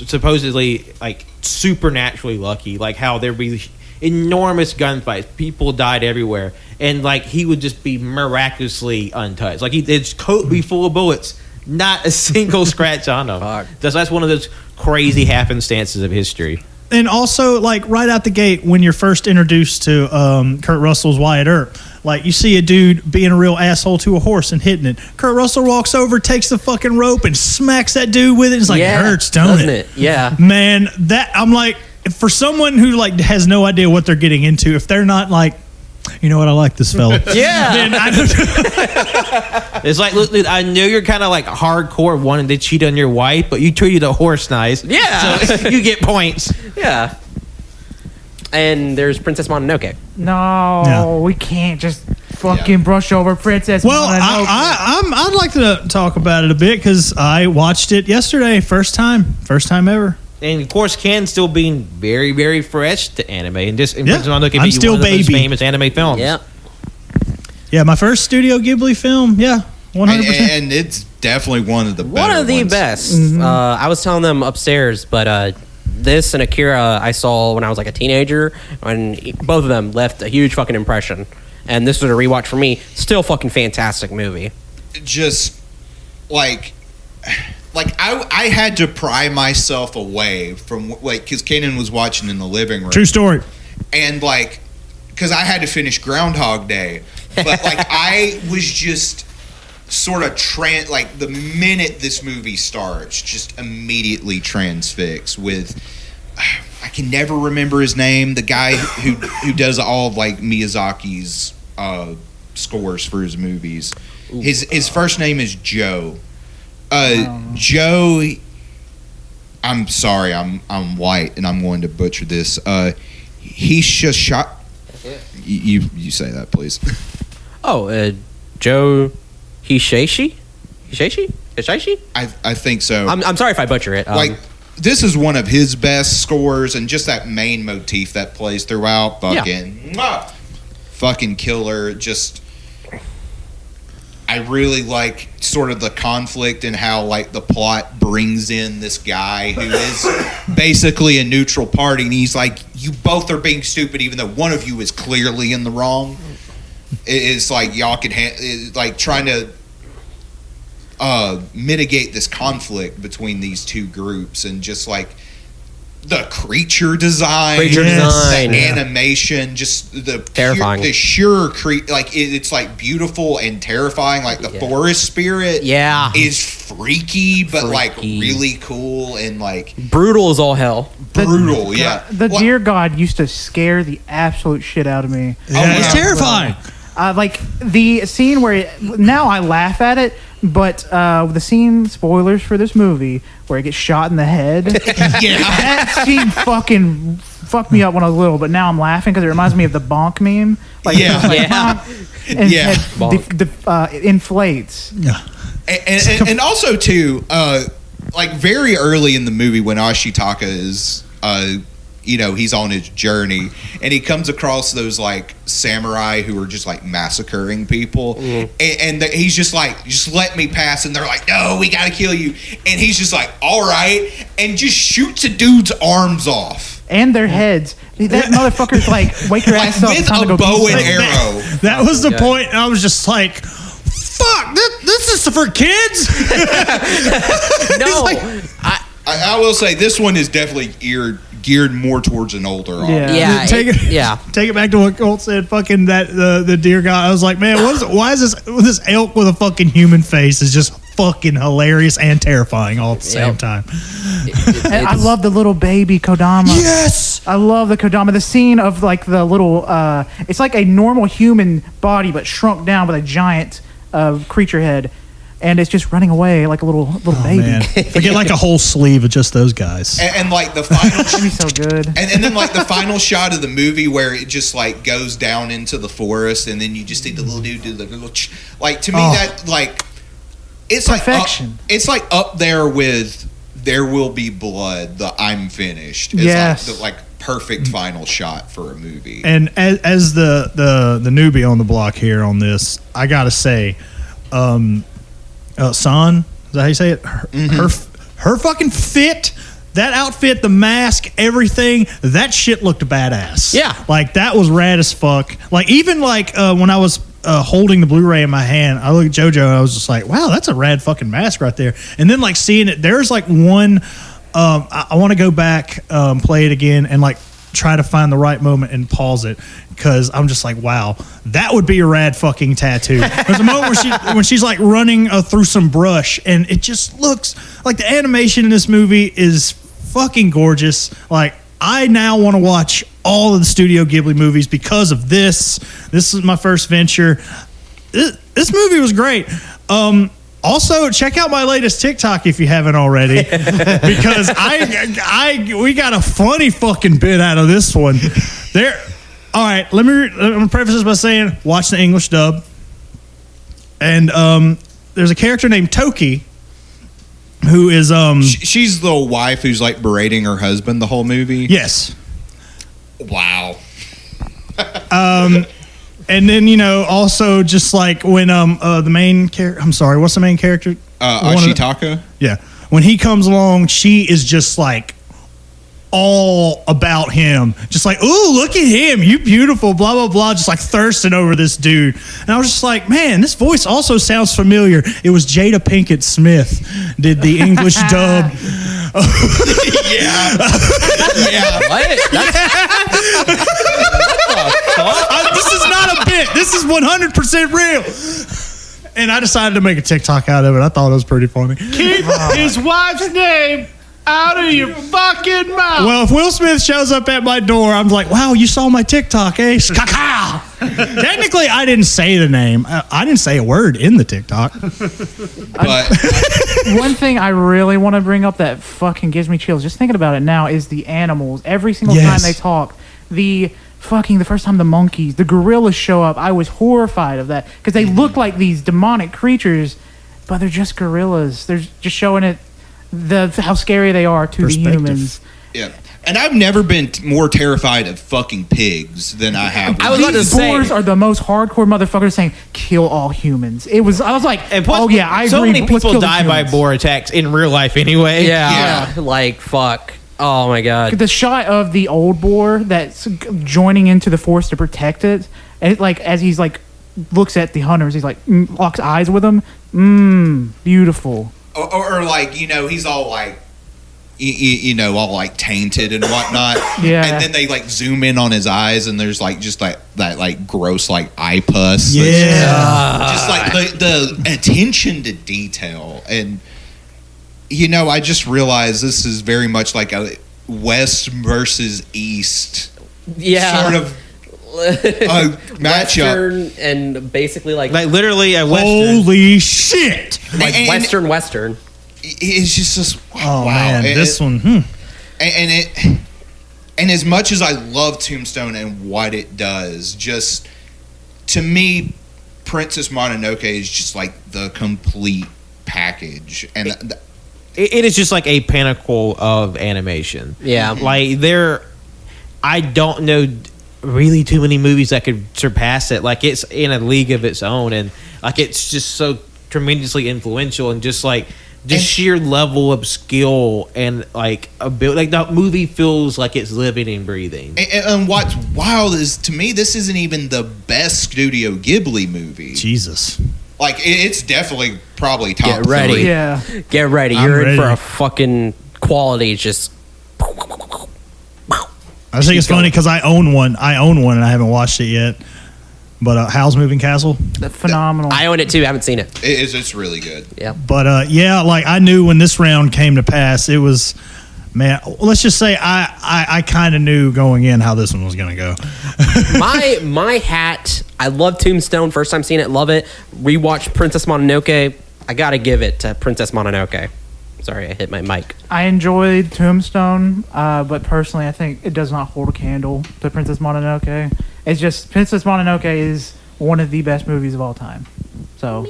supposedly like supernaturally lucky, like how there'd be enormous gunfights, people died everywhere, and like he would just be miraculously untouched. Like his coat would be full of bullets, not a single scratch on him. Fuck. That's one of those crazy happenstances of history. And also, like right out the gate, when you're first introduced to Kurt Russell's Wyatt Earp, like you see a dude being a real asshole to a horse and hitting it. Kurt Russell walks over, takes the fucking rope, and smacks that dude with it. It's like, Yeah, it hurts, don't doesn't it? it? Yeah. Man, that I'm like, for someone who like has no idea what they're getting into, if they're not like You know what? I like this fella. Yeah. Then It's like, look, dude, I know you're kind of like hardcore wanting to cheat on your wife, but you treated a horse nice. Yeah. So you get points. Yeah. And there's Princess Mononoke. No, Yeah. we can't just fucking brush over Princess well, Mononoke. I'd like to talk about it a bit because I watched it yesterday, first time ever. And of course, Ken still being very, very fresh to anime, and just Yeah, Princess Mononoke I'm being still one of the most baby. famous anime films. Yeah. Yeah, my first Studio Ghibli film. Yeah, 100%. And it's definitely one of the better One of the ones. best. I was telling them upstairs, but this and Akira I saw when I was like a teenager, and both of them left a huge fucking impression. And this was a rewatch for me. Still fucking fantastic movie. Just like I had to pry myself away from like because Kanan was watching in the living room. True story. And like because I had to finish Groundhog Day, but like I was just sort of like the minute this movie starts, just immediately transfixed with I can never remember his name, the guy who does all of like Miyazaki's scores for his movies. His first name is Joe. Joe. I'm sorry, I'm white and I'm going to butcher this. He's just shot. You say that, please. Oh, Joe Hisaishi? Hisaishi? I think so. I'm sorry if I butcher it. Like this is one of his best scores, and just that main motif that plays throughout, fucking killer. Just I really like sort of the conflict and how like the plot brings in this guy who is basically a neutral party, and he's like, you both are being stupid, even though one of you is clearly in the wrong. It's like y'all can like trying to mitigate this conflict between these two groups, and just like the creature design, the animation, just the terrifying, the sheer like it's like beautiful and terrifying. Like the forest spirit, is freaky, but like really cool and like brutal as all hell. Brutal, The deer god used to scare the absolute shit out of me. Yeah, it's terrifying. Like the scene where now I laugh at it, but the scene, spoilers for this movie, where it gets shot in the head. That scene fucking fucked me up when I was little, but now I'm laughing because it reminds me of the bonk meme. Like, bonk, and head inflates. Yeah. And also too, like very early in the movie when Ashitaka is he's on his journey and he comes across those like samurai who are just like massacring people, and he's just like, just let me pass, and they're like, no, we gotta kill you, and he's just like, all right, and just shoots a dude's arms off and their heads. That motherfucker's like, wake your ass up with a bow and arrow. That was the point. I was just like, fuck, this is for kids. No, like, I will say this one is definitely geared more towards an older audience. Take it back to what Colt said. Fucking that the deer guy. I was like, man, why is this elk with a fucking human face is just fucking hilarious and terrifying all at the same time. And I love the little baby Kodama. Yes, I love the Kodama. The scene of like the little, it's like a normal human body but shrunk down with a giant creature head. And it's just running away like a little baby. Man. Forget like a whole sleeve of just those guys. And like the final, that'd be so good. And then like the final shot of the movie where it just like goes down into the forest, and then you just see the little dude do the little like, to me that like it's perfection. It's like up there with There Will Be Blood. The I'm Finished. It's yes, like the like perfect final shot for a movie. And as the newbie on the block here on this, I gotta say. San, is that how you say it? Her fucking fit, that outfit, the mask, everything, that shit looked badass. Yeah. Like, that was rad as fuck. Like, even like when I was holding the Blu-ray in my hand, I looked at JoJo and I was just like, wow, that's a rad fucking mask right there. And then like seeing it, there's like one, I want to go back, play it again and like try to find the right moment and pause it, because I'm just like, wow, that would be a rad fucking tattoo. There's a moment when she's like running through some brush, and it just looks like the animation in this movie is fucking gorgeous. Like, I now want to watch all of the Studio Ghibli movies because of this. This is my first venture. This movie was great. Also, check out my latest TikTok if you haven't already, because we got a funny fucking bit out of this one. All right, let me preface this by saying, watch the English dub. And there's a character named Toki, who is she's the wife who's like berating her husband the whole movie. Yes. Wow. And then, also just like when the main character, I'm sorry, what's the main character? Ashitaka? Yeah. When he comes along, she is just like all about him. Just like, ooh, look at him. You beautiful, blah, blah, blah. Just like thirsting over this dude. And I was just like, man, this voice also sounds familiar. It was Jada Pinkett Smith did the English dub. Yeah. What? This is not a bit. This is 100% real. And I decided to make a TikTok out of it. I thought it was pretty funny. Keep his wife's name out of your fucking mouth. Well, if Will Smith shows up at my door, I'm like, wow, you saw my TikTok, eh? Technically, I didn't say the name. I didn't say a word in the TikTok. But One thing I really want to bring up that fucking gives me chills, just thinking about it now, is the animals. Every single time they talk, the first time the monkeys, the gorillas show up, I was horrified of that, because they look like these demonic creatures, but they're just gorillas. They're just showing it how scary they are to the humans. yeah. And I've never been more terrified of fucking pigs than I have. I was about to These say, boars are the most hardcore motherfuckers saying kill all humans. I was like, And plus, oh yeah, I agree. so many Let's people kill the die by humans. boar attacks in real life anyway. yeah, like fuck. Oh my god. The shot of the old boar that's joining into the force to protect it, and like as he's like looks at the hunters, he's like locks eyes with them. Beautiful. Or like, he's all like, all like tainted and whatnot. Yeah. And then they like zoom in on his eyes and there's like just that like gross like eye pus. Yeah. Just like the attention to detail. And, I just realized this is very much like a West versus East sort of matchup. Western and basically like literally a western. Holy shit. like Western. It's just this. Oh, wow. man. This one. And as much as I love Tombstone and what it does, just to me, Princess Mononoke is just like the complete package. And It is just like a pinnacle of animation. Yeah. Like I don't know really too many movies that could surpass it. Like it's in a league of its own, and like it's just so tremendously influential, and just like sheer level of skill and like ability. Like the movie feels like it's living and breathing. And what's wild is, to me, this isn't even the best Studio Ghibli movie. Jesus. Like it's definitely probably top Get ready. 3. Yeah. Get ready. I'm You're in for ready. a fucking quality just. I think it's funny because I own one and I haven't watched it yet. But Howl's Moving Castle. Phenomenal. I own it too. I haven't seen it. It's really good. Yeah. But like I knew when this round came to pass, it was, man. Let's just say I kind of knew going in how this one was gonna go. my hat. I love Tombstone. First time seeing it, love it. Rewatched Princess Mononoke. I gotta give it to Princess Mononoke. Sorry, I hit my mic. I enjoyed Tombstone, but personally, I think it does not hold a candle to Princess Mononoke. It's just Princess Mononoke is one of the best movies of all time. So,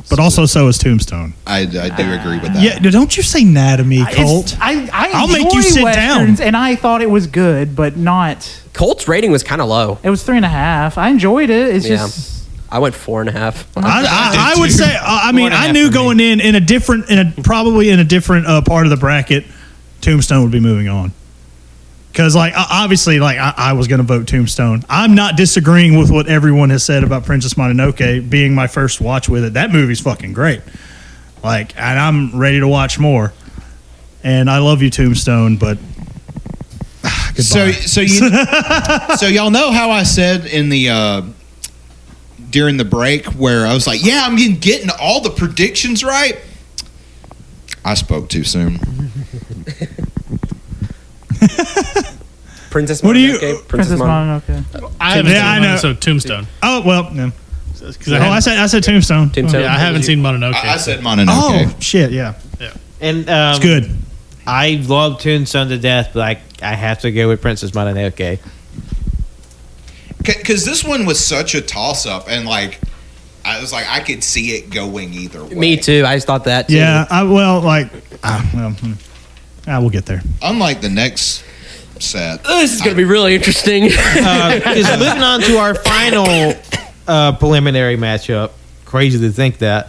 But also so is Tombstone. I do agree with that. Yeah, don't you say anatomy, Colt. I'll make you sit down. and I thought it was good, but not. Colt's rating was kind of low. It was 3.5. I enjoyed it. It's Yeah. just. I went 4.5. I would say. I mean, I knew going in a different part of the bracket, Tombstone would be moving on. Because, like, obviously, like, I was going to vote Tombstone. I'm not disagreeing with what everyone has said about Princess Mononoke being my first watch with it. That movie's fucking great. Like, and I'm ready to watch more. And I love you, Tombstone, but goodbye. So y'all know how I said in the during the break where I was like, yeah, I'm getting all the predictions right. I spoke too soon. Princess What do you- Mononoke. Princess Mononoke. Mononoke. I haven't Yeah, seen I know. So Tombstone. Oh well. No. 'Cause I said Tombstone. Tombstone. Yeah, I haven't seen Mononoke. I said Mononoke. Oh shit! Yeah, And it's good. I love Tombstone to death, but I have to go with Princess Mononoke. Because this one was such a toss up, and like I was like, I could see it going either way. Me too. I just thought that too. Yeah, we'll get there. Unlike the next set, This is going to be really interesting. Because moving on to our final preliminary matchup, crazy to think that,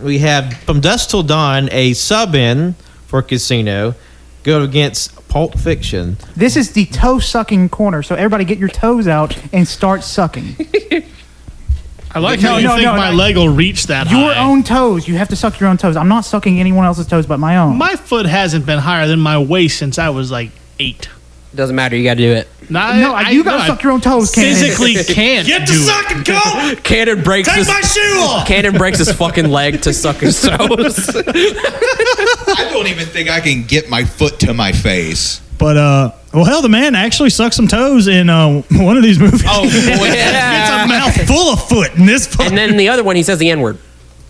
we have From Dusk Till Dawn, a sub-in for Casino, go against Pulp Fiction. This is the toe sucking corner, so everybody get your toes out and start sucking. I like how you think my leg will reach that Your high. own toes. You have to suck your own toes. I'm not sucking anyone else's toes but my own. My foot hasn't been higher than my waist since I was like 8. Doesn't matter. You got to do it. You gotta suck your own toes, Cannon. Physically can't Get do to it. sucking, go! Cannon breaks Take his my shoe off. Cannon breaks his fucking leg to suck his toes. I don't even think I can get my foot to my face. But well, hell, the man actually sucked some toes in one of these movies. Oh, boy. It's a mouth full of foot in this. And then the other one, he says the N word.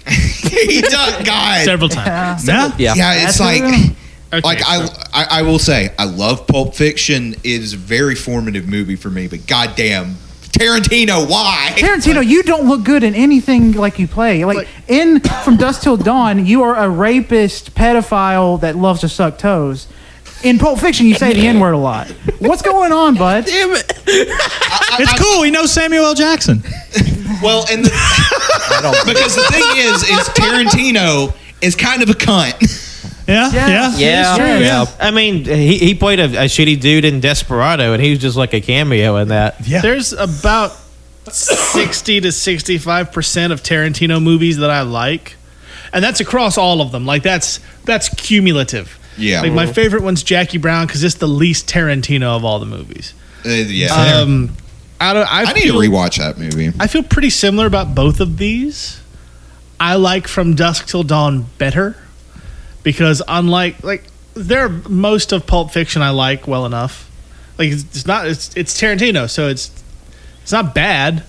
He does, guys. Several times. Yeah. Yeah, it's That's like. true. Okay, Like I will say, I love Pulp Fiction. It is a very formative movie for me. But goddamn, Tarantino, why? Tarantino, you don't look good in anything like you play. Like in From Dusk Till Dawn, you are a rapist, pedophile that loves to suck toes. In Pulp Fiction, you say the N word a lot. What's going on, bud? Damn it. It's cool. He knows Samuel L. Jackson. Well, and because the thing is Tarantino is kind of a cunt. Yeah. Yeah. True, Yeah. I mean, he played a shitty dude in Desperado, and he was just like a cameo in that. Yeah. There's about 60 to 65% of Tarantino movies that I like, and that's across all of them. Like that's cumulative. Yeah. Like my favorite one's Jackie Brown because it's the least Tarantino of all the movies. Yeah. I I need to rewatch that movie. I feel pretty similar about both of these. I like From Dusk Till Dawn better because unlike most of Pulp Fiction I like well enough. Like it's Tarantino, so it's not bad,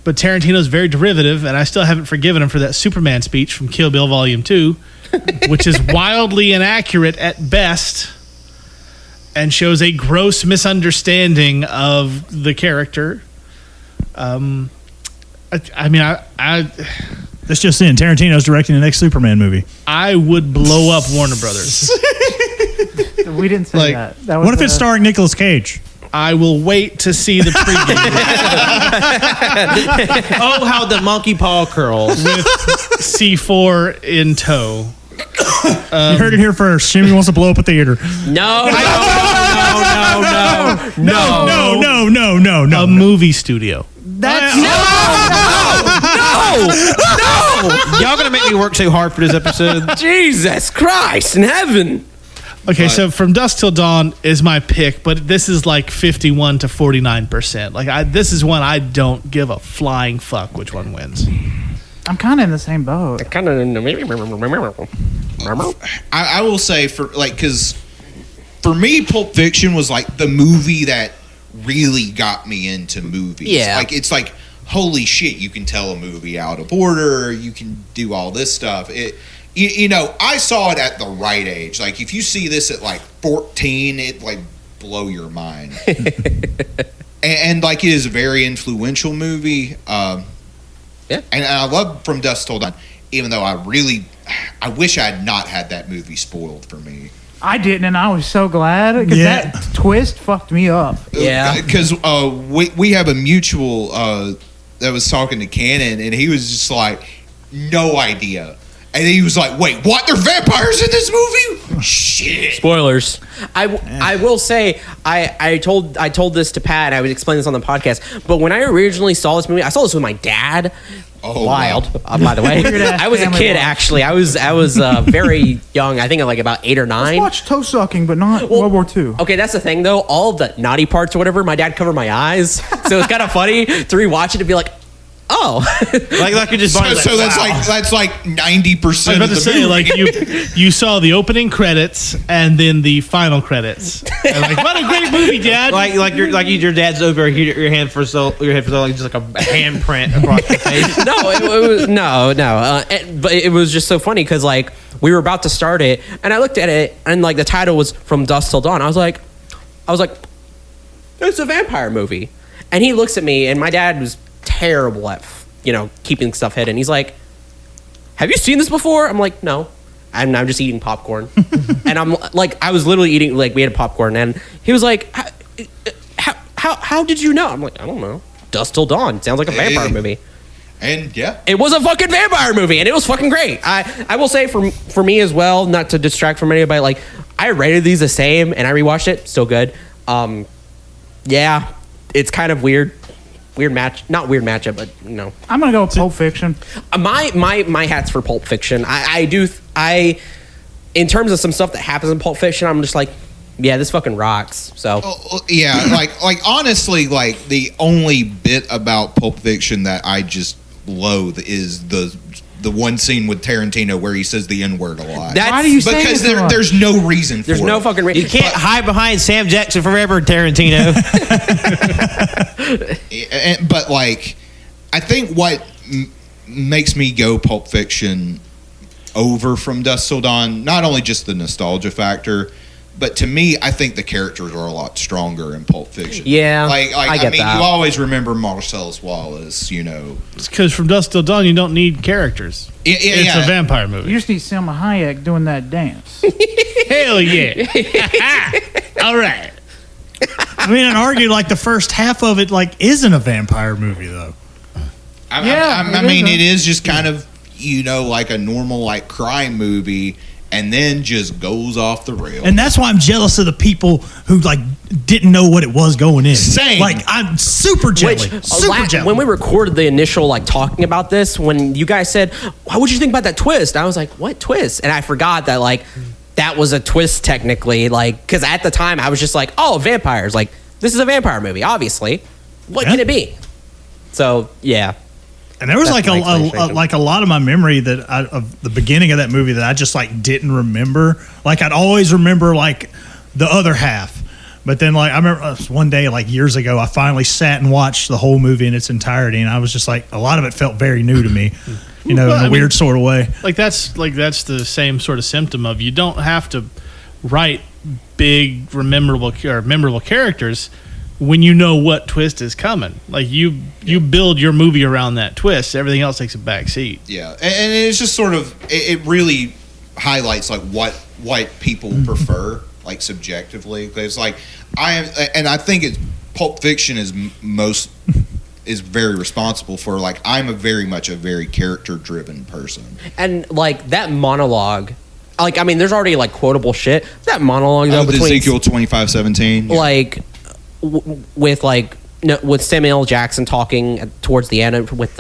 but Tarantino's very derivative, and I still haven't forgiven him for that Superman speech from Kill Bill Volume 2, which is wildly inaccurate at best and shows a gross misunderstanding of the character. This just in. Tarantino's directing the next Superman movie. I would blow up Warner Brothers. We didn't say that. That was What if it's starring Nicolas Cage? I will wait to see the preview Oh, how the monkey paw curls. with C4 in tow. You heard it here first. Jimmy wants to blow up a theater. No. A movie studio. That's Y'all gonna make me work so hard for this episode? Jesus Christ in heaven. Okay, so From Dusk Till Dawn is my pick, but this is like 51 to 49%. Like this is one I don't give a flying fuck which one wins. I'm kind of in the same boat. Kind of. I will say because for me, Pulp Fiction was like the movie that really got me into movies. Yeah. Like it's like, holy shit, you can tell a movie out of order. You can do all this stuff. I saw it at the right age. Like if you see this at like 14, it like blow your mind. and like it is a very influential movie. Yeah. And I love From Dusk Till Dawn, even though I wish I had not had that movie spoiled for me. I didn't, and I was so glad because Yeah. that twist fucked me up. Yeah. Because we have a mutual that was talking to Cannon, and he was just like, no idea. And he was like, wait, what? There are vampires in this movie? Shit. Spoilers. I will say I told this to Pat. I would explain this on the podcast. But when I originally saw this movie, I saw this with my dad. Oh, Wild, wow. by the way. Weird-ass I was a family kid watch. actually. I was very young. I think like about 8 or 9. Watch toe sucking, but not World War II. Okay, that's the thing though. All of the naughty parts or whatever, my dad covered my eyes, so it's kind of funny to rewatch it and be like, oh. like you're just So that's like 90% I was of about the to say, movie. like you saw the opening credits and then the final credits. And like, what a great movie, Dad! your dad's over your hand for so long, just like a handprint across your face. But it was just so funny because like we were about to start it, and I looked at it, and like the title was From Dusk Till Dawn. I was like, it's a vampire movie, and he looks at me, and my dad was terrible at keeping stuff hidden. He's like, have you seen this before? I'm like, no. And I'm just eating popcorn. And I'm like, I was literally eating, like, we had popcorn, and he was like, how did you know? I'm like, I don't know. Dusk Till Dawn. Sounds like a vampire movie. And yeah, It was a fucking vampire movie, and it was fucking great. I will say for me as well, not to distract from anybody, like, I rated these the same, and I rewatched it. Still good. Yeah, it's kind of weird match, not weird matchup, but I'm gonna go with Pulp Fiction. My hat's for Pulp Fiction. I in terms of some stuff that happens in Pulp Fiction, I'm just like, yeah, this fucking rocks. So yeah, like honestly, like the only bit about Pulp Fiction that I just loathe is the one scene with Tarantino where he says the N-word a lot. Why do you say because it so much? there's no reason for there's no it. fucking reason. You can't hide behind Sam Jackson forever, Tarantino. But like, I think what makes me go Pulp Fiction over From Dusk Till Dawn, not only just the nostalgia factor, but to me, I think the characters are a lot stronger in Pulp Fiction. Yeah, like I get mean, that. you always remember Marcellus Wallace, It's because From Dusk Till Dawn, you don't need characters. It's a vampire movie. You just need Selma Hayek doing that dance. Hell yeah! All right. I mean, I'd argue like the first half of it like isn't a vampire movie though. I mean, it is just kind of like a normal like crime movie, and then just goes off the rails. And that's why I'm jealous of the people who like didn't know what it was going in. Same. Like I'm super jelly. Super jelly. When we recorded the initial like talking about this, when you guys said, "What would you think about that twist?" I was like, "What twist?" And I forgot that like that was a twist technically, like because at the time I was just like, "Oh, vampires! Like this is a vampire movie, obviously. What can it be?" So yeah. And there was That's like my explanation. like a lot of my memory of the beginning of that movie that I just like didn't remember. Like I'd always remember like the other half, but then like I remember one day like years ago I finally sat and watched the whole movie in its entirety, and I was just like a lot of it felt very new to me, in a weird sort of way. Like that's the same sort of symptom of you don't have to write big memorable characters when you know what twist is coming. Like you build your movie around that twist, everything else takes a back seat. Yeah, and it's just sort of it really highlights like what people prefer, like subjectively. Because like I think Pulp Fiction is very responsible for like I'm very much a very character driven person, And like that monologue, like I mean, there's already like quotable shit. That monologue though between Ezekiel 25:17, like with Samuel L. Jackson talking towards the end with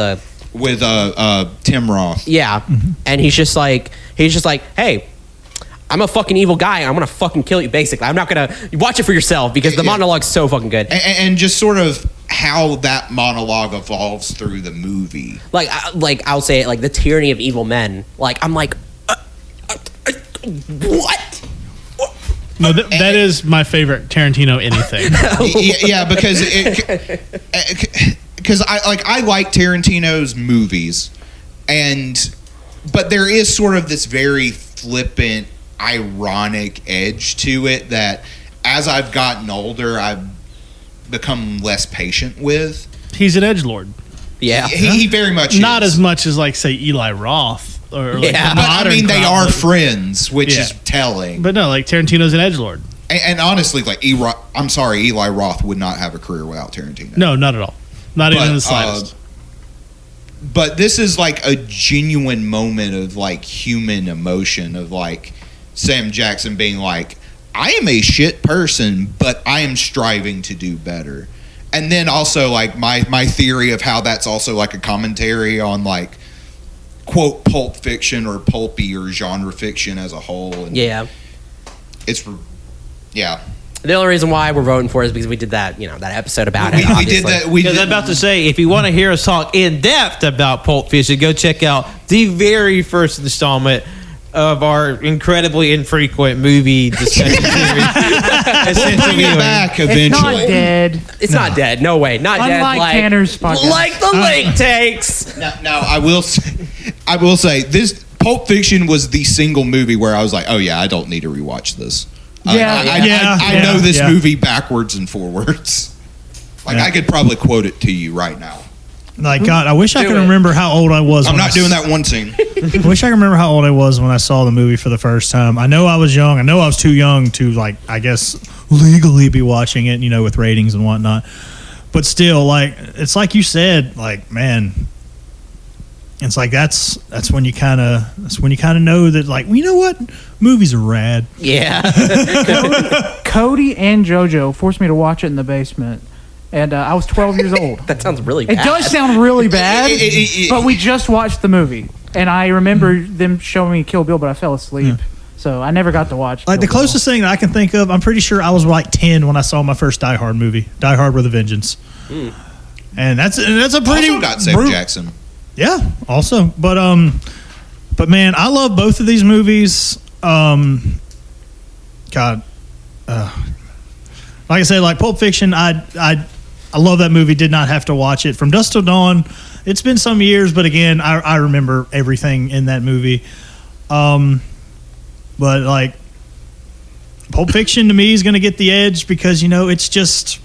Tim Roth. Yeah, and he's just like, hey, I'm a fucking evil guy. I'm gonna fucking kill you. Basically, I'm not gonna watch it for yourself because the monologue's so fucking good. And just sort of how that monologue evolves through the movie. Like I'll say it, like the tyranny of evil men. Like I'm like, what? No, that is my favorite Tarantino anything. Yeah, because I like Tarantino's movies, but there is sort of this very flippant, ironic edge to it that as I've gotten older, I've become less patient with. He's an edgelord. Yeah, he very much not is. as much as like say Eli Roth or like Yeah. the But I modern mean, they crowd. are friends, which Yeah. is telling. But no, like Tarantino's an edgelord. And honestly, like I'm sorry, Eli Roth would not have a career without Tarantino. No, not at all. Not even But, the slightest. But this is like a genuine moment of like human emotion of like Sam Jackson being like, I am a shit person, but I am striving to do better. And then also like my theory of how that's also like a commentary on like quote pulp fiction or pulpy or genre fiction as a whole. And yeah. it's yeah. The only reason why we're voting for it is because we did that, that episode about it. We did that. Because I'm about to say, if you want to hear us talk in depth about Pulp Fiction, go check out the very first installment of our incredibly infrequent movie discussion series. We'll bring it back eventually. It's not dead. It's not dead. No way. Not dead. Unlike Tanner's podcast. Like the link takes. Now, I will say this Pulp Fiction was the single movie where I was like, oh yeah, I don't need to rewatch this. I know this movie backwards and forwards. I could probably quote it to you right now. Like, God, I wish I could remember how old I was. I'm not doing that one scene. I wish I could remember how old I was when I saw the movie for the first time. I know I was young. I know I was too young to, I guess, legally be watching it, with ratings and whatnot. But still, it's like you said, man, it's like that's when you kind of know that, you know what, movies are rad. Yeah. Cody and JoJo forced me to watch it in the basement. And I was 12 years old. That sounds really bad. It does sound really bad, but we just watched the movie. And I remember them showing me Kill Bill, but I fell asleep. So I never got to watch Kill the Bill. closest thing that I can think of, I'm pretty sure I was 10 when I saw my first Die Hard movie, Die Hard with a Vengeance. And that's a pretty... Also got Sam Jackson. Yeah, also. But man, I love both of these movies. God... like I said, Pulp Fiction, I love that movie. Did not have to watch it. From Dusk Till Dawn, it's been some years, but again, I remember everything in that movie. But Pulp Fiction to me is going to get the edge because it's just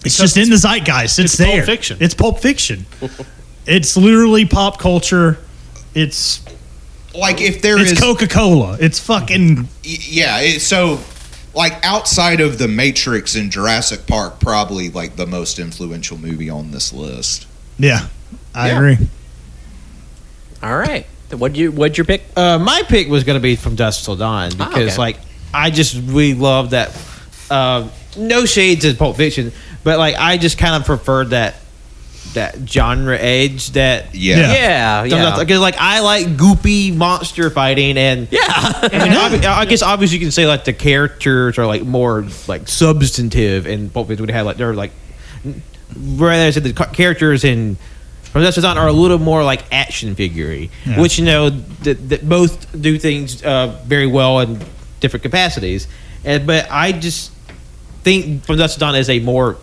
in the zeitgeist. It's there. Pulp Fiction. It's Pulp Fiction. It's literally pop culture. It's if there is Coca-Cola. It's fucking so. Outside of The Matrix and Jurassic Park, probably the most influential movie on this list. Yeah, I agree. All right. What'd your pick? My pick was going to be From Dusk Till Dawn because, I just really love that. No shades in Pulp Fiction, but I just kind of preferred that genre edge that because I like goopy monster fighting and I guess obviously you can say the characters are more substantive and Pulp Fiction would have they're whereas the characters in From Dusk Till Dawn are a little more action figure-y, which that both do things very well in different capacities, but I just think From Dusk Till Dawn is a more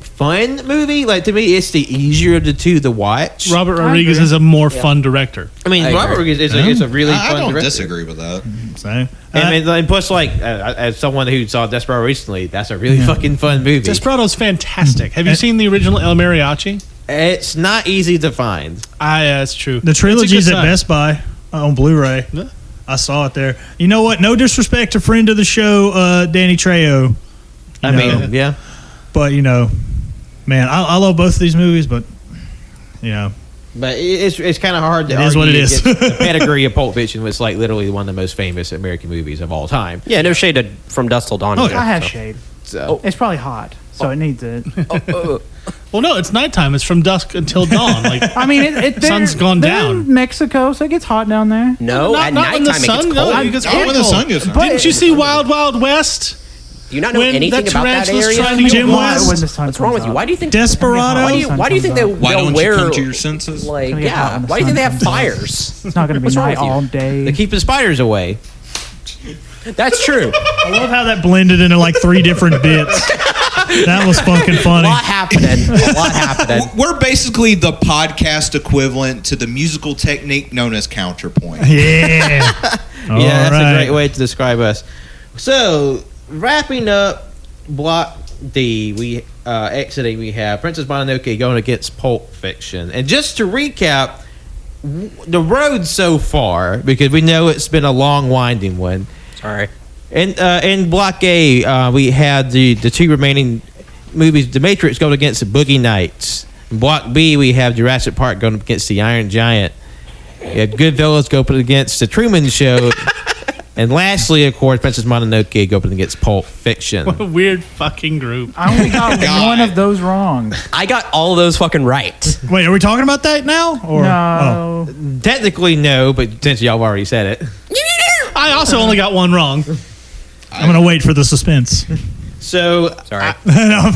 fun movie. To me, it's the easier of the two to watch. Robert Rodriguez is a more fun director. I mean, Robert Rodriguez is a really fun director. I don't disagree with that. And plus, as someone who saw Desperado recently, that's a really fucking fun movie. Desperado's fantastic. Have you seen the original El Mariachi? It's not easy to find. That's true. The trilogy's at Best Buy on Blu-ray. Yeah. I saw it there. You know what? No disrespect to friend of the show, Danny Trejo. Yeah. But, man, I love both of these movies, but, But it's kind of hard to argue is what it is. The pedigree of Pulp Fiction was literally one of the most famous American movies of all time. Yeah, no shade to From Dusk Till Dawn. I have shade. So. It's probably hot, so it needs it. Well, no, it's nighttime. It's from dusk until dawn. I mean, the sun's gone down. In Mexico, so it gets hot down there. No, at nighttime it gets cold. It gets cold. When the sun gets down. Didn't you see Wild Wild West? Do you not know anything about that area? Jim West? What's wrong with you? Why do you think Desperado? Why do you think they'll wear? You come to your senses? Why do you think they have fires? It's not going to be night all day. They're keeping spiders away. That's true. I love how that blended into 3 different bits. That was fucking funny. A lot happening. We're basically the podcast equivalent to the musical technique known as counterpoint. Yeah. That's a great way to describe us. So, wrapping up Block D, we have Princess Mononoke going against Pulp Fiction. And just to recap, the road so far, because we know it's been a long, winding one. Sorry. In Block A, we had the 2 remaining movies, The Matrix going against the Boogie Nights. In Block B, we have Jurassic Park going against the Iron Giant. We had Goodfellas going against the Truman Show. And lastly, of course, Princess Mononoke going against Pulp Fiction. What a weird fucking group. I only got one of those wrong. I got all of those fucking right. Wait, are we talking about that now? Or? No. Technically, no, but since y'all already said it. I also only got one wrong. I'm gonna wait for the suspense. So, Sorry. now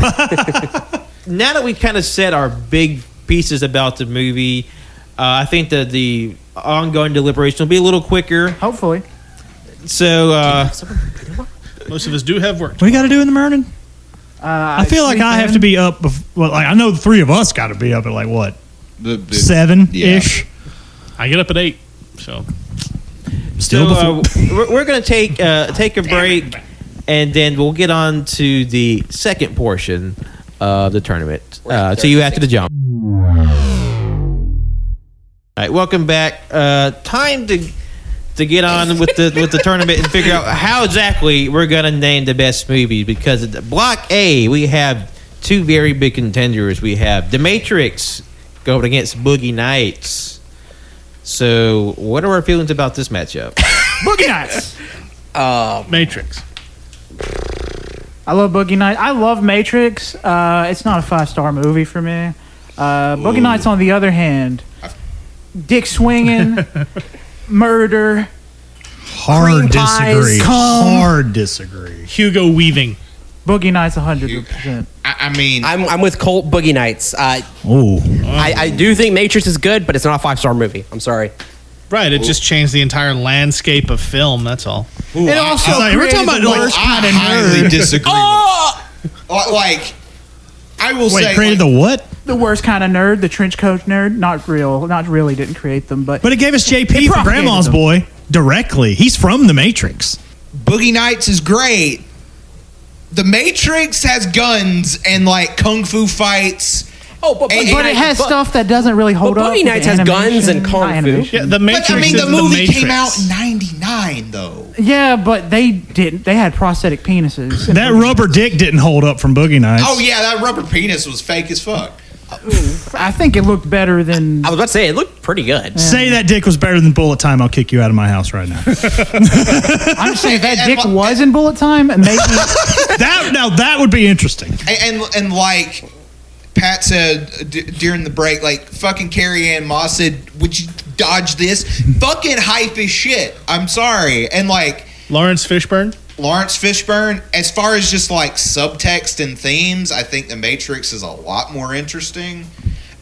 that we kind of said our big pieces about the movie, I think that the ongoing deliberation will be a little quicker. Hopefully. So, Most of us do have work. What do you got to do in the morning? I feel like I have to be up. Well, like I know the three of us got to be up at like what, 7-ish. I get up at 8, so Still before. we're going to take a break, and then we'll get on to the second portion of the tournament. See you after the jump. All right, welcome back. Time to get on with the tournament and figure out how exactly we're gonna name the best movie, because at Block A we have two very big contenders. We have The Matrix going against Boogie Nights. So, what are our feelings about this matchup? Boogie Nights. Matrix. I love Boogie Nights. I love Matrix. It's not a 5-star movie for me. Boogie Nights, on the other hand, dick swinging, murder. Hard disagree. Cum. Hard disagree. Hugo Weaving. Boogie Nights 100%. I mean, I'm with Colt. Boogie Nights. Oh, I do think Matrix is good, but it's not a 5-star movie. I'm sorry. Right, it just changed the entire landscape of film, that's all. It also we're talking created about the worst kind I of highly nerd. disagree. Like, I will wait, say, created like, the what? The worst kind of nerd, the trench coat nerd. Not really didn't create them, but But it gave us JP It for propagated Grandma's them. Boy directly. He's from The Matrix. Boogie Nights is great. The Matrix has guns and like kung fu fights. Oh, but Hey, but it has stuff that doesn't really hold But up. Boogie with Nights the has guns and animation. kung Not fu. animation. Yeah, the Matrix But I mean, is the movie Matrix. came out in '99, though. Yeah, but they didn't. They had prosthetic penises. That rubber dick didn't hold up from Boogie Nights. Oh yeah, that rubber penis was fake as fuck. I think it looked better than. I was about to say it looked pretty good. Say that dick was better than Bullet Time, I'll kick you out of my house right now. I'm saying if that dick was in Bullet Time, and maybe that would be interesting. And like Pat said during the break, like fucking Carrie Ann Moss said, "Would you dodge this?" Fucking hype as shit. I'm sorry. And like Lawrence Fishburne. Lawrence Fishburne, as far as just like subtext and themes, I think The Matrix is a lot more interesting.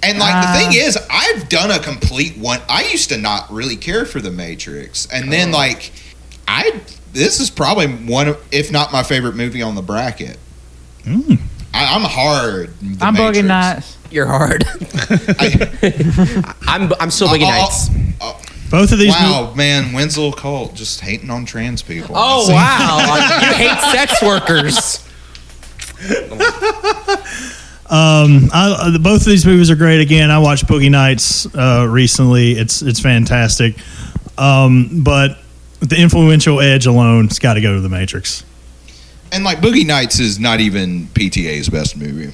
And like the thing is, I've done a complete one. I used to not really care for The Matrix, and then like this is probably one of, if not my favorite movie on the bracket. I'm hard. The I'm Matrix. Boogie Nights. You're hard. I'm still Boogie Nights. Both of these Wow, man, Wenzel Colt just hating on trans people. Oh See? wow! You hate sex workers. both of these movies are great. Again, I watched Boogie Nights recently. It's fantastic. But the influential edge alone, it's got to go to The Matrix. And like Boogie Nights is not even PTA's best movie.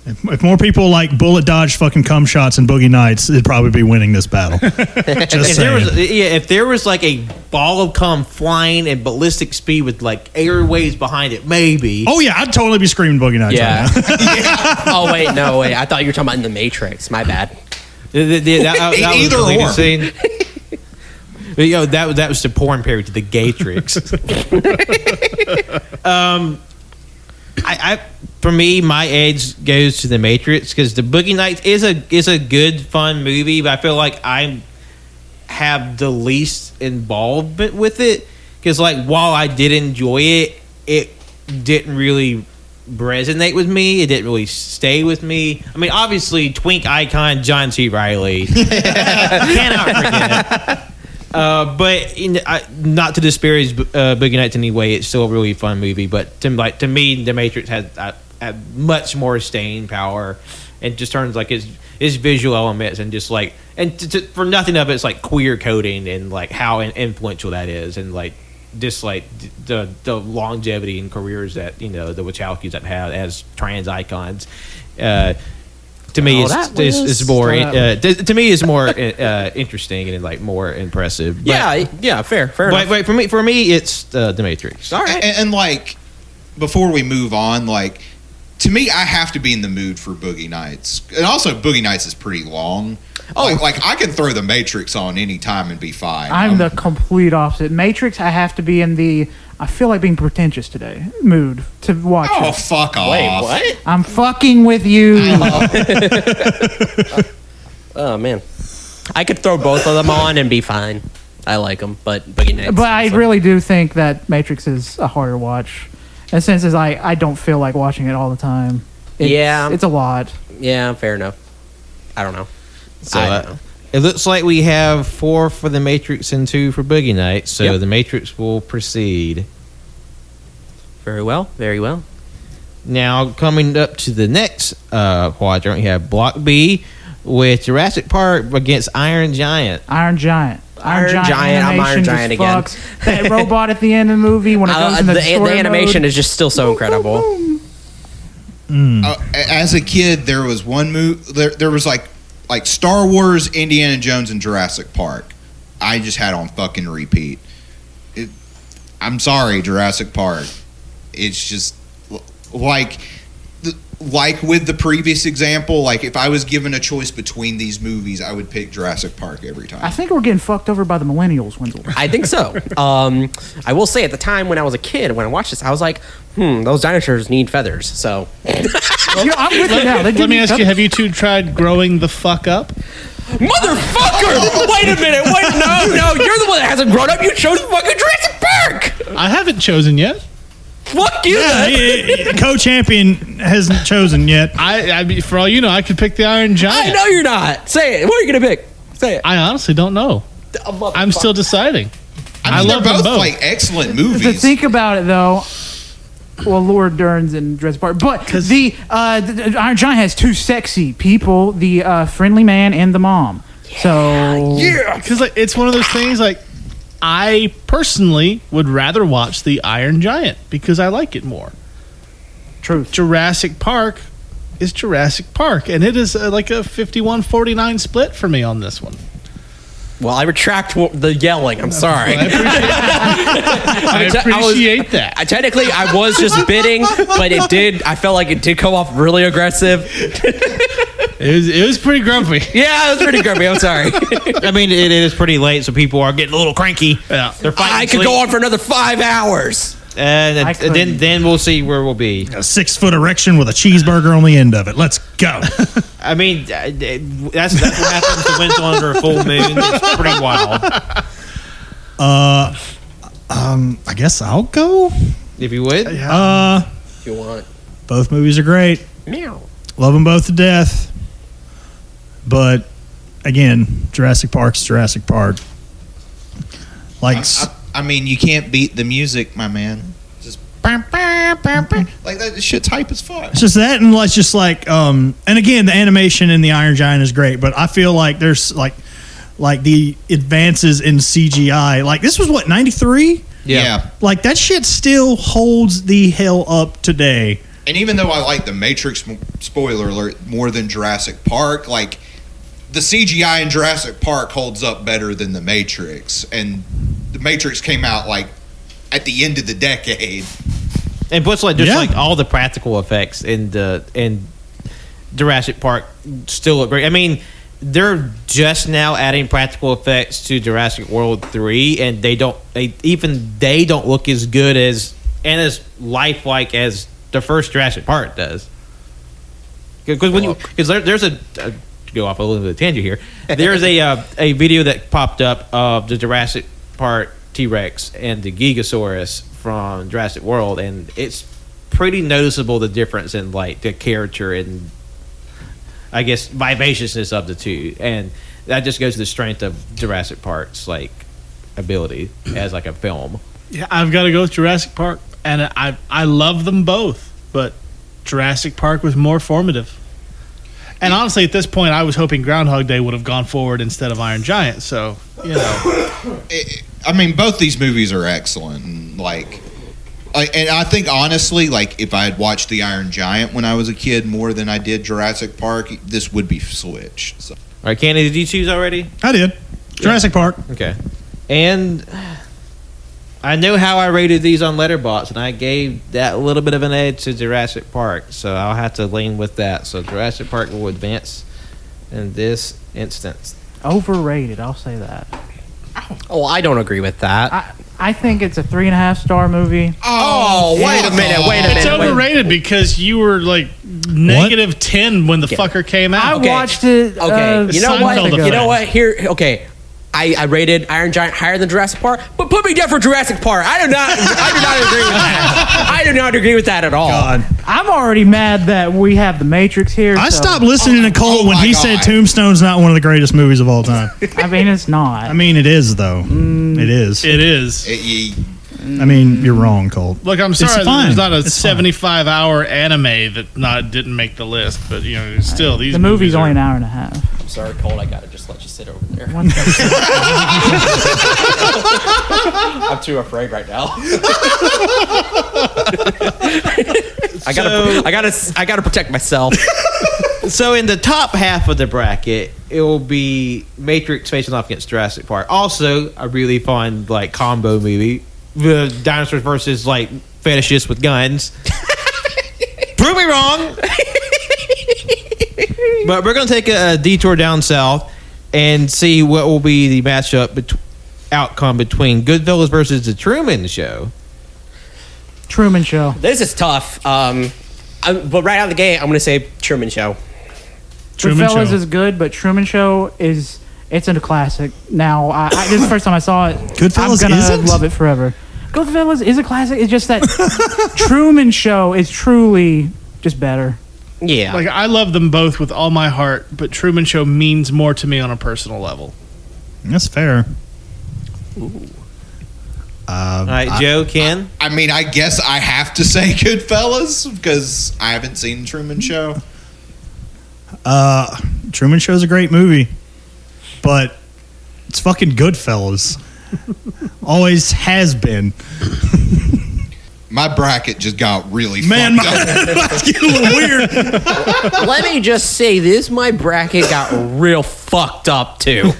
If more people like bullet dodge fucking cum shots in Boogie Nights, it'd probably be winning this battle. Just saying. If there was like a ball of cum flying at ballistic speed with like airways behind it, maybe. Oh yeah, I'd totally be screaming Boogie Nights Yeah. right now. Oh wait, no wait. I thought you were talking about in the Matrix. My bad. That Either was or. scene. That was the porn parody to the Gaytrix. For me, my edge goes to The Matrix because the Boogie Nights is a good, fun movie, but I feel like I have the least involvement with it because, like, while I did enjoy it, it didn't really resonate with me. It didn't really stay with me. I mean, obviously, twink icon John C. Reilly cannot forget. But not to disparage Boogie Nights in any way, it's still a really fun movie. But to me, The Matrix has much more staying power, and just turns like its visual elements and just like for nothing of it, it's like queer coding and like how influential that is, and like just like the longevity and careers that the Wachowskis have had as trans icons. To me, it's more. To me, it's more interesting and like more impressive. But, Yeah. Fair enough. But for me, it's The Matrix. All right. And like, before we move on, like, to me, I have to be in the mood for Boogie Nights. And also, Boogie Nights is pretty long. Oh, like I can throw The Matrix on any time and be fine. I'm the complete opposite. Matrix, I have to be in the I feel like being pretentious today. Mood to watch Oh, it. fuck off. Wait, what? I'm fucking with you. Oh man, I could throw both of them on and be fine. I like them, but Boogie Nights. But I really do think that Matrix is a harder watch. In a sense, as I don't feel like watching it all the time. It's a lot. Yeah, fair enough. I don't know. So I don't know. it looks like we have 4 for the Matrix and 2 for Boogie Nights. So Yep. the Matrix will proceed. Very well. Very well. Now coming up to the next quadrant, we have Block B with Jurassic Park against Iron Giant. Iron Giant. Iron Giant, I'm Iron animation Giant just again. fucks. That robot at the end of the movie when it goes in the story animation mode. is just still so incredible. As a kid, there was one movie. There was like Star Wars, Indiana Jones, and Jurassic Park. I just had on fucking repeat. I'm sorry, Jurassic Park. It's just like with the previous example. Like if I was given a choice between these movies, I would pick Jurassic Park every time. I think we're getting fucked over by the millennials, Wenzel. I think so. I will say at the time when I was a kid, when I watched this, I was like, those dinosaurs need feathers. So I'm with you now. They do Let me need ask you: have you two tried growing the fuck up? Motherfucker! Wait a minute. No, you're the one that hasn't grown up. You chose fucking Jurassic Park. I haven't chosen yet. Fuck you. then. Co-champion hasn't chosen yet. I mean, for all you know, I could pick the Iron Giant. I know you're not. Say it. What are you gonna pick? Say it. I honestly don't know. I'm still deciding. I mean, love they're them both both. like excellent movies. To think about it, though, well, Laura Dern's in Jurassic Park, but the Iron Giant has 2 sexy people: the friendly man and the mom. So Yeah. Because it's one of those things. Like, I personally would rather watch the Iron Giant because I like it more. truth. Jurassic Park is Jurassic Park, and it is like a 51-49 split for me on this one. Well, I retract the yelling. I'm sorry. I appreciate that. Technically, I was just bidding, but it did. I felt like it did come off really aggressive. It was pretty grumpy. Yeah, it was pretty grumpy. I'm sorry. I mean, it is pretty late, so people are getting a little cranky. Yeah. They're fighting. I could go on for another 5 hours. And I couldn't. then we'll see where we'll be. A 6-foot erection with a cheeseburger on the end of it. Let's go. I mean, that's what happens to Wenzel under a full moon. It's pretty wild. I guess I'll go. If you would. If you want. Both movies are great. Meow. Love them both to death. But again, Jurassic Park's Jurassic Park. Like, I mean, you can't beat the music, my man. Just like that shit's hype as fuck. it's just that, and it's just like, and again, the animation in the Iron Giant is great. But I feel like there's like the advances in CGI. Like this was what 93. Yeah. Like that shit still holds the hell up today. And even though I like the Matrix, spoiler alert, more than Jurassic Park, like the CGI in Jurassic Park holds up better than the Matrix. And the Matrix came out like at the end of the decade. And plus, like all the practical effects in Jurassic Park still look great. I mean, they're just now adding practical effects to Jurassic World 3, and they don't look as good as and as lifelike as the first Jurassic Park does. Because there's a go off a little bit of a tangent here. There's a video that popped up of the Jurassic Park T-Rex and the Gigasaurus from Jurassic World, and it's pretty noticeable the difference in like the character and I guess vivaciousness of the two, and that just goes to the strength of Jurassic Park's like ability as like a film. Yeah, I've got to go with Jurassic Park, and I love them both, but Jurassic Park was more formative. And honestly, at this point, I was hoping Groundhog Day would have gone forward instead of Iron Giant. So, you know, I mean, both these movies are excellent. And and I think honestly, like if I had watched The Iron Giant when I was a kid more than I did Jurassic Park, this would be switched. So. All right, Candy, did you choose already? I did. Jurassic Park. Okay. And I know how I rated these on Letterboxd, and I gave that little bit of an edge to Jurassic Park, so I'll have to lean with that. So Jurassic Park will advance in this instance. Overrated, I'll say that. Oh, I don't agree with that. I think it's a 3.5-star movie. Oh, wait a minute. It's overrated because you were like -10 when the fucker came out. I watched it. Okay, you know what? Seinfeld You know effect. what? Here, okay. I rated Iron Giant higher than Jurassic Park, but put me down for Jurassic Park. I do not agree with that. I do not agree with that at all. God. I'm already mad that we have The Matrix here. I so- stopped listening to Cole when my he God. said Tombstone's not one of the greatest movies of all time. I mean, it's not. I mean, it is, though. It is. It is. I mean, you're wrong, Cole. Look, I'm sorry that fine. there's not a It's fine. 75-hour anime that didn't make the list, but you know, still these the movie's movies only are, an hour and a half. I'm sorry, Cole. I gotta just let you sit over there. One second. I'm too afraid right now. I gotta protect myself. So in the top half of the bracket, it will be Matrix facing off against Jurassic Park. Also, a really fun like combo movie, the dinosaurs versus like fetishists with guns. Prove me wrong. But we're gonna take a detour down south and see what will be the matchup outcome between Goodfellas versus the Truman Show. Truman Show. This is tough. But right out of the gate, I'm gonna say Truman Show. Truman Goodfellas Show. is good, but Truman Show it's a classic. Now, this is the first time I saw it. Goodfellas I'm gonna isn't? love it forever. Goodfellas is a classic. It's just that Truman Show is truly just better. Yeah. like I love them both with all my heart, but Truman Show means more to me on a personal level. That's fair. All right, Joe, Ken. I mean, I guess I have to say Goodfellas because I haven't seen Truman Show. Truman Show's a great movie, but it's fucking Goodfellas. Always has been. My bracket just got really Man, fucked up. that's getting a little weird. Let me just say this: my bracket got real fucked up too.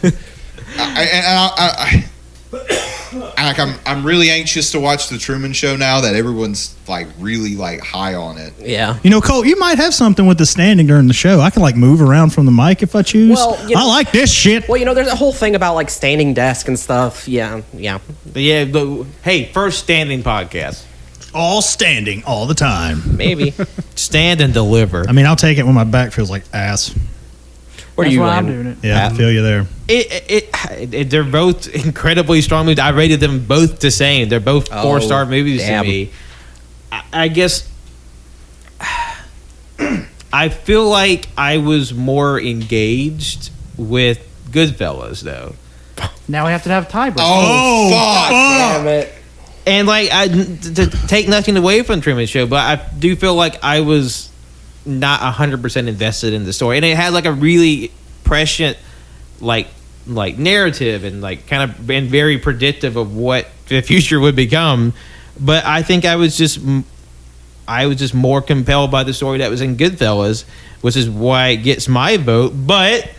I'm really anxious to watch the Truman Show now that everyone's like really like high on it. Yeah. You know, Cole, you might have something with the standing during the show. I can like move around from the mic if I choose. Well, you know- I like this shit. Well, there's a whole thing about like standing desk and stuff. Yeah. Yeah. Hey, first standing podcast. All standing all the time. Maybe. Stand and deliver. I mean, I'll take it when my back feels like ass. Where That's do you why I'm land? doing it. Yeah, I feel you there. They're both incredibly strong movies. I rated them both the same. They're both 4-star movies damn. to me. I guess I feel like I was more engaged with Goodfellas though, Now we have to have a tiebreaker. Oh, fuck! Damn it. and like to take nothing away from Truman Show, but I do feel like I was not 100% invested in the story, and it had like a really prescient like narrative and like kind of been very predictive of what the future would become. But I think I was just more compelled by the story that was in Goodfellas, which is why it gets my vote. But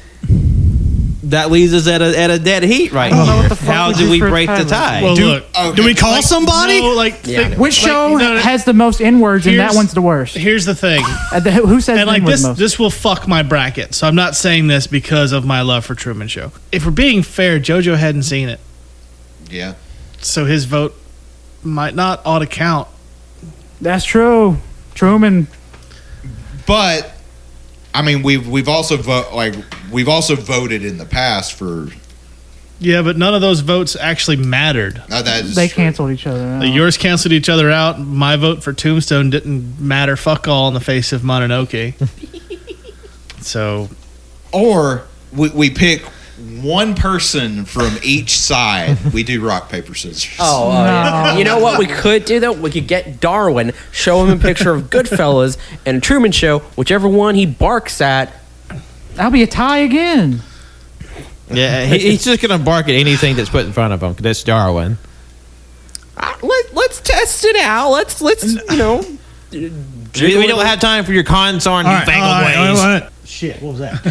that leaves us at a dead heat right I don't know here. what the fuck How we do do we for a break the tiebreaker. tie? Well, Do, look, okay. do we call somebody? no, like, Yeah. think- Which show no, has the most N-words and that here's- one's the worst? Here's the thing, Who says and like N-word this, most? this will fuck my bracket. So I'm not saying this because of my love for Truman Show. If we're being fair, JoJo hadn't seen it, Yeah. so his vote might not ought to count. That's true. Truman. But I mean, we've also voted in the past for. Yeah, but none of those votes actually mattered. No, that is They true. canceled each other out. Yours canceled each other out. My vote for Tombstone didn't matter fuck all in the face of Mononoke. So Or we pick one person from each side. We do rock paper scissors. Oh, yeah. You know what we could do though? We could get Darwin, show him a picture of Goodfellas and Truman Show, whichever one he barks at. That'll be a tie again. Yeah, he's just gonna bark at anything that's put in front of him. 'Cause that's Darwin. Let's test it out. Let's We don't have time for your consarn All right, newfangled all right, ways. all right. Shit, what was that?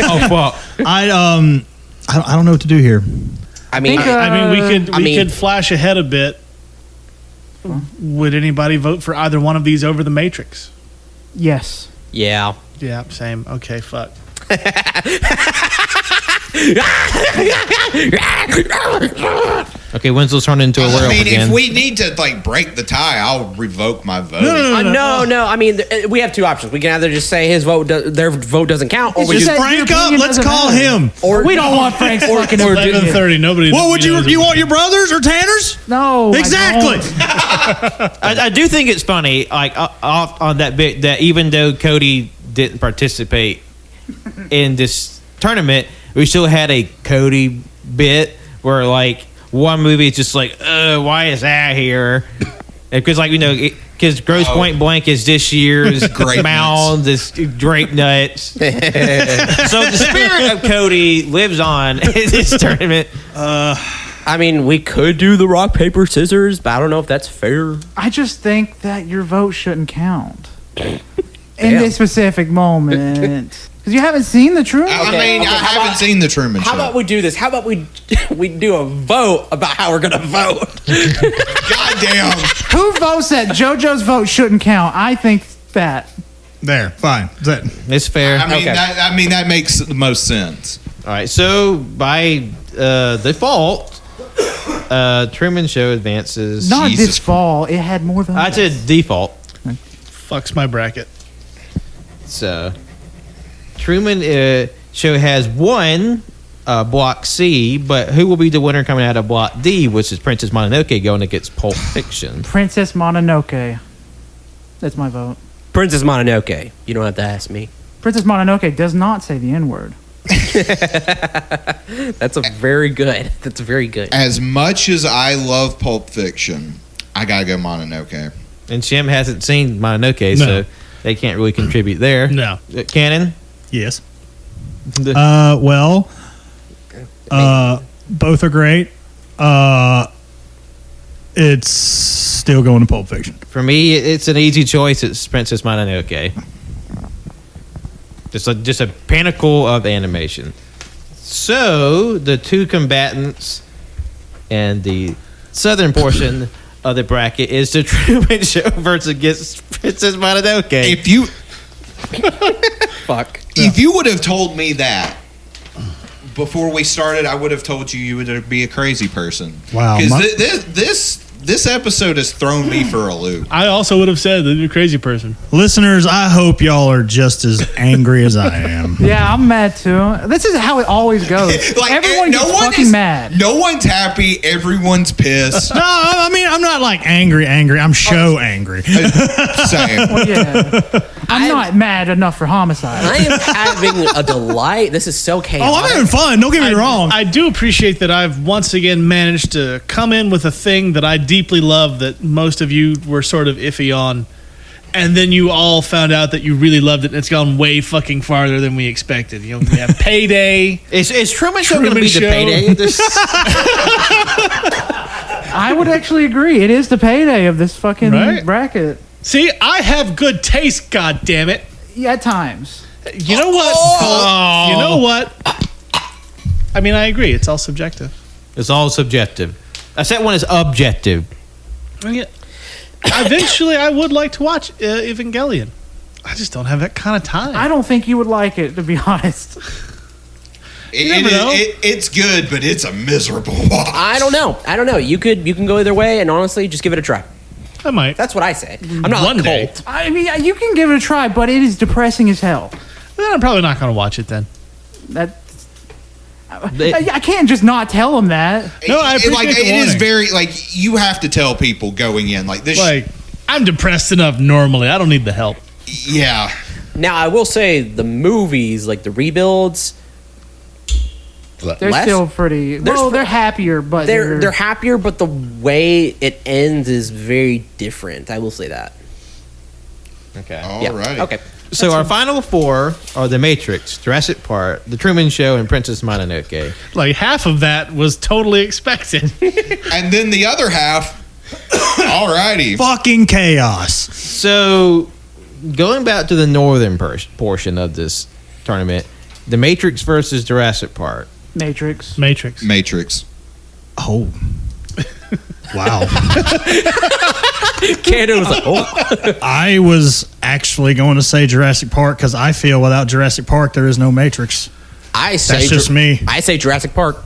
Oh fuck! I don't know what to do here. I mean, we could flash ahead a bit. Would anybody vote for either one of these over The Matrix? Yes. yeah. Yeah, same. Okay, fuck. Okay, Winslow's turned into a werewolf I mean, again. if we need to like break the tie, I'll revoke my vote. No. I mean, we have two options. We can either just say his vote, their vote doesn't count, or we just just that Frank your up. opinion Let's doesn't call matter. him. or We don't want Frank's fucking It's opinion. 11:30. Nobody. What would you? You want your brothers or Tanner's? No, I Exactly. don't. I do think it's funny, like off on that bit, that even though Cody didn't participate in this tournament, we still had a Cody bit where like one movie is just like, why is that here? Because like because Gross Point Blank is this year's Grape Mound, this grape nuts. So the spirit of Cody lives on in this tournament. I mean, we could do the rock, paper, scissors, but I don't know if that's fair. I just think that your vote shouldn't count in Damn. this specific moment because you haven't seen the Truman. I Okay, mean, okay, I how haven't about- seen the Truman Show. How about we do this? How about we do a vote about how we're gonna vote? Goddamn. Who votes that JoJo's vote shouldn't count? I think that. There, fine. It's fair. I mean, Okay. that makes the most sense. All right, so by default, Truman Show advances. Not Jesus this fall. It had more than I said default. Fucks my bracket. So Truman Show has won Block C, but who will be the winner coming out of Block D, which is Princess Mononoke going against Pulp Fiction? Princess Mononoke. That's my vote. Princess Mononoke. You don't have to ask me. Princess Mononoke does not say the N word. That's very good. That's very good. As much as I love Pulp Fiction, I gotta go Mononoke. And Shim hasn't seen Mononoke, No. so they can't really contribute there. No. Cannon? Yes. Well, both are great. It's still going to Pulp Fiction. For me, it's an easy choice. It's Princess Mononoke. Just a pinnacle of animation. So the two combatants and the southern portion of the bracket is the Truman Show versus against Princess Mononoke. If you Fuck. if you would have told me that before we started, I would have told you would be a crazy person. Wow. Because this episode has thrown me for a loop. I also would have said that you're a crazy person. Listeners, I hope y'all are just as angry as I am. Yeah, I'm mad too. This is how it always goes. Everyone gets fucking mad. No one's happy. Everyone's pissed. No, I mean, I'm not like angry. I'm show angry. Same. Well, yeah. I'm not mad enough for homicide. I am having a delight. This is so chaotic. Oh, I'm having fun. Don't get me wrong. I do appreciate that I've once again managed to come in with a thing that I deeply love that most of you were sort of iffy on. And then you all found out that you really loved it, and it's gone way fucking farther than we expected. You know, we have Payday. Is Truman Show going to be Show. the payday of this? I would actually agree. It is the payday of this fucking Right? bracket. See, I have good taste, God damn it. Yeah, at times. You know what? Oh. You know what? I mean, I agree. It's all subjective. It's all subjective. I said one is objective. I mean, eventually, I would like to watch Evangelion. I just don't have that kind of time. I don't think you would like it, to be honest. never know. It's good, but it's a miserable watch. I don't know. You can go either way, and honestly, just give it a try. I might. That's what I say. I'm not One like day. Colt. I mean, you can give it a try, but it is depressing as hell. Then I'm probably not going to watch it then. That I can't just not tell them that. No, I appreciate like the it is warning. very like you have to tell people going in like this. Like, I'm depressed enough normally. I don't need the help. Yeah. Now, I will say the movies, like the rebuilds, They're still pretty. Well, they're happier, but they're happier, but the way it ends is very different. I will say that. Okay. Yeah. Alrighty. Okay. So our final four are The Matrix, Jurassic Park, The Truman Show, and Princess Mononoke. Like, half of that was totally expected. And then the other half. Alrighty. Fucking chaos. So going back to the northern portion of this tournament, The Matrix versus Jurassic Park. Matrix. Matrix. Oh. Wow. Canada was like, oh. I was actually going to say Jurassic Park because I feel without Jurassic Park there is no Matrix. I say That's just me. I say Jurassic Park.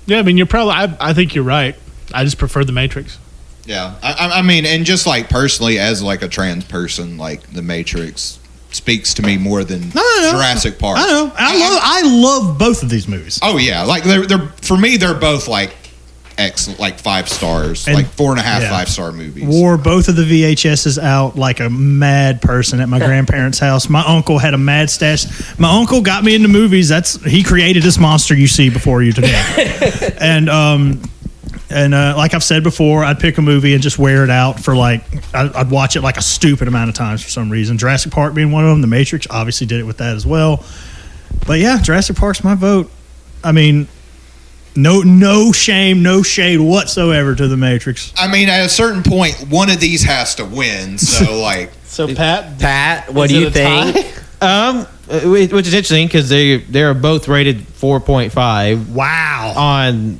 Yeah, I mean, you're probably. I think you're right. I just prefer The Matrix. Yeah, I mean, and just like personally, as like a trans person, like The Matrix speaks to me more than Jurassic Park. I know. I love both of these movies. Oh yeah, like they're for me, they're both like excellent, like 5 stars, And- like 4.5 yeah. 5-star movies. Wore both of the VHSs out like a mad person at my grandparents' house. My uncle had a mad stash. My uncle got me into movies. He created this monster you see before you today. And like I've said before, I'd pick a movie and just wear it out for like I'd watch it like a stupid amount of times for some reason. Jurassic Park being one of them. The Matrix obviously did it with that as well. But yeah, Jurassic Park's my vote. I mean, no shame, no shade whatsoever to The Matrix. I mean, at a certain point, one of these has to win. So like, So Pat, What is do you it a think? tie? Which is interesting because they're both rated 4.5 Wow. on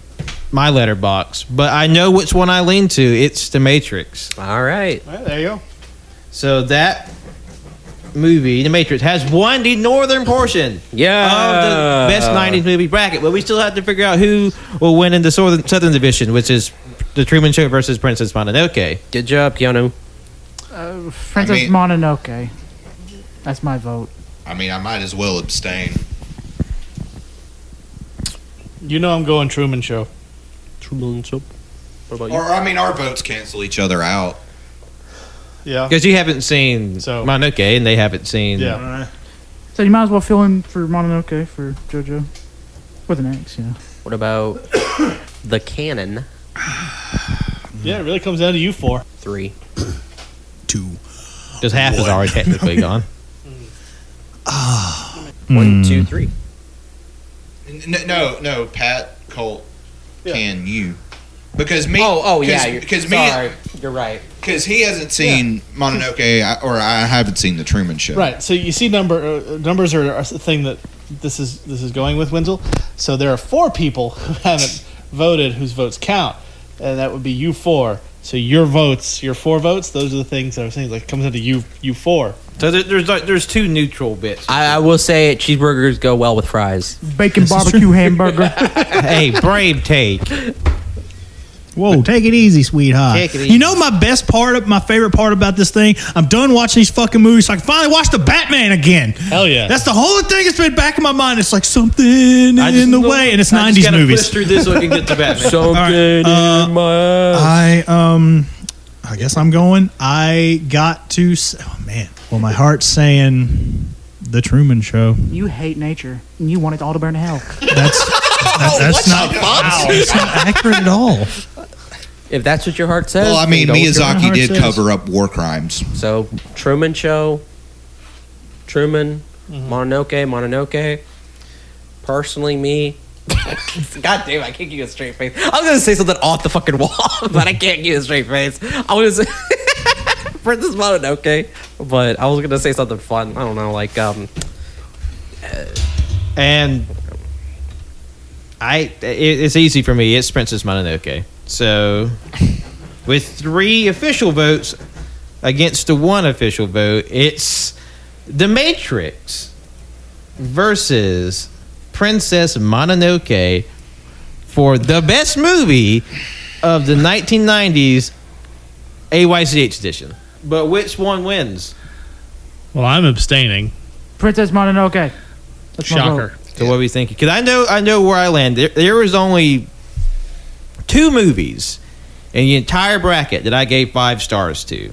my letterbox, but I know which one I lean to. It's The Matrix. All right. All right, there you go. So that movie, The Matrix, has won the northern portion Yeah. of the best 90s movie bracket, but we still have to figure out who will win in the southern division, which is The Truman Show versus Princess Mononoke. Good job, Keanu. Princess mean- Mononoke. That's my vote. I mean, I might as well abstain. You know I'm going Truman Show. What about Or I mean, our votes cancel each other out. Yeah. Because you haven't seen So- Mononoke, and they haven't seen... Yeah. So you might as well fill in for Mononoke for JoJo. With an X, yeah. What about the canon? Yeah, it really comes down to you 4. 3. 2. Because half is already technically gone. 1, 2, 3. No, Pat, Colt, can you? Because me. Because sorry. You're right. Because he hasn't seen Mononoke, or I haven't seen The Truman Show. Right. So you see, numbers are a thing that this is going with, Wenzel. So there are 4 people who haven't voted whose votes count, and that would be you 4. So your 4 votes, those are the things that I was saying. Like it comes into you 4. So there's 2 neutral bits. I will say cheeseburgers go well with fries. Bacon barbecue hamburger. Hey, brave take. Whoa, take it easy, sweetheart. Take it easy. You know my favorite part about this thing? I'm done watching these fucking movies, so I can finally watch the Batman again. Hell yeah. That's the whole thing that's been back in my mind. It's like something in the way, and it's I just 90s gotta movies. push through this so I can get to Batman. Something in my I guess I'm going. I got to. Oh man. Well, my heart's saying The Truman Show. You hate nature, and you want it all to burn to hell. That's not. Wow, it's not accurate at all. If that's what your heart says. Well, I mean, then go with your Miyazaki heart did says. cover up war crimes. So Truman Show, Truman, Mononoke. Personally, me. God damn, I can't keep a straight face. I was gonna say something off the fucking wall, but I can't keep a straight face. I was Princess Mononoke, but I was gonna say something fun. I don't know, like And it's easy for me. It's Princess Mononoke. So with 3 official votes against the 1 official vote, it's The Matrix versus Princess Mononoke for the best movie of the 1990s AYCH edition. But which one wins? Well, I'm abstaining. Princess Mononoke. That's my Shocker. vote. So what are we thinking? Because I know where I land. There was only 2 movies in the entire bracket that I gave 5 stars to.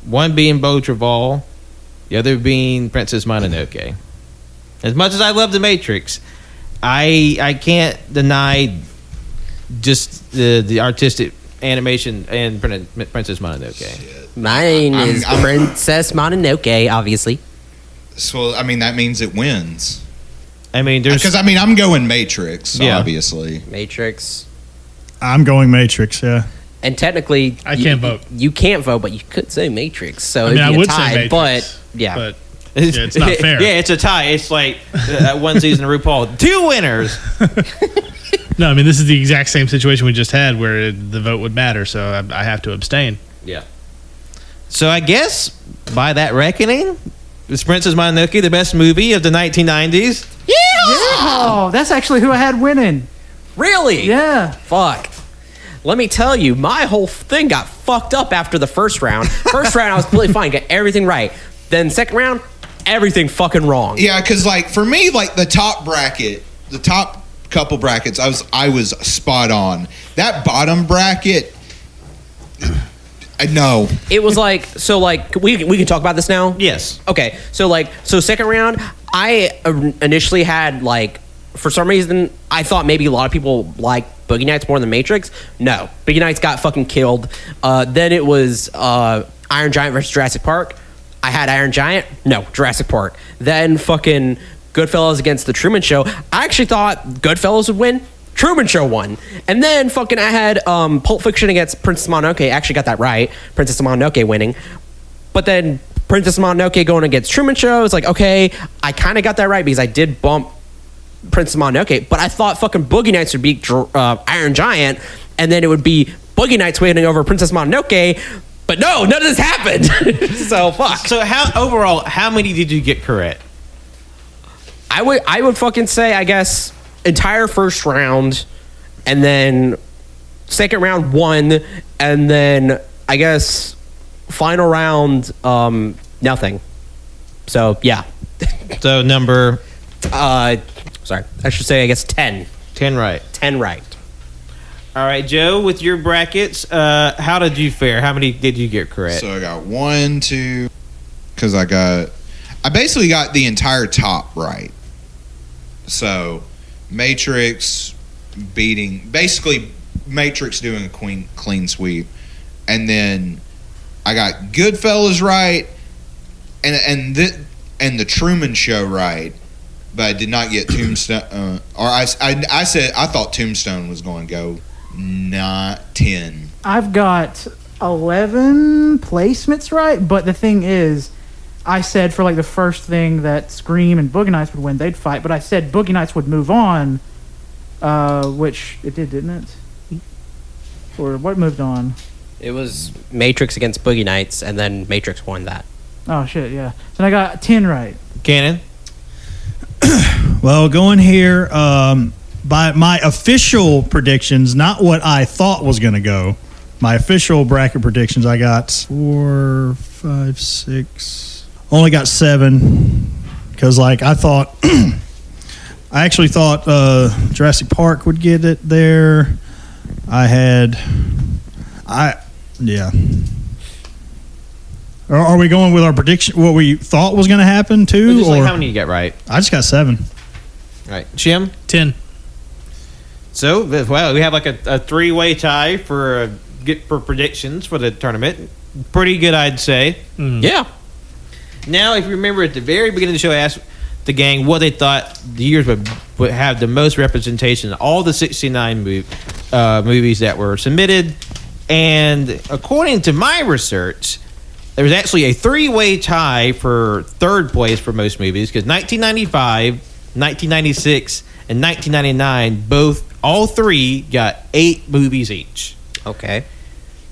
One being Beau Travail, the other being Princess Mononoke. As much as I love The Matrix, I can't deny just the artistic animation and Princess Mononoke. mine is Princess Mononoke, obviously. So, I mean, that means it wins. I mean, there's Because, I mean, I'm going Matrix, Yeah. obviously. Matrix. I'm going Matrix. Yeah. And technically, I can't vote. You can't vote, but you could say Matrix. So I mean, it'd I be a would tie, say Matrix, but yeah. but yeah, it's not fair. Yeah, it's a tie. It's like that one season of RuPaul. 2 winners. No, I mean this is the exact same situation we just had where the vote would matter, so I have to abstain. Yeah. So I guess by that reckoning, is Princess Mononoke the best movie of the 1990s? Oh, that's actually who I had winning. Really? Yeah. Fuck. Let me tell you, my whole thing got fucked up after the first round. First round, I was completely fine, got everything right. Then second round, everything fucking wrong. Yeah, because like for me, like the top couple brackets, I was spot on. That bottom bracket, no. It was like, so like, we can talk about this now? Yes. Okay, so second round, I initially had like, for some reason, I thought maybe a lot of people like Boogie Nights more than Matrix. No, Boogie Nights got fucking killed. Then it was Iron Giant versus Jurassic Park. I had Iron Giant. No, Jurassic Park. Then fucking Goodfellas against the Truman Show. I actually thought Goodfellas would win. Truman Show won. And then fucking I had Pulp Fiction against Princess Mononoke. I actually got that right. Princess Mononoke winning. But then Princess Mononoke going against Truman Show. I was like, okay, I kind of got that right because I did bump Princess Mononoke, but I thought fucking Boogie Nights would beat Iron Giant, and then it would be Boogie Nights winning over Princess Mononoke. But no, none of this happened. So fuck. So how many did you get correct? I would fucking say, I guess, entire first round, and then second round 1, and then I guess final round nothing. So yeah. So number sorry, I should say, I guess 10. 10 right. 10 right. All right, Joe, with your brackets, how did you fare? How many did you get correct? So I got 1, 2, because I basically got the entire top right. So Matrix basically Matrix doing a clean sweep, and then I got Goodfellas right, and the Truman Show right. But I did not get Tombstone. I said I thought Tombstone was going to go not 10. I've got 11 placements right, but the thing is, I said for like the first thing that Scream and Boogie Nights would win, they'd fight, but I said Boogie Nights would move on, which it did, didn't it? Or what moved on? It was Matrix against Boogie Nights, and then Matrix won that. Oh shit, yeah. So I got 10 right. Cannon? Well, going here by my official predictions, not what I thought was going to go. My official bracket predictions, I got 4, 5, 6. Only got 7 because, like, I thought, I actually thought Jurassic Park would get it there. Yeah. Are we going with our prediction? What we thought was going to happen too? Just like or how many you got right? I just got 7. All right, Jim? 10. So, well, we have like a 3-way tie for predictions for the tournament. Pretty good, I'd say. Yeah. Now, if you remember at the very beginning of the show, I asked the gang what they thought the years would have the most representation of all the 69 movies that were submitted. And according to my research, there was actually a 3-way tie for third place for most movies because 1995, 1996, and 1999 all three got 8 movies each. Okay.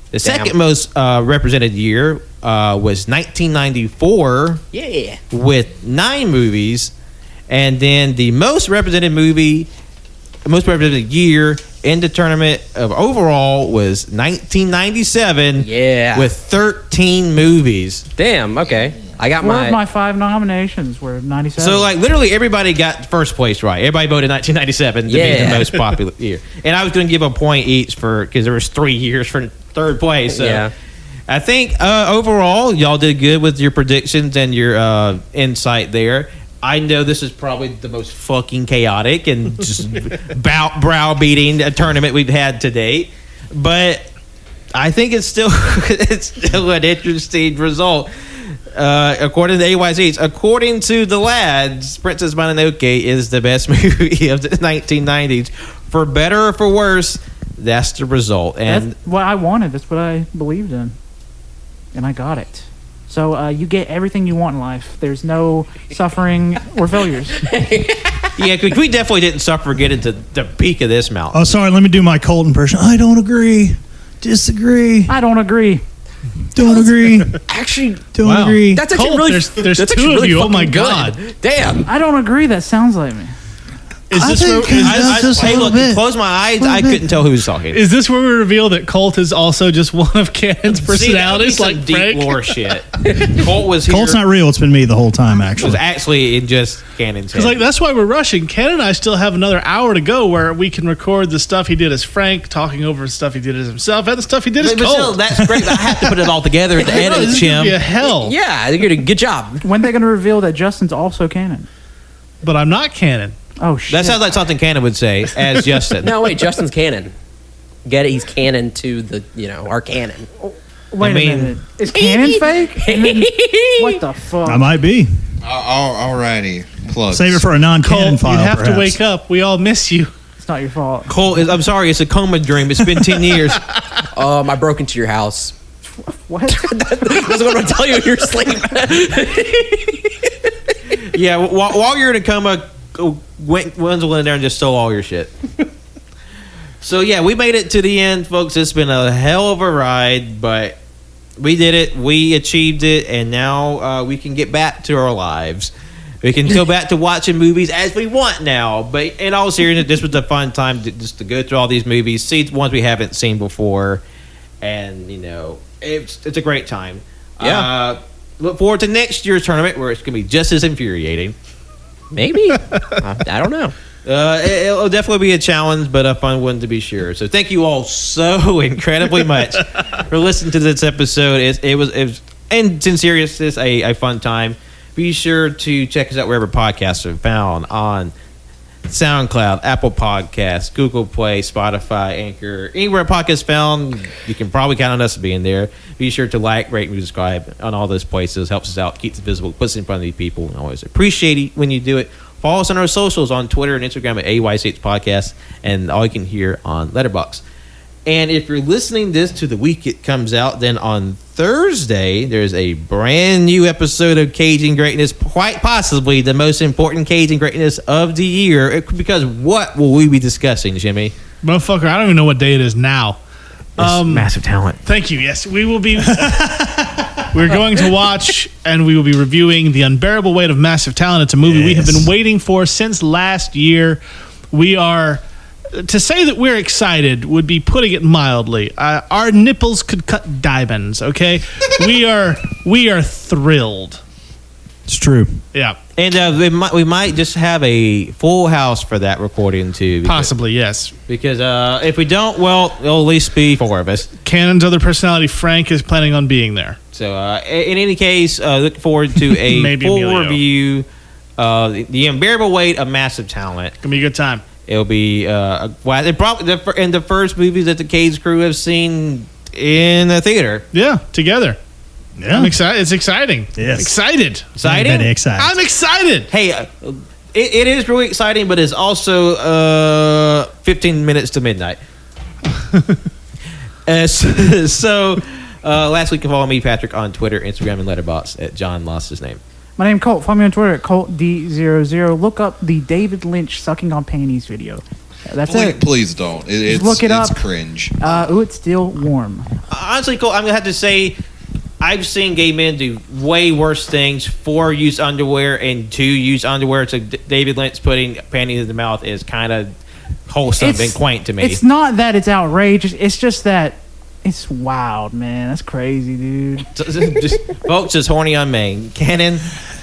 The second most represented year was 1994. Yeah. With 9 movies, and then the most represented year in the tournament of overall was 1997. Yeah. With 13 movies. Damn. Okay. I got 4 of my 5 nominations were 97. So, like, literally everybody got first place right. Everybody voted 1997 to be the most popular year. And I was going to give a point each because there was 3 years for third place. So Yeah. I think overall, y'all did good with your predictions and your insight there. I know this is probably the most fucking chaotic and just browbeating tournament we've had to date. But I think it's still an interesting result. According to AYCH, according to the lads, Princess Mononoke is the best movie of the 1990s. For better or for worse, that's the result. And that's what I wanted. That's what I believed in. And I got it. So you get everything you want in life. There's no suffering or failures. yeah, we definitely didn't suffer getting to the peak of this mountain. Oh, sorry. Let me do my Colt impression. I don't agree. Disagree. I don't agree. Don't agree. Actually, don't agree. That's actually Colt, really. there's that's 2 actually of really you. Oh my fucking god. good. Damn. I don't agree. That sounds like me. Is this where, Hey, look, close my eyes. I couldn't tell who was talking. is this where we reveal that Colt is also just one of Cannon's personalities, See, that would like be some Frank? deep lore shit. Colt was here. Colt's not real. It's been me the whole time, It was actually. actually in just Cannon's head. Because like that's why we're rushing. Ken and I still have another hour to go where we can record the stuff he did as Frank, talking over the stuff he did as himself, and the stuff he did as but still, Colt. that's great. I have to put it all together to No, edit, this is gonna Jim. be a hell. Yeah, you did a good job. When they going to reveal that Justin's also canon? But I'm not Cannon. Oh shit! That sounds like something Cannon would say as Justin. No, wait, Justin's canon. Get it? He's canon to the, our canon. Wait I mean- a minute. Is canon fake? What the fuck? I might be. Alrighty. Plugs. Save it for a non-canon Colt, file. you have perhaps. to wake up. We all miss you. It's not your fault. Colt is, I'm sorry, it's a coma dream. It's been 10 years. I broke into your house. What? That's what I'm going to tell you in your sleep. Yeah, while you're in a coma, Wenzel in there and just stole all your shit. So, yeah, we made it to the end, folks. It's been a hell of a ride, but we did it. We achieved it, and now we can get back to our lives. We can go back to watching movies as we want now. But in all seriousness, this was a fun time just to go through all these movies, see ones we haven't seen before, and, it's a great time. Yeah. Look forward to next year's tournament where it's going to be just as infuriating. Maybe. I don't know. It'll definitely be a challenge, but a fun one to be sure. So thank you all so incredibly much for listening to this episode. It was and in seriousness, a fun time. Be sure to check us out wherever podcasts are found on SoundCloud, Apple Podcasts, Google Play, Spotify, Anchor, anywhere a podcast is found. You can probably count on us being there. Be sure to like, rate, and subscribe on all those places. Helps us out, keeps it visible, puts it in front of these people. And I always appreciate it when you do it. Follow us on our socials on Twitter and Instagram at AYCH Podcast, and all you can hear on Letterboxd. And if you're listening this to the week it comes out, then on Thursday, there's a brand new episode of Caging Greatness, quite possibly the most important Caging Greatness of the year. Because what will we be discussing, Jimmy? Motherfucker, I don't even know what day it is now. Massive talent. Thank you. Yes, we will be. We're going to watch and we will be reviewing The Unbearable Weight of Massive Talent. It's a movie we have been waiting for since last year. We are. To say that we're excited would be putting it mildly. Our nipples could cut diamonds. Okay, we are thrilled. It's true. Yeah, And we might just have a full house for that recording too. possibly yes. Because if we don't, well, it'll at least be 4 of us. Cannon's other personality, Frank, is planning on being there. So in any case, look forward to a Maybe full Emilio. review of The Unbearable Weight of Massive Talent. Gonna be a good time. It'll be probably in the first movies that the Cage crew have seen in the theater. Yeah, together. Yeah. I'm excited. It's exciting. Yes. Excited. Exciting? Very excited. I'm excited. Hey, it is really exciting, but it's also 15 minutes to midnight. So last week, you can follow me, Patrick, on Twitter, Instagram, and Letterboxd at John Lost His Name. My name is Colt. Follow me on Twitter at ColtD00. Look up the David Lynch sucking on panties video. That's it. Please don't. It's, look it it's up. cringe. Ooh, it's still warm. Honestly, Cole, I'm gonna have to say I've seen gay men do way worse things for use underwear and to use underwear. So David Lynch putting panties in the mouth is kind of wholesome and quaint to me. It's not that it's outrageous. It's just that it's wild, man. That's crazy, dude. Just, folks, is horny on Maine. Cannon.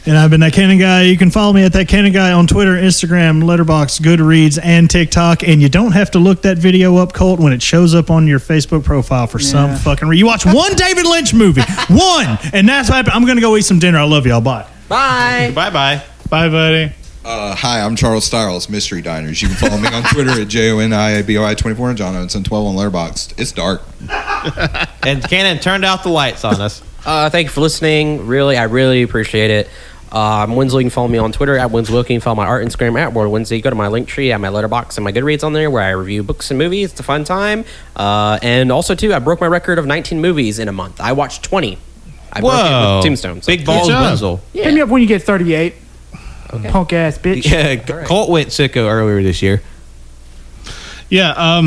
And I've been That Canon Guy. You can follow me at That Canon Guy on Twitter, Instagram, Letterboxd, Goodreads, and TikTok. And you don't have to look that video up, Colt, when it shows up on your Facebook profile for some fucking reason. You watch one David Lynch movie. One! And that's what I'm going to go eat some dinner. I love y'all. Bye. Bye. Bye-bye. Bye, buddy. Hi, I'm Charles Stiles, Mystery Diners. You can follow me on Twitter at JONIABOI24 and John Owenson 12 on Letterboxd. It's dark. And Cannon turned out the lights on us. Thank you for listening. I really appreciate it. I'm Winslow. You can follow me on Twitter at Winslow. You can follow my art Instagram at World Wednesday. Go to my link tree. I have my Letterboxd and my Goodreads on there where I review books and movies. It's a fun time. And also, too, I broke my record of 19 movies in a month. I watched 20. I broke it with Tombstone. So. Big balls, Winslow. Hit me up when you get 38. Okay. Punk ass bitch. Yeah, Colt went sicko earlier this year. Yeah,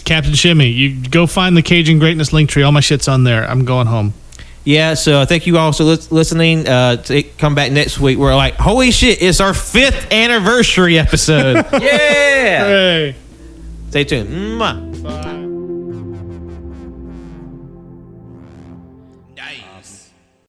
Captain Shimmy, you go find the Cajun Greatness link tree. All my shit's on there. I'm going home. Yeah, so thank you all for listening. Come back next week. We're like, holy shit, it's our 5th anniversary episode. Yeah. Hey. Stay tuned. Mwah. Bye.